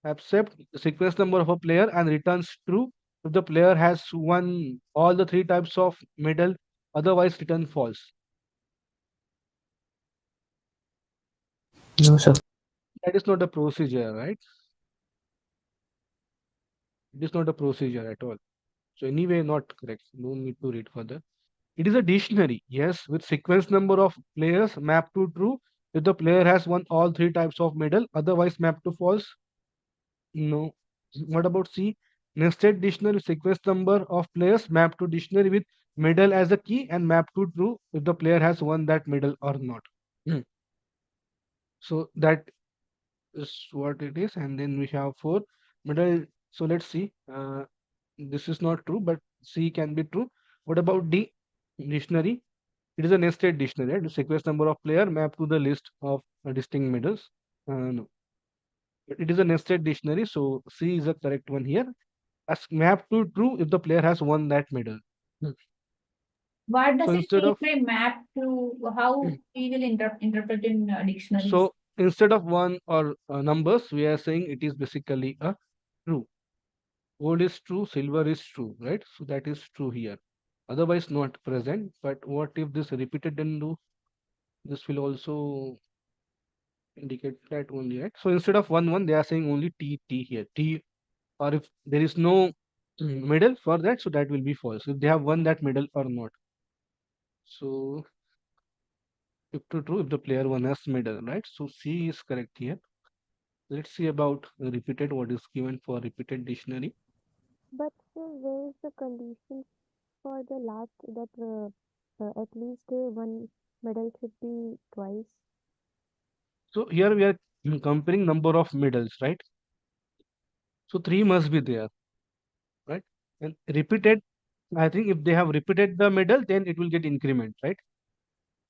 accept the sequence number of a player and returns true if the player has won all the 3 types of medal, otherwise return false.
No, sir.
That is not a procedure, right? It is not a procedure at all. So anyway, not correct. No need to read further. It is a dictionary, yes, with sequence number of players mapped to true if the player has won all 3 types of medal, otherwise mapped to false. No. What about C? Nested dictionary sequence number of players mapped to dictionary with medal as a key and mapped to true if the player has won that medal or not. So that is what it is. And then we have 4 medal. So let's see. This is not true, but C can be true. What about D? Dictionary. It is a nested dictionary, right? The sequence number of player mapped to the list of distinct medals. No. It is a nested dictionary, so C is the correct one here. As map to true if the player has won that medal.
What does
So
it
instead
mean
of
by map to how we will interpret in dictionaries?
so instead of 1 or numbers, we are saying it is basically a true. Gold is true, silver is true, right? So that is true here. Otherwise not present. But what if this repeated then do? This will also indicate that only, right? So instead of 1 they are saying only T here. T, or if there is no medal for that, so that will be false. If they have won that medal or not. So if to true, if the player won has medal, right? So C is correct here. Let's see about repeated, what is given for repeated dictionary.
But sir, where is the condition for the last that at least one medal should be twice?
So here we are comparing number of medals, right? So 3 must be there, right? And repeated, I think if they have repeated the medal, then it will get increment, right?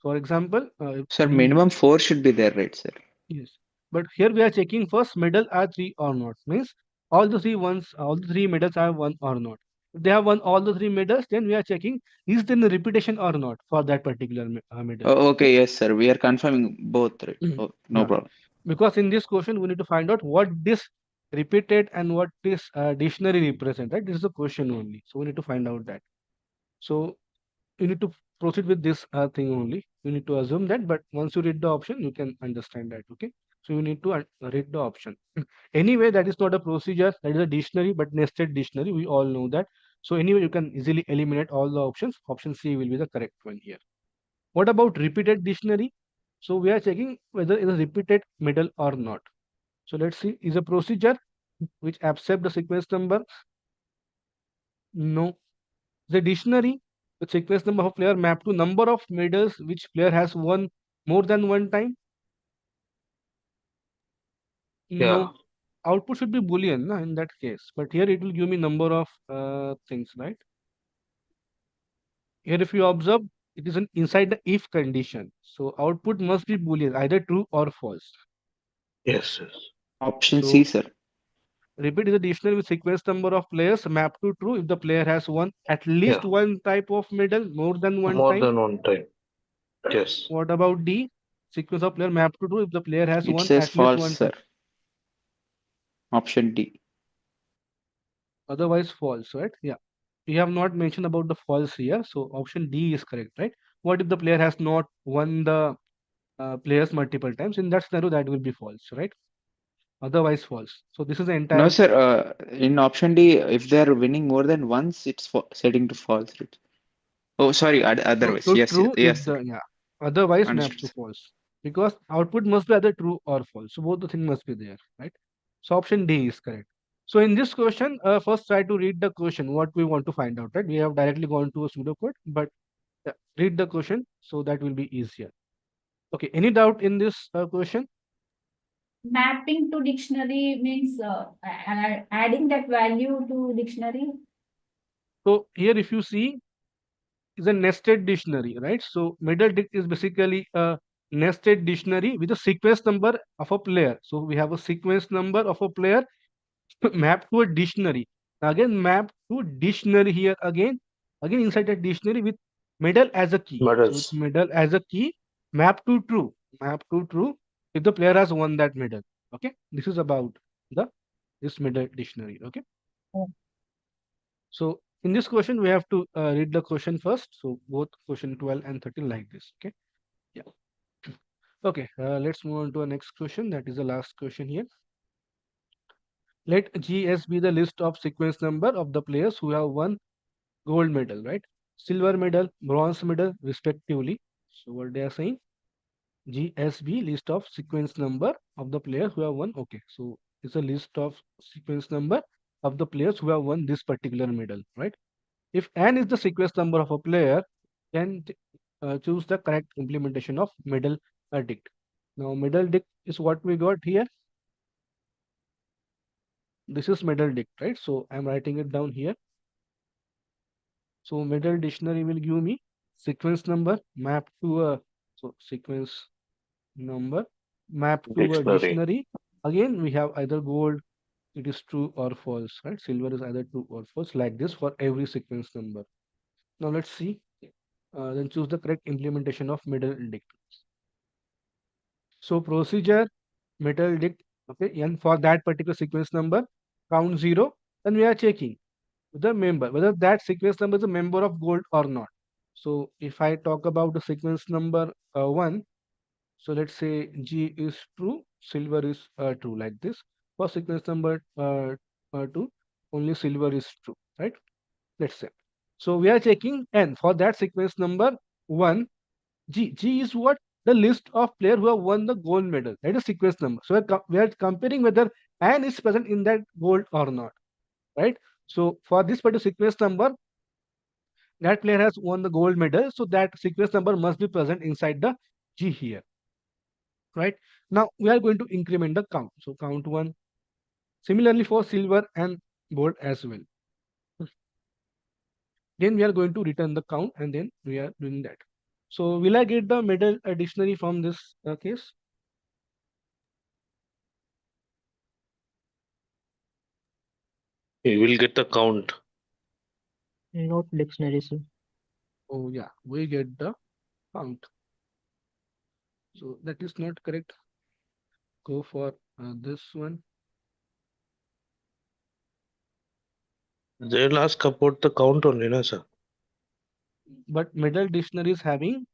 For example,
Sir, minimum 4 should be there, right, sir?
yes. But here we are checking first medal are 3 or not. Means all the 3 medals are 1 or not. If they have won all the 3 medals, then we are checking is there a repetition or not for that particular medal.
Oh, okay, yes, sir. We are confirming both, right?
Mm.
Oh, no
Yeah.
problem.
Because in this question we need to find out what this repeated and what this dictionary represent, right? This is the question only. So we need to find out that. So you need to proceed with this thing only. You need to assume that, but once you read the option, you can understand that. Okay. So you need to read the option. Anyway, that is not a procedure. That is a dictionary, but nested dictionary. We all know that. So anyway, you can easily eliminate all the options. Option C will be the correct one here. What about repeated dictionary? So we are checking whether it is repeated medal or not. So let's see, is a procedure which accept the sequence number? No. The dictionary, the sequence number of player map to number of medals which player has won more than one time?
Yeah.
No. Output should be Boolean in that case. But here it will give me number of things, right? Here if you observe, it is inside the if condition. So output must be Boolean, either true or false.
Yes, yes.
Option
So,
C, sir.
Repeat is a dictionary with sequence number of players mapped to true if the player has won at least one type of medal more than one
More
time.
than one time. Yes.
What about D? Sequence of player mapped to true if the player has
It
won
says
at least
false,
one
sir.
time.
Option D.
Otherwise false, right? Yeah. You have not mentioned about the false here. So option D is correct, right? What if the player has not won the players multiple times? In that scenario, that will be false, right? Otherwise false. So this is the entire.
No, sir. In option D, if they are winning more than once, it's setting to false, right? Oh, sorry. Otherwise,
So
yes,
true
yes,
if
sir.
the otherwise map
Understood,
to
sir.
false, because output must be either true or false. So both the things must be there, right? So option D is correct. So in this question, first try to read the question what we want to find out, right? We have directly gone to a pseudocode, but read the question so that will be easier. Okay, any doubt in this question?
Mapping to dictionary means adding that value to dictionary.
So here if you see, is a nested dictionary, right? So middle dict is basically a nested dictionary with a sequence number of a player. So we have a sequence number of a player mapped to a dictionary. Again, map to dictionary here again inside the dictionary with medal as a key.
Medals.
So medal as a key, map to true if the player has won that medal. Okay, this is about this medal dictionary. Okay. So in this question, we have to read the question first. So both question 12 and 13 like this. Okay. Yeah. Okay. Let's move on to our next question. That is the last question here. Let GS be the list of sequence number of the players who have won gold medal, right? Silver medal, bronze medal, respectively. So what they are saying? GSB list of sequence number of the players who have won. Okay. So it's a list of sequence number of the players who have won this particular medal, right? If n is the sequence number of a player, then choose the correct implementation of middle dict. Now, middle dict is what we got here. This is middle dict, right? So I'm writing it down here. So middle dictionary will give me sequence number mapped to a sequence number mapped to a dictionary. Again, we have either gold, it is true or false, right? Silver is either true or false, like this for every sequence number. Now let's see. Then choose the correct implementation of middle dict. So procedure middle dict, okay, and for that particular sequence number, count 0. Then we are checking the member whether that sequence number is a member of gold or not. So if I talk about the sequence number 1, so let's say G is true, silver is true, like this. For sequence number 2, only silver is true, right? Let's say. So we are checking N for that sequence number 1. G is what? the list of players who have won the gold medal. That is sequence number. So we are comparing whether N is present in that gold or not, right? So for this particular sequence number, that player has won the gold medal, so that sequence number must be present inside the G here, right? Now we are going to increment the count. So count 1. Similarly for silver and gold as well. Then we are going to return the count and then we are doing that. So will I get the medal dictionary from this case?
You will get the count.
Not dictionary, sir.
Oh yeah, we get the count. So that is not correct. Go for this one.
They'll ask about the count only, no, sir.
But medal dictionary is having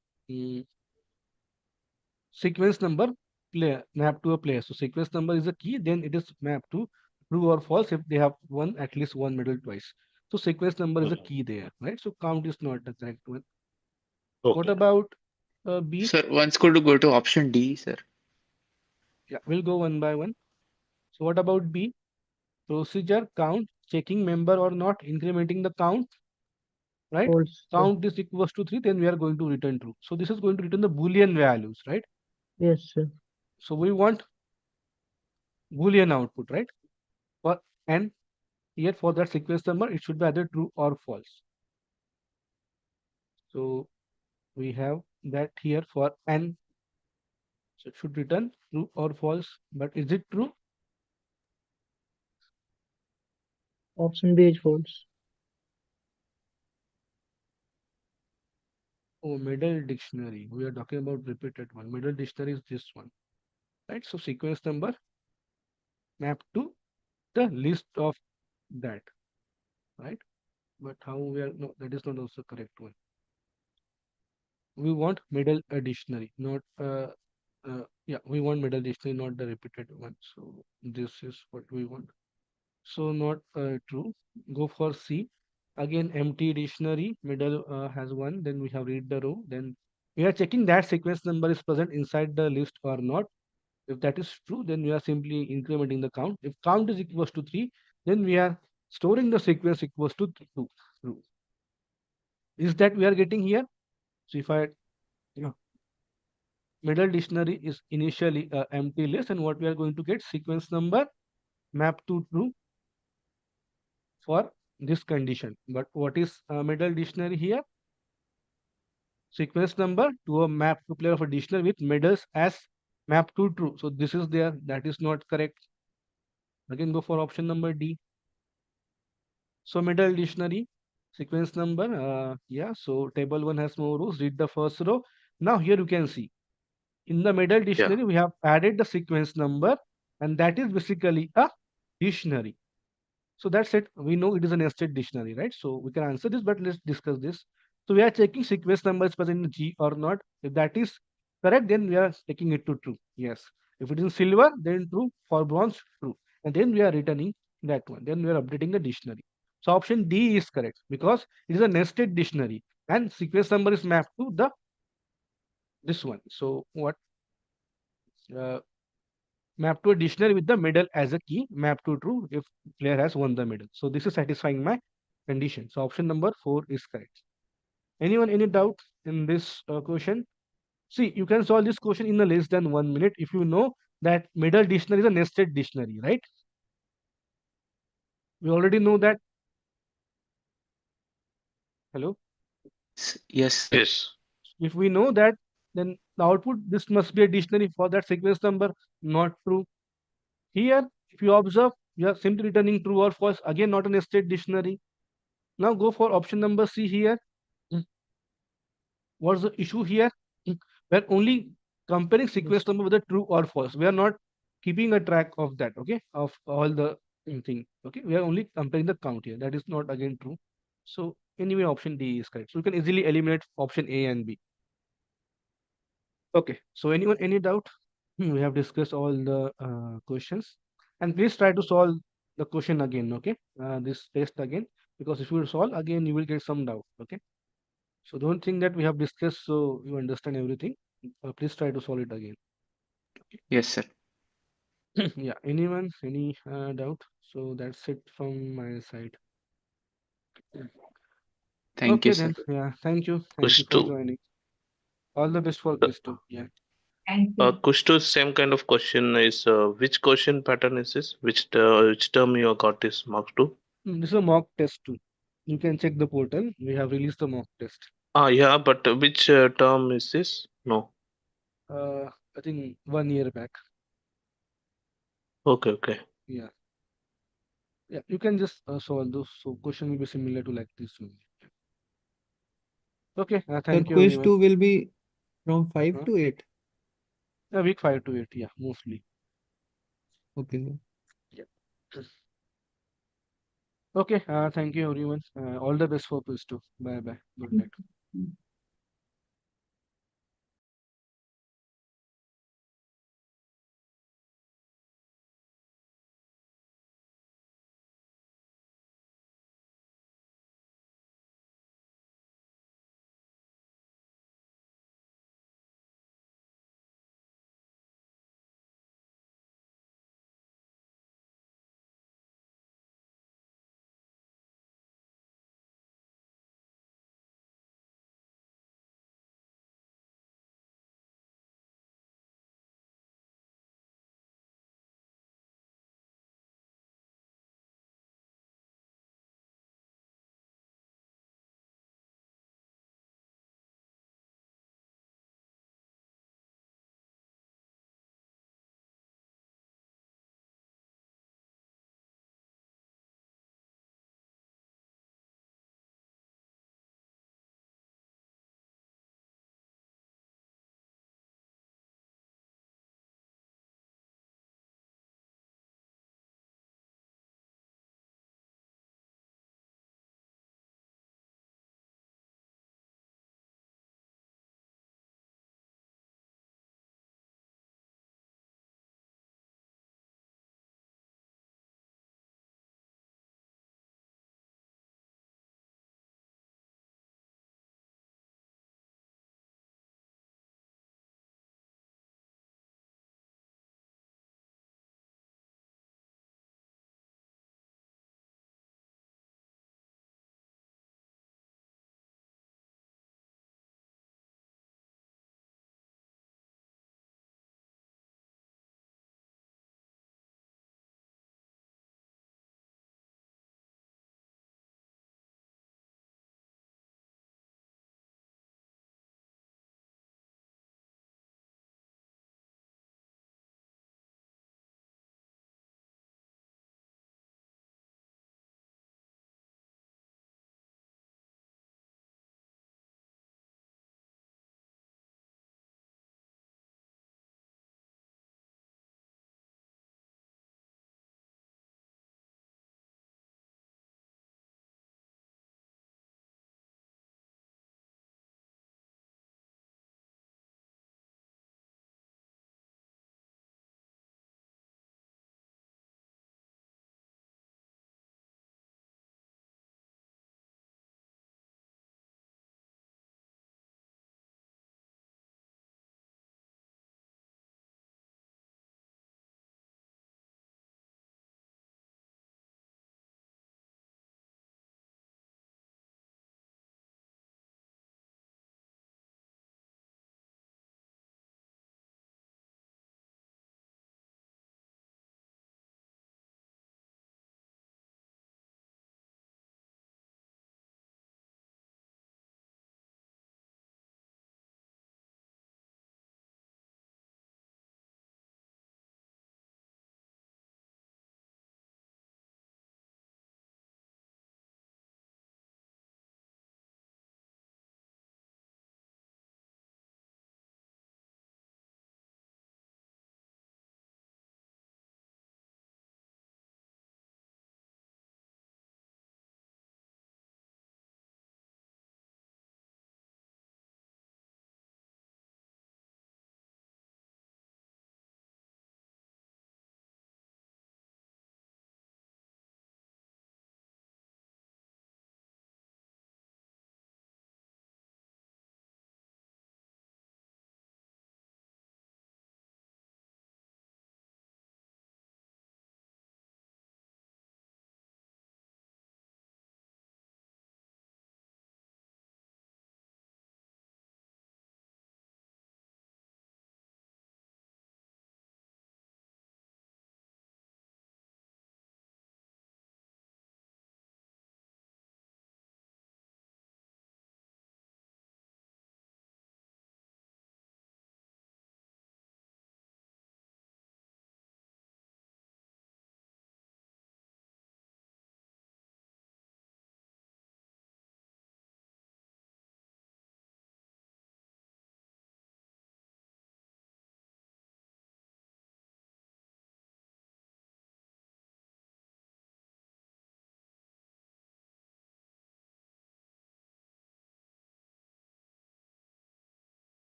sequence number player mapped to a player. So sequence number is a key, then it is mapped to true or false if they have won at least one medal twice. So sequence number is a key there, right? So count is not the correct one. What about B?
Sir, once could go to option D, sir.
Yeah, we'll go one by one. So what about B? Procedure, count, checking member or not, incrementing the count, right?
False, sir.
Count is equals to 3, then we are going to return true. So this is going to return the Boolean values, right?
Yes, sir.
So we want Boolean output, right? For N, here for that sequence number, it should be either true or false. So we have that here for N. So it should return true or false, but is it true?
Option B is false.
Oh, medal dictionary. We are talking about repeated one. Medal dictionary is this one, right? So sequence number map to the list of that, right? But how we are, no, that is not also correct one. We want medal dictionary, not yeah, we want medal dictionary, not the repeated one. So this is what we want. So not true. Go for C. Again, empty dictionary, middle has one, then we have read the row, then we are checking that sequence number is present inside the list or not. If that is true, then we are simply incrementing the count. If count is equals to 3, then we are storing the sequence equals to 2. True. Is that we are getting here? So if I, you know, middle dictionary is initially empty list, and what we are going to get sequence number map to true for this condition. But what is middle dictionary here? Sequence number to a map to player of a dictionary with medals as map to true. So this is there, that is not correct. Again, go for option number D. So middle dictionary sequence number, yeah. So table 1 has more rows. Read the first row. Now here you can see in the middle dictionary we have added the sequence number, and that is basically a dictionary. So that's it. We know it is a nested dictionary, right? So we can answer this, but let's discuss this. So we are checking sequence number is present in G or not. If that is correct, then we are taking it to true. Yes. If it is in silver, then true. For bronze, true. And then we are returning that one. Then we are updating the dictionary. So option D is correct because it is a nested dictionary and sequence number is mapped to the this one. So what? Map to a dictionary with the medal as a key, map to true if player has won the medal. So this is satisfying my condition. So option number 4 is correct. Anyone, any doubt in this question? See, you can solve this question in a less than 1 minute if you know that medal dictionary is a nested dictionary, right? We already know that. Hello?
Yes.
Yes.
If we know that, then the output, this must be a dictionary for that sequence number, not true. Here, if you observe, you are simply returning true or false, again not a nested dictionary. Now go for option number C here. What's the issue here? We're only comparing sequence number with a true or false. We are not keeping a track of that, okay? Of all the thing, okay? We are only comparing the count here. That is not again true. So anyway, option D is correct. So you can easily eliminate option A and B. Okay, so anyone, any doubt? We have discussed all the questions, and please try to solve the question again, okay? This test again, because if you solve again, you will get some doubt, okay? So don't think that we have discussed so you understand everything. Please try to solve it again.
Yes, sir.
Yeah, anyone, any doubt? So that's it from my side.
Thank
Okay
you, sir.
then, yeah, thank you for
Kushtu.
joining. All the best for quiz 2. Yeah.
Thank you.
Kushtu, same kind of question is which question pattern is this? Which term you got this marks to?
This is a mock test too. You can check the portal. We have released the mock test.
Yeah, but which term is this? No.
I think 1 year back.
Okay, okay.
Yeah. Yeah, you can just solve those. So question will be similar to like this one. Okay,
The
thank you
quiz
everyone.
2 will be from 5
Uh-huh.
to 8.
Week 5 to 8, yeah, mostly.
Okay.
Yeah. Okay, thank you everyone. All the best for quiz 2. Bye bye. Good night.